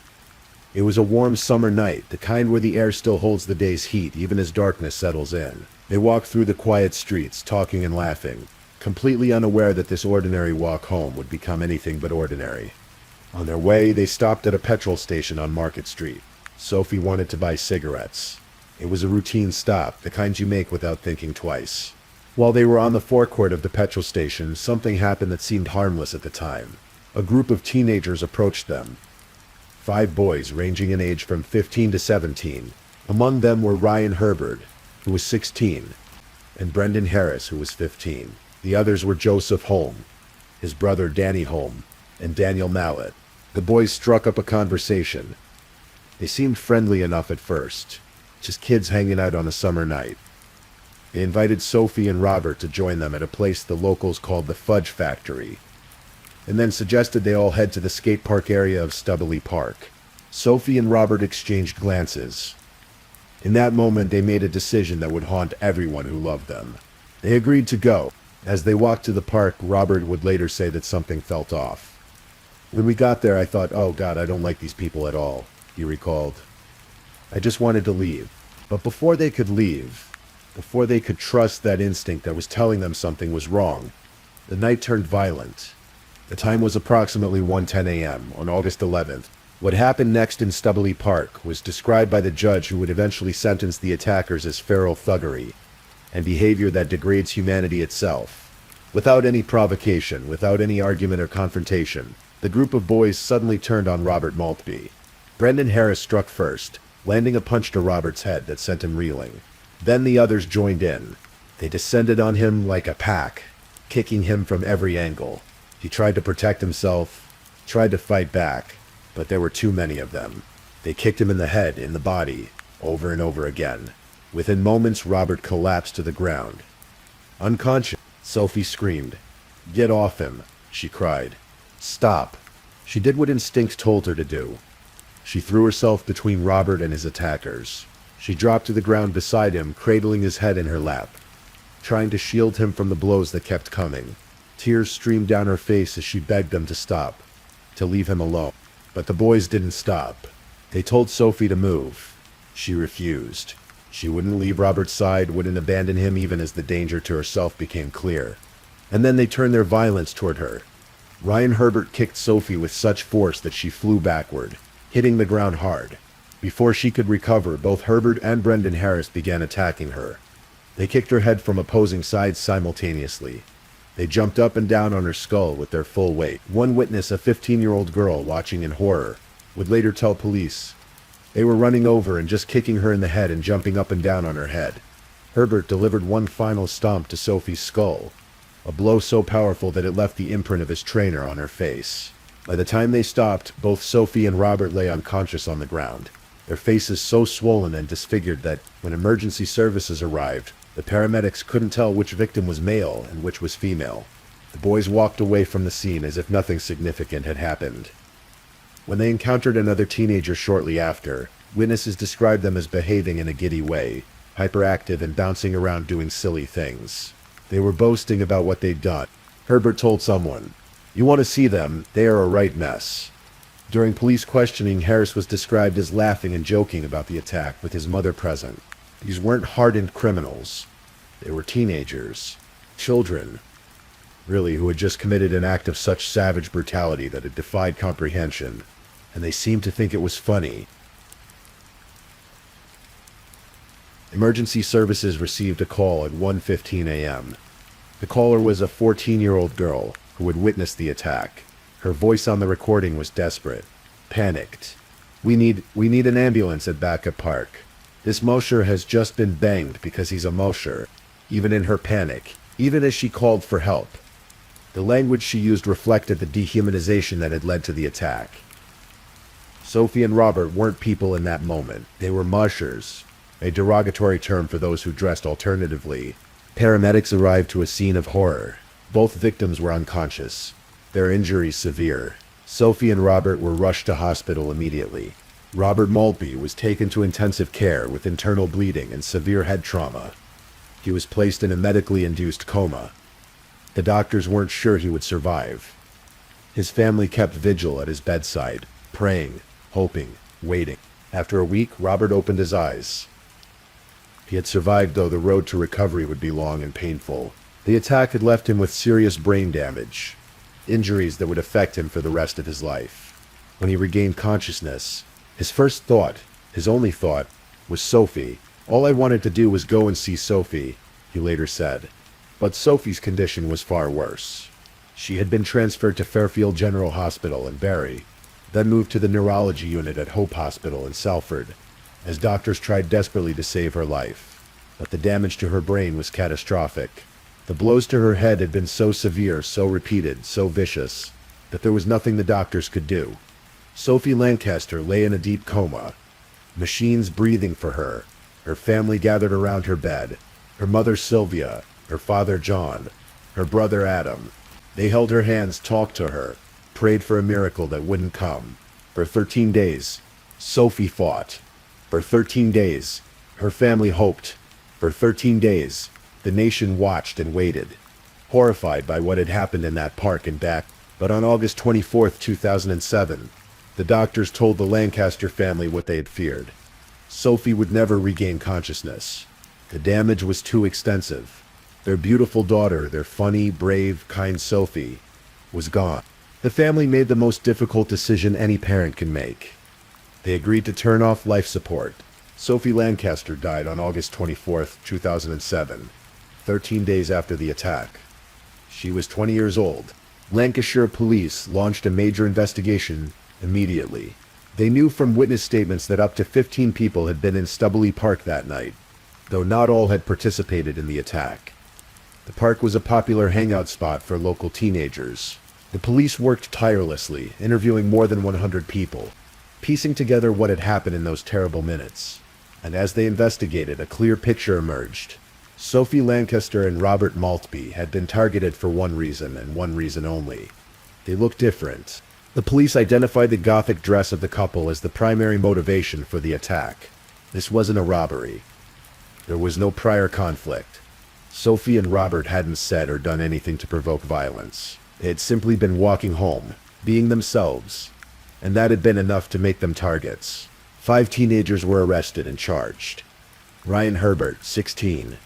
It was a warm summer night, the kind where the air still holds the day's heat even as darkness settles in. They walked through the quiet streets, talking and laughing, completely unaware that this ordinary walk home would become anything but ordinary. On their way, they stopped at a petrol station on Market Street. Sophie wanted to buy cigarettes. It was a routine stop, the kind you make without thinking twice. While they were on the forecourt of the petrol station, something happened that seemed harmless at the time. A group of teenagers approached them. 5 boys ranging in age from 15 to 17. Among them were Ryan Herbert, who was 16, and Brendan Harris, who was 15. The others were Joseph Holm, his brother Danny Holm, and Daniel Mallet. The boys struck up a conversation. They seemed friendly enough at first, just kids hanging out on a summer night. They invited Sophie and Robert to join them at a place the locals called the Fudge Factory, and then suggested they all head to the skate park area of Stubbly Park. Sophie and Robert exchanged glances. In that moment, they made a decision that would haunt everyone who loved them. They agreed to go. As they walked to the park, Robert would later say that something felt off. When we got there, I thought, oh God, I don't like these people at all, he recalled. I just wanted to leave. But before they could leave, before they could trust that instinct that was telling them something was wrong, the night turned violent. The time was approximately 1:10 a.m. on August 11th. What happened next in Stubbly Park was described by the judge who would eventually sentence the attackers as feral thuggery and behavior that degrades humanity itself. Without any provocation, without any argument or confrontation, the group of boys suddenly turned on Robert Maltby. Brendan Harris struck first, landing a punch to Robert's head that sent him reeling. Then the others joined in. They descended on him like a pack, kicking him from every angle. He tried to protect himself, tried to fight back, but there were too many of them. They kicked him in the head, in the body, over and over again. Within moments, Robert collapsed to the ground. Unconscious, Sophie screamed. "Get off him," she cried. "Stop." She did what instinct told her to do. She threw herself between Robert and his attackers. She dropped to the ground beside him, cradling his head in her lap, trying to shield him from the blows that kept coming. Tears streamed down her face as she begged them to stop, to leave him alone. But the boys didn't stop. They told Sophie to move. She refused. She wouldn't leave Robert's side, wouldn't abandon him even as the danger to herself became clear. And then they turned their violence toward her. Ryan Herbert kicked Sophie with such force that she flew backward, hitting the ground hard. Before she could recover, both Herbert and Brendan Harris began attacking her. They kicked her head from opposing sides simultaneously. They jumped up and down on her skull with their full weight. One witness, a 15-year-old girl watching in horror, would later tell police they were running over and just kicking her in the head and jumping up and down on her head. Herbert delivered one final stomp to Sophie's skull, a blow so powerful that it left the imprint of his trainer on her face. By the time they stopped, both Sophie and Robert lay unconscious on the ground, their faces so swollen and disfigured that when emergency services arrived, the paramedics couldn't tell which victim was male and which was female. The boys walked away from the scene as if nothing significant had happened. When they encountered another teenager shortly after, witnesses described them as behaving in a giddy way, hyperactive and bouncing around doing silly things. They were boasting about what they'd done. Herbert told someone, "You want to see them, they are a right mess." During police questioning, Harris was described as laughing and joking about the attack with his mother present. These weren't hardened criminals. They were teenagers, children, really, who had just committed an act of such savage brutality that it defied comprehension, and they seemed to think it was funny. Emergency services received a call at 1:15 a.m. The caller was a 14-year-old girl who had witnessed the attack. Her voice on the recording was desperate, panicked. We need an ambulance at Backup Park. This Mosher has just been banged because he's a Mosher." Even in her panic, even as she called for help, the language she used reflected the dehumanization that had led to the attack. Sophie and Robert weren't people in that moment. They were mushers, a derogatory term for those who dressed alternatively. Paramedics arrived to a scene of horror. Both victims were unconscious, their injuries severe. Sophie and Robert were rushed to hospital immediately. Robert Maltby was taken to intensive care with internal bleeding and severe head trauma. He was placed in a medically induced coma. The doctors weren't sure he would survive. His family kept vigil at his bedside, praying, hoping, waiting. After a week, Robert opened his eyes. He had survived, though the road to recovery would be long and painful. The attack had left him with serious brain damage, injuries that would affect him for the rest of his life. When he regained consciousness, his first thought, his only thought, was Sophie. "All I wanted to do was go and see Sophie," he later said. But Sophie's condition was far worse. She had been transferred to Fairfield General Hospital in Barry, then moved to the neurology unit at Hope Hospital in Salford, as doctors tried desperately to save her life. But the damage to her brain was catastrophic. The blows to her head had been so severe, so repeated, so vicious, that there was nothing the doctors could do. Sophie Lancaster lay in a deep coma, machines breathing for her. Her family gathered around her bed. Her mother Sylvia, her father John, her brother Adam. They held her hands, talked to her, prayed for a miracle that wouldn't come. For 13 days, Sophie fought. For 13 days, her family hoped. For 13 days, the nation watched and waited, horrified by what had happened in that park and back. But on August 24th, 2007, the doctors told the Lancaster family what they had feared. Sophie would never regain consciousness. The damage was too extensive. Their beautiful daughter, their funny, brave, kind Sophie, was gone. The family made the most difficult decision any parent can make. They agreed to turn off life support. Sophie Lancaster died on August 24th, 2007, 13 days after the attack. She was 20 years old. Lancashire police launched a major investigation immediately. They knew from witness statements that up to 15 people had been in Stubbley Park that night, though not all had participated in the attack. The park was a popular hangout spot for local teenagers. The police worked tirelessly, interviewing more than 100 people, piecing together what had happened in those terrible minutes. And as they investigated, a clear picture emerged. Sophie Lancaster and Robert Maltby had been targeted for one reason, and one reason only. They looked different. The police identified the Gothic dress of the couple as the primary motivation for the attack. This wasn't a robbery. There was no prior conflict. Sophie and Robert hadn't said or done anything to provoke violence. They had simply been walking home, being themselves, and that had been enough to make them targets. 5 teenagers were arrested and charged. Ryan Herbert, 16.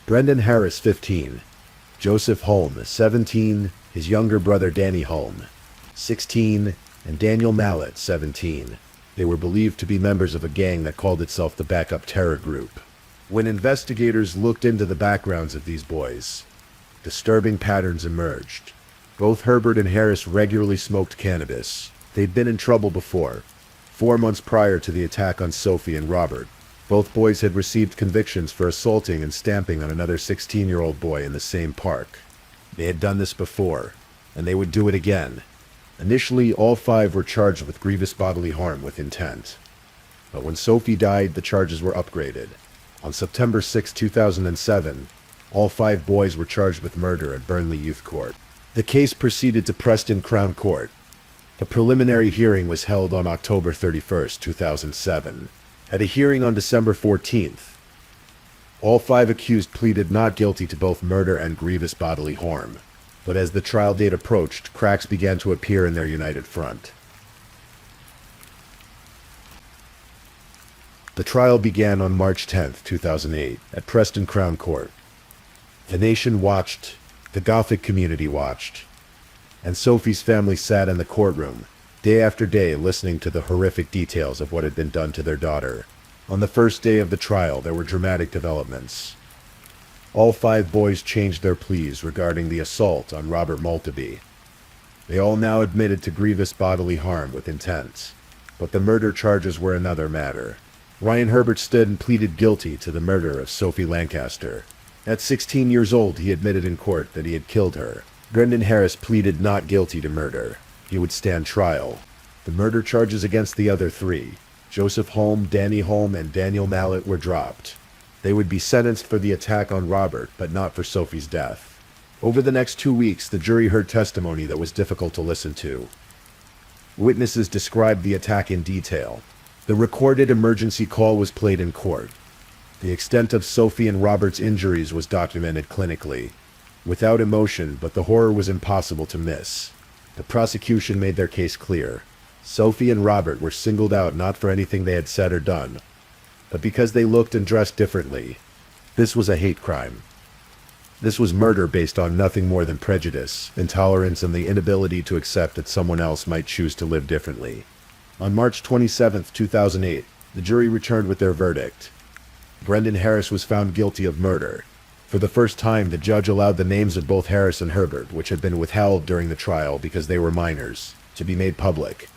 Brendan Harris, 15. Joseph Holm, 17. His younger brother Danny Holm, 16. And Daniel Mallet, 17. They were believed to be members of a gang that called itself the Backup Terror Group. When investigators looked into the backgrounds of these boys, disturbing patterns emerged. Both Herbert and Harris regularly smoked cannabis. They'd been in trouble before. 4 months prior to the attack on Sophie and Robert, both boys had received convictions for assaulting and stamping on another 16-year-old boy in the same park. They had done this before, and they would do it again. Initially, all 5 were charged with grievous bodily harm with intent. But when Sophie died, the charges were upgraded. On September 6, 2007, all 5 boys were charged with murder at Burnley Youth Court. The case proceeded to Preston Crown Court. A preliminary hearing was held on October 31, 2007. At a hearing on December 14th, all 5 accused pleaded not guilty to both murder and grievous bodily harm. But as the trial date approached, cracks began to appear in their united front. The trial began on March 10, 2008, at Preston Crown Court. The nation watched, the Gothic community watched, and Sophie's family sat in the courtroom, day after day listening to the horrific details of what had been done to their daughter. On the first day of the trial, there were dramatic developments. All 5 boys changed their pleas regarding the assault on Robert Maltby. They all now admitted to grievous bodily harm with intent, but the murder charges were another matter. Ryan Herbert stood and pleaded guilty to the murder of Sophie Lancaster. At 16 years old, he admitted in court that he had killed her. Brendan Harris pleaded not guilty to murder. He would stand trial. The murder charges against the other 3, Joseph Holm, Danny Holm, and Daniel Mallet, were dropped. They would be sentenced for the attack on Robert, but not for Sophie's death. Over the next 2 weeks, the jury heard testimony that was difficult to listen to. Witnesses described the attack in detail. The recorded emergency call was played in court. The extent of Sophie and Robert's injuries was documented clinically. Without emotion, but the horror was impossible to miss. The prosecution made their case clear. Sophie and Robert were singled out not for anything they had said or done, but because they looked and dressed differently. This was a hate crime. This was murder based on nothing more than prejudice, intolerance, and the inability to accept that someone else might choose to live differently. On March 27, 2008, the jury returned with their verdict. Brendan Harris was found guilty of murder. For the first time, the judge allowed the names of both Harris and Herbert, which had been withheld during the trial because they were minors, to be made public.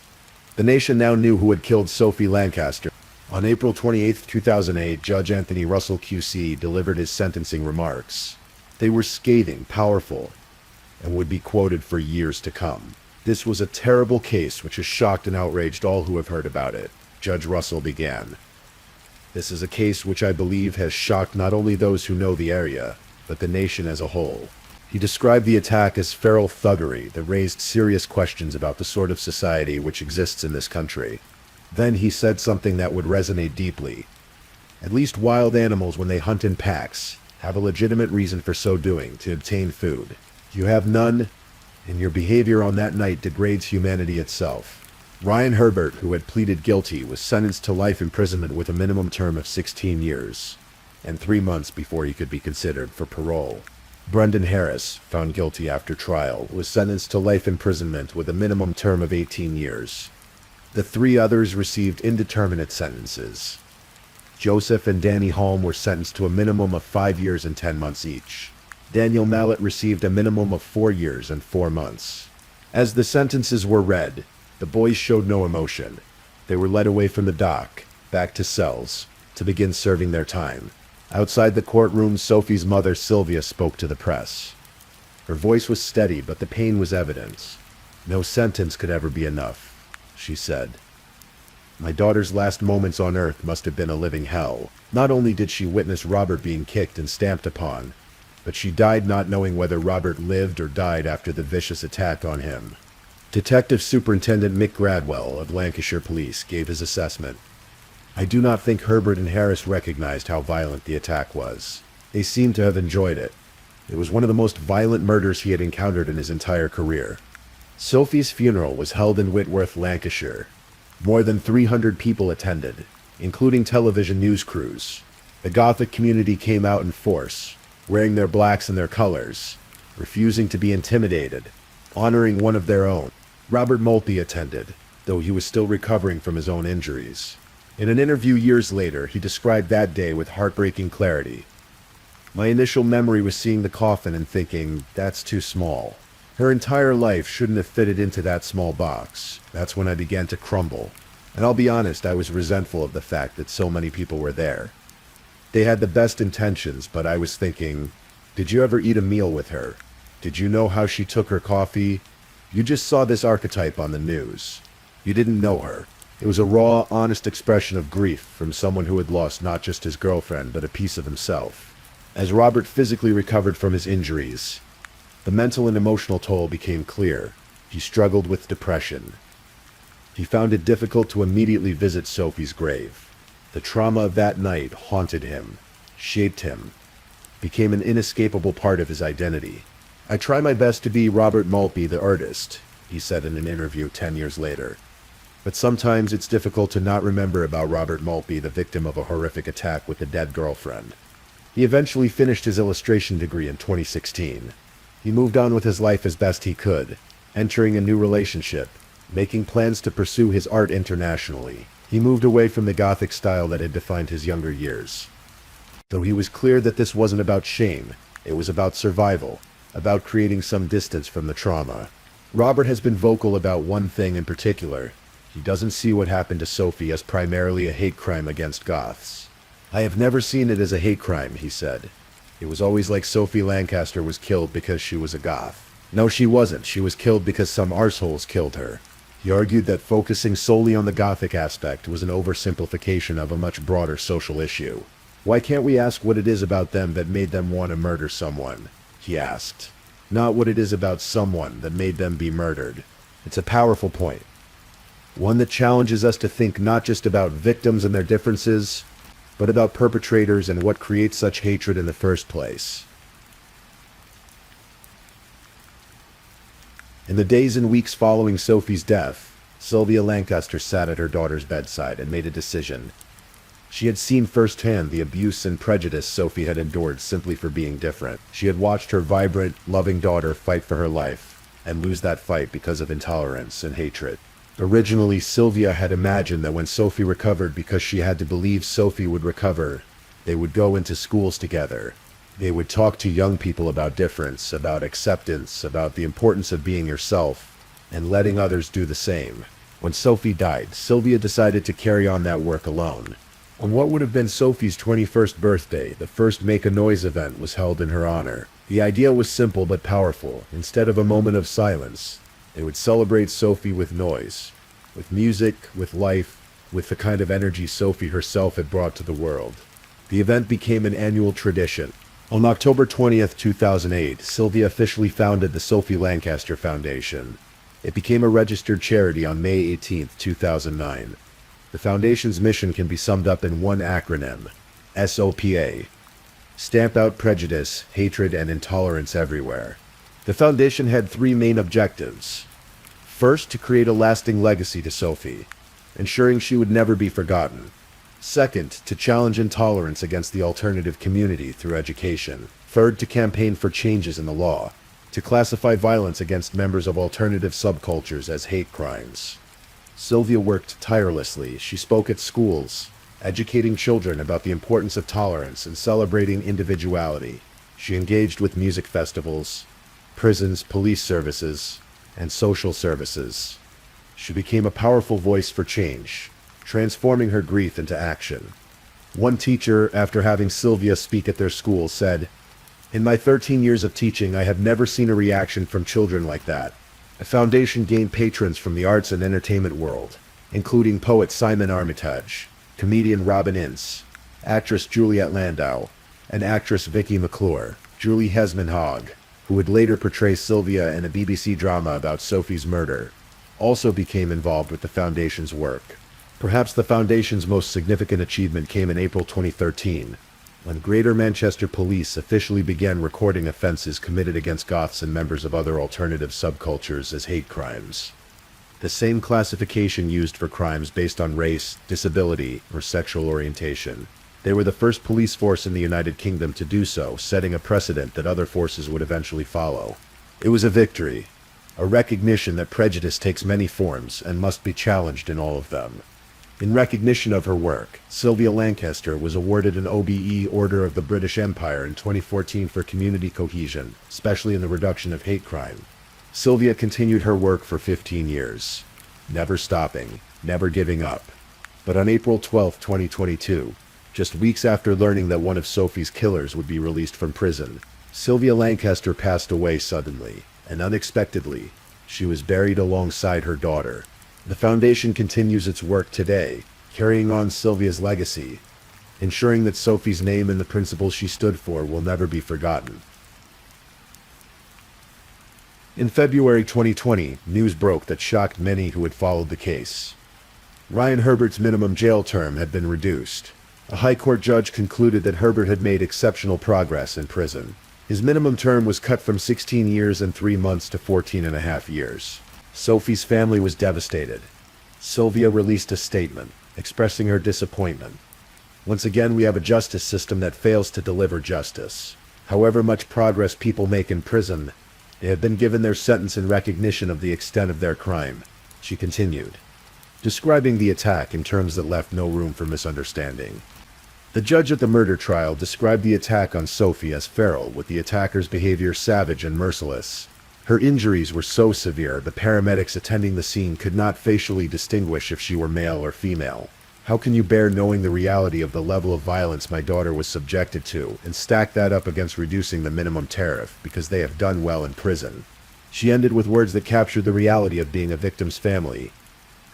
The nation now knew who had killed Sophie Lancaster. On April 28, 2008, Judge Anthony Russell QC delivered his sentencing remarks. They were scathing, powerful, and would be quoted for years to come. This was a terrible case which has shocked and outraged all who have heard about it. Judge Russell began. This is a case which I believe has shocked not only those who know the area, but the nation as a whole. He described the attack as feral thuggery that raised serious questions about the sort of society which exists in this country. Then he said something that would resonate deeply. At least wild animals, when they hunt in packs, have a legitimate reason for so doing, to obtain food. You have none, and your behavior on that night degrades humanity itself. Ryan Herbert, who had pleaded guilty, was sentenced to life imprisonment with a minimum term of 16 years, and 3 months before he could be considered for parole. Brendan Harris, found guilty after trial, was sentenced to life imprisonment with a minimum term of 18 years. The 3 others received indeterminate sentences. Joseph and Danny Holm were sentenced to a minimum of 5 years and 10 months each. Daniel Mallett received a minimum of 4 years and 4 months. As the sentences were read, the boys showed no emotion. They were led away from the dock, back to cells, to begin serving their time. Outside the courtroom, Sophie's mother, Sylvia, spoke to the press. Her voice was steady, but the pain was evident. No sentence could ever be enough, she said. My daughter's last moments on earth must have been a living hell. Not only did she witness Robert being kicked and stamped upon, but she died not knowing whether Robert lived or died after the vicious attack on him. Detective Superintendent Mick Gradwell of Lancashire Police gave his assessment. I do not think Herbert and Harris recognized how violent the attack was. They seemed to have enjoyed it. It was one of the most violent murders he had encountered in his entire career. Sophie's funeral was held in Whitworth, Lancashire. More than 300 people attended, including television news crews. The Gothic community came out in force, wearing their blacks and their colors, refusing to be intimidated, honoring one of their own. Robert Maltby attended, though he was still recovering from his own injuries. In an interview years later, he described that day with heartbreaking clarity. My initial memory was seeing the coffin and thinking, that's too small. Her entire life shouldn't have fitted into that small box. That's when I began to crumble. And I'll be honest, I was resentful of the fact that so many people were there. They had the best intentions, but I was thinking, did you ever eat a meal with her? Did you know how she took her coffee? You just saw this archetype on the news. You didn't know her. It was a raw, honest expression of grief from someone who had lost not just his girlfriend, but a piece of himself. As Robert physically recovered from his injuries, the mental and emotional toll became clear. He struggled with depression. He found it difficult to immediately visit Sophie's grave. The trauma of that night haunted him, shaped him, became an inescapable part of his identity. I try my best to be Robert Maltby, the artist, he said in an interview 10 years later. But sometimes it's difficult to not remember about Robert Maltby, the victim of a horrific attack with a dead girlfriend. He eventually finished his illustration degree in 2016. He moved on with his life as best he could, entering a new relationship, making plans to pursue his art internationally. He moved away from the Gothic style that had defined his younger years. Though he was clear that this wasn't about shame, it was about survival, about creating some distance from the trauma. Robert has been vocal about one thing in particular. He doesn't see what happened to Sophie as primarily a hate crime against Goths. I have never seen it as a hate crime, he said. It was always like Sophie Lancaster was killed because she was a Goth. No, she wasn't. She was killed because some arseholes killed her. He argued that focusing solely on the Gothic aspect was an oversimplification of a much broader social issue. Why can't we ask what it is about them that made them want to murder someone? He asked. Not what it is about someone that made them be murdered. It's a powerful point. One that challenges us to think not just about victims and their differences, but about perpetrators and what creates such hatred in the first place. In the days and weeks following Sophie's death, Sylvia Lancaster sat at her daughter's bedside and made a decision. She had seen firsthand the abuse and prejudice Sophie had endured simply for being different. She had watched her vibrant, loving daughter fight for her life, and lose that fight because of intolerance and hatred. Originally, Sylvia had imagined that when Sophie recovered, because she had to believe Sophie would recover, they would go into schools together, They would talk to young people about difference, about acceptance, about the importance of being yourself, and letting others do the same. When Sophie died, Sylvia decided to carry on that work alone. On what would have been Sophie's 21st birthday, the first Make a Noise event was held in her honor. The idea was simple but powerful. Instead of a moment of silence, they would celebrate Sophie with noise, with music, with life, with the kind of energy Sophie herself had brought to the world. The event became an annual tradition. On October 20th, 2008, Sylvia officially founded the Sophie Lancaster Foundation. It became a registered charity on May 18th, 2009. The foundation's mission can be summed up in one acronym: SOPA. Stamp out prejudice, hatred, and intolerance everywhere. The foundation had three main objectives. First, to create a lasting legacy to Sophie, ensuring she would never be forgotten. Second, to challenge intolerance against the alternative community through education. Third, to campaign for changes in the law, to classify violence against members of alternative subcultures as hate crimes. Sylvia worked tirelessly. She spoke at schools, educating children about the importance of tolerance and celebrating individuality. She engaged with music festivals, prisons, police services, and social services. She became a powerful voice for change, transforming her grief into action. One teacher, after having Sylvia speak at their school, said, "In my 13 years of teaching, I have never seen a reaction from children like that." The foundation gained patrons from the arts and entertainment world, including poet Simon Armitage, comedian Robin Ince, actress Juliette Landau, and actress Vicky McClure. Julie Hesman-Hogg, who would later portray Sylvia in a BBC drama about Sophie's murder, also became involved with the foundation's work. Perhaps the foundation's most significant achievement came in April 2013, when Greater Manchester Police officially began recording offences committed against goths and members of other alternative subcultures as hate crimes. The same classification used for crimes based on race, disability, or sexual orientation. They were the first police force in the United Kingdom to do so, setting a precedent that other forces would eventually follow. It was a victory, a recognition that prejudice takes many forms and must be challenged in all of them. In recognition of her work, Sylvia Lancaster was awarded an OBE Order of the British Empire in 2014 for community cohesion, especially in the reduction of hate crime. Sylvia continued her work for 15 years, never stopping, never giving up. But on April 12, 2022, just weeks after learning that one of Sophie's killers would be released from prison, Sylvia Lancaster passed away suddenly, and unexpectedly. She was buried alongside her daughter. The foundation continues its work today, carrying on Sylvia's legacy, ensuring that Sophie's name and the principles she stood for will never be forgotten. In February 2020, news broke that shocked many who had followed the case. Ryan Herbert's minimum jail term had been reduced. A high court judge concluded that Herbert had made exceptional progress in prison. His minimum term was cut from 16 years and 3 months to 14.5 years. Sophie's family was devastated. Sylvia released a statement, expressing her disappointment. "Once again, we have a justice system that fails to deliver justice. However much progress people make in prison, they have been given their sentence in recognition of the extent of their crime," she continued, describing the attack in terms that left no room for misunderstanding. The judge at the murder trial described the attack on Sophie as feral, with the attacker's behavior savage and merciless. Her injuries were so severe, the paramedics attending the scene could not facially distinguish if she were male or female. "How can you bear knowing the reality of the level of violence my daughter was subjected to, and stack that up against reducing the minimum tariff, because they have done well in prison?" She ended with words that captured the reality of being a victim's family.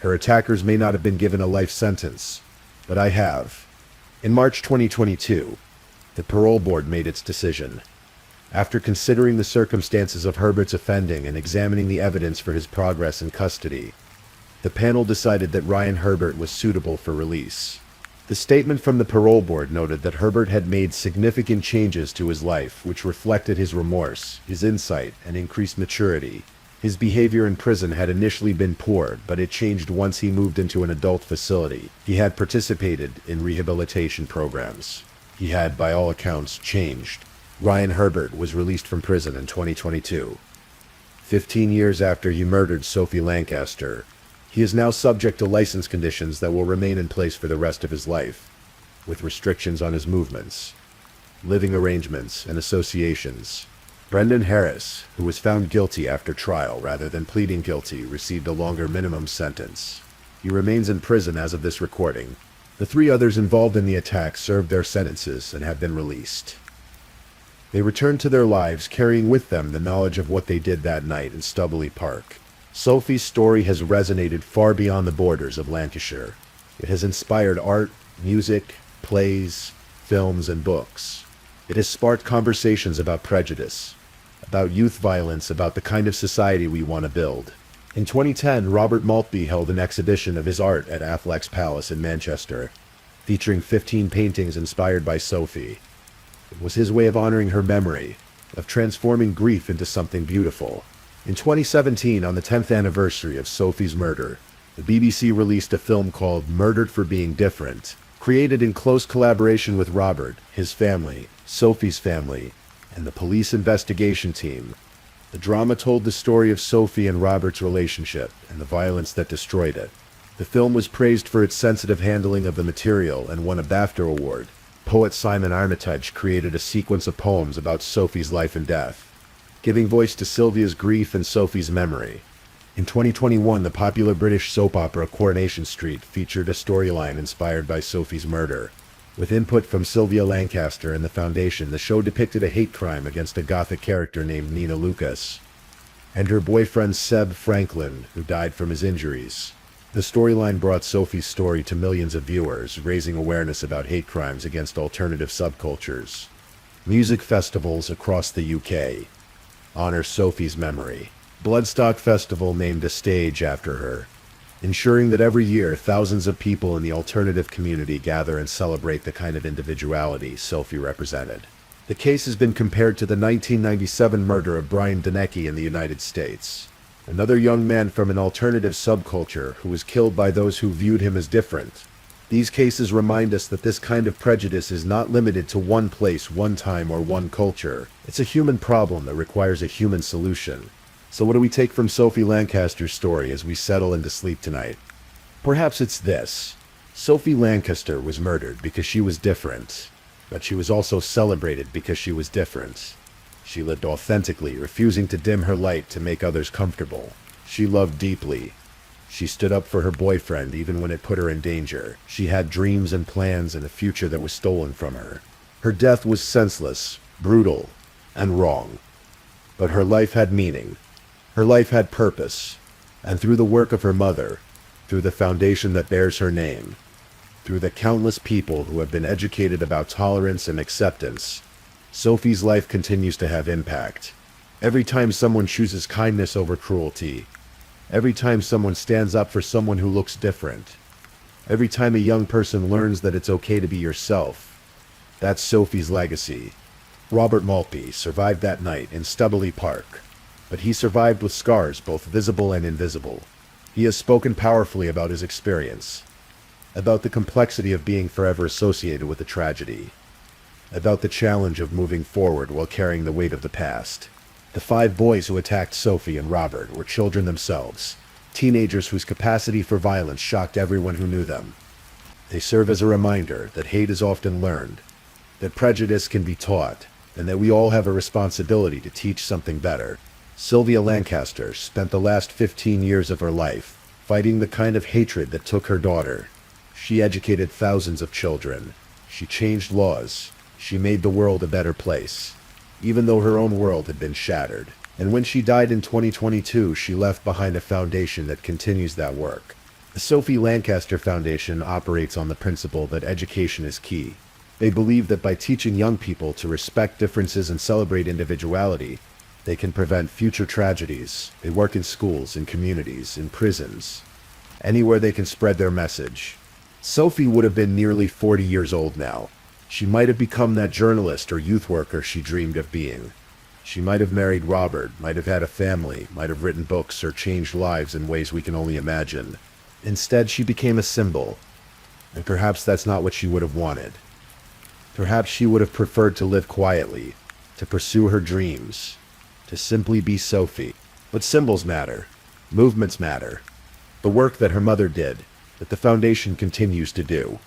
"Her attackers may not have been given a life sentence, but I have." In March 2022, the parole board made its decision. After considering the circumstances of Herbert's offending and examining the evidence for his progress in custody, the panel decided that Ryan Herbert was suitable for release. The statement from the parole board noted that Herbert had made significant changes to his life, which reflected his remorse, his insight, and increased maturity. His behavior in prison had initially been poor, but it changed once he moved into an adult facility. He had participated in rehabilitation programs. He had, by all accounts, changed. Ryan Herbert was released from prison in 2022. 15 years after he murdered Sophie Lancaster, he is now subject to license conditions that will remain in place for the rest of his life, with restrictions on his movements. living arrangements, and associations. Brendan Harris, who was found guilty after trial rather than pleading guilty, received a longer minimum sentence. He remains in prison as of this recording. The 3 others involved in the attack served their sentences and have been released. They returned to their lives carrying with them the knowledge of what they did that night in Stubbley Park. Sophie's story has resonated far beyond the borders of Lancashire. It has inspired art, music, plays, films, and books. It has sparked conversations about prejudice, about youth violence, about the kind of society we want to build. In 2010, Robert Maltby held an exhibition of his art at Affleck's Palace in Manchester, featuring 15 paintings inspired by Sophie. It was his way of honoring her memory, of transforming grief into something beautiful. In 2017, on the 10th anniversary of Sophie's murder, the BBC released a film called Murdered for Being Different, created in close collaboration with Robert, his family, Sophie's family, and the police investigation team. The drama told the story of Sophie and Robert's relationship and the violence that destroyed it. The film was praised for its sensitive handling of the material and won a BAFTA award. Poet Simon Armitage created a sequence of poems about Sophie's life and death, giving voice to Sylvia's grief and Sophie's memory. In 2021, the popular British soap opera Coronation Street featured a storyline inspired by Sophie's murder. With input from Sylvia Lancaster and the Foundation, the show depicted a hate crime against a Gothic character named Nina Lucas and her boyfriend Seb Franklin, who died from his injuries. The storyline brought Sophie's story to millions of viewers, raising awareness about hate crimes against alternative subcultures. Music festivals across the UK honor Sophie's memory. Bloodstock Festival named a stage after her, ensuring that every year thousands of people in the alternative community gather and celebrate the kind of individuality Sophie represented. The case has been compared to the 1997 murder of Brian Denecke in the United States, another young man from an alternative subculture who was killed by those who viewed him as different. These cases remind us that this kind of prejudice is not limited to one place, one time, or one culture. It's a human problem that requires a human solution. So what do we take from Sophie Lancaster's story as we settle into sleep tonight? Perhaps it's this. Sophie Lancaster was murdered because she was different, but she was also celebrated because she was different. She lived authentically, refusing to dim her light to make others comfortable. She loved deeply. She stood up for her boyfriend even when it put her in danger. She had dreams and plans and a future that was stolen from her. Her death was senseless, brutal, and wrong. But her life had meaning. Her life had purpose, and through the work of her mother, through the foundation that bears her name, through the countless people who have been educated about tolerance and acceptance, Sophie's life continues to have impact. Every time someone chooses kindness over cruelty, every time someone stands up for someone who looks different, every time a young person learns that it's okay to be yourself, that's Sophie's legacy. Robert Maltby survived that night in Stubbley Park. But he survived with scars both visible and invisible. He has spoken powerfully about his experience, about the complexity of being forever associated with a tragedy, about the challenge of moving forward while carrying the weight of the past. The 5 boys who attacked Sophie and Robert were children themselves, teenagers whose capacity for violence shocked everyone who knew them. They serve as a reminder that hate is often learned, that prejudice can be taught, and that we all have a responsibility to teach something better. Sylvia Lancaster spent the last 15 years of her life fighting the kind of hatred that took her daughter. She educated thousands of children. She changed laws. She made the world a better place, even though her own world had been shattered. And when she died in 2022, she left behind a foundation that continues that work. The Sophie Lancaster Foundation operates on the principle that education is key. They believe that by teaching young people to respect differences and celebrate individuality, they can prevent future tragedies. They work in schools, in communities, in prisons, anywhere they can spread their message. Sophie would have been nearly 40 years old now. She might have become that journalist or youth worker she dreamed of being. She might have married Robert, might have had a family, might have written books or changed lives in ways we can only imagine. Instead, she became a symbol. And perhaps that's not what she would have wanted. Perhaps she would have preferred to live quietly, to pursue her dreams, to simply be Sophie. But symbols matter. Movements matter. The work that her mother did, that the foundation continues to do,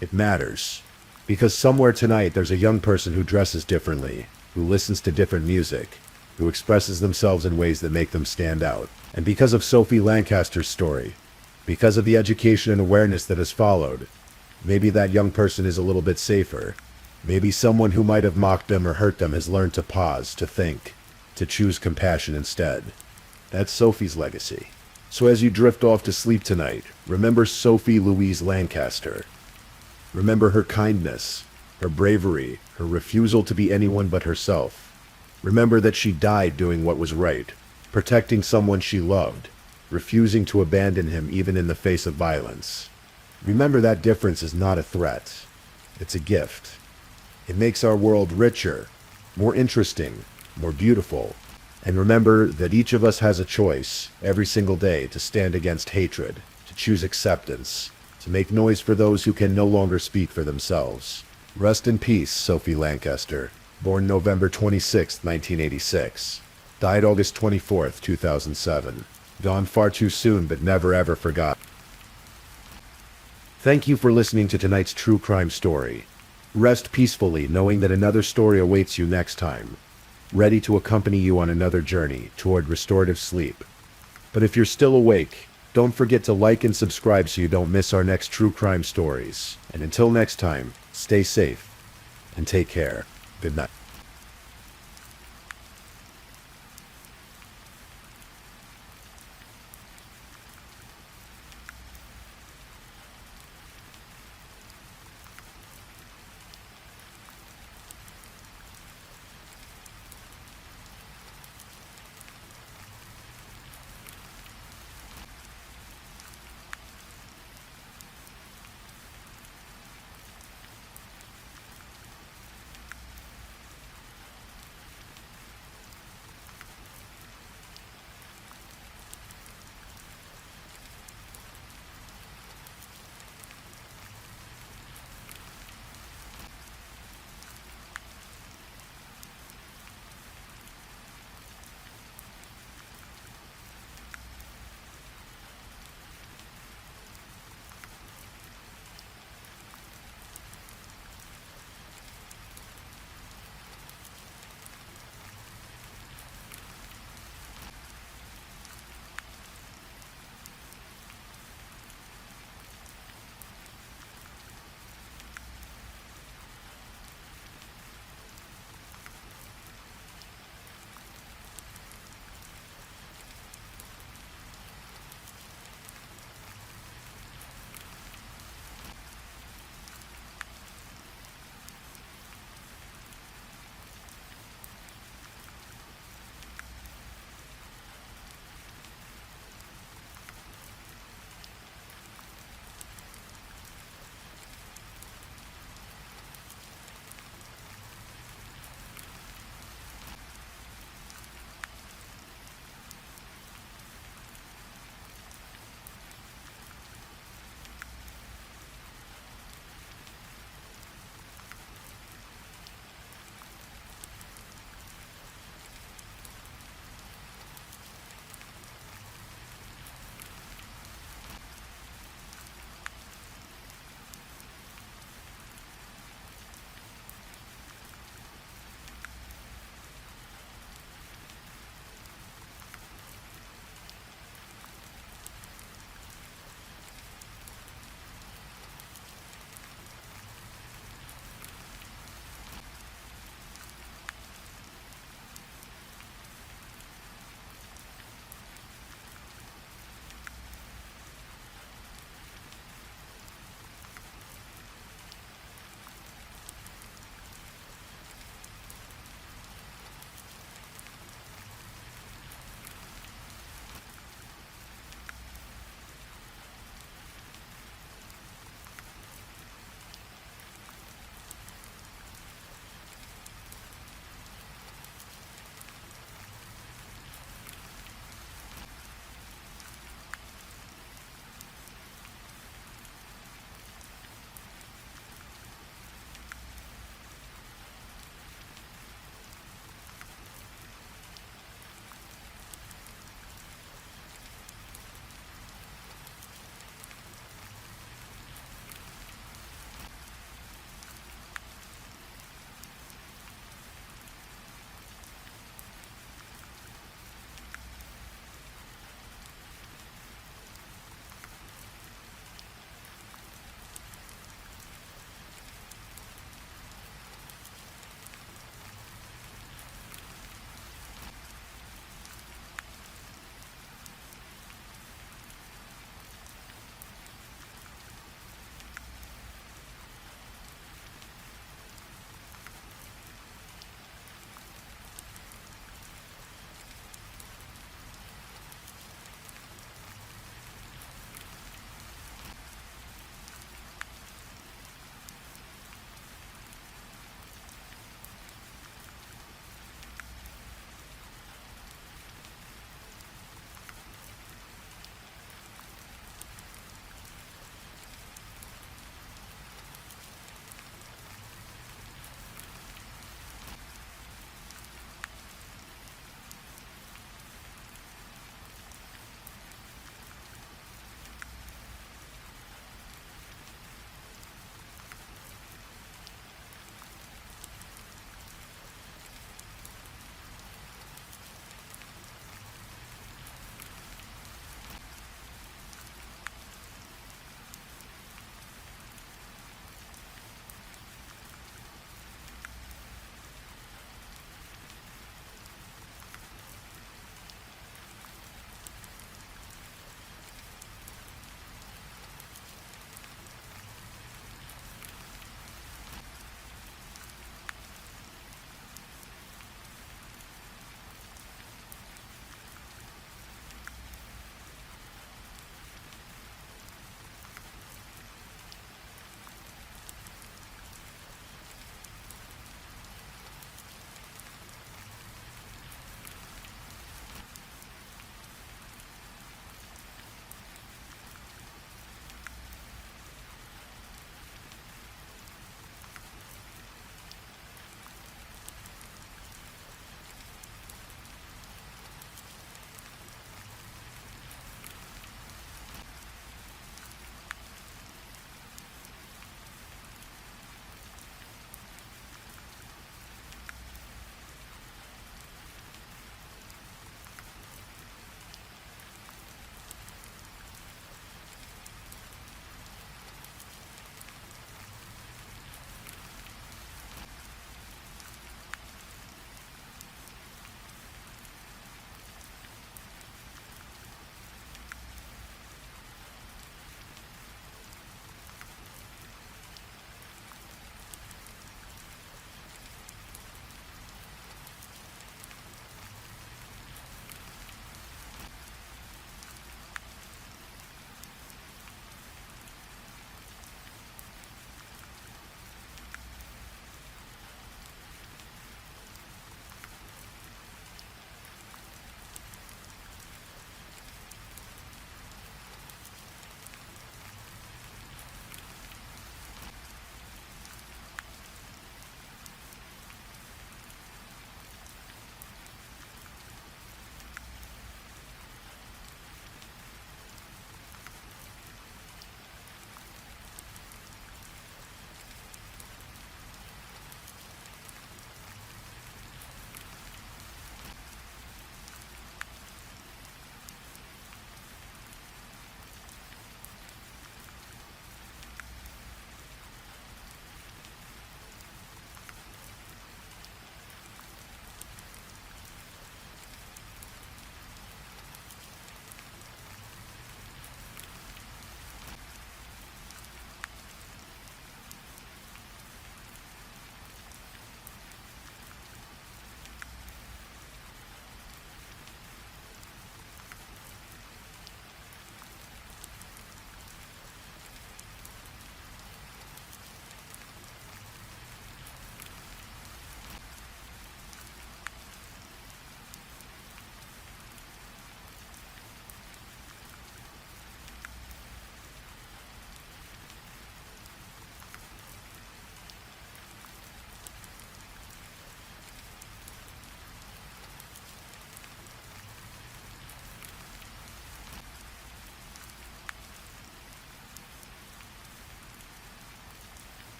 it matters. Because somewhere tonight there's a young person who dresses differently, who listens to different music, who expresses themselves in ways that make them stand out. And because of Sophie Lancaster's story, because of the education and awareness that has followed, maybe that young person is a little bit safer. Maybe someone who might have mocked them or hurt them has learned to pause, to think, to choose compassion instead. That's Sophie's legacy. So as you drift off to sleep tonight, remember Sophie Louise Lancaster. Remember her kindness, her bravery, her refusal to be anyone but herself. Remember that she died doing what was right, protecting someone she loved, refusing to abandon him even in the face of violence. Remember that difference is not a threat. It's a gift. It makes our world richer, more interesting, more beautiful. And remember that each of us has a choice every single day to stand against hatred, to choose acceptance, to make noise for those who can no longer speak for themselves. Rest in peace, Sophie Lancaster. Born November 26, 1986. Died August 24, 2007. Gone far too soon, but never ever forgot. Thank you for listening to tonight's true crime story. Rest peacefully knowing that another story awaits you next time, ready to accompany you on another journey toward restorative sleep. But if you're still awake, don't forget to like and subscribe so you don't miss our next true crime stories. And until next time, stay safe and take care. Good night.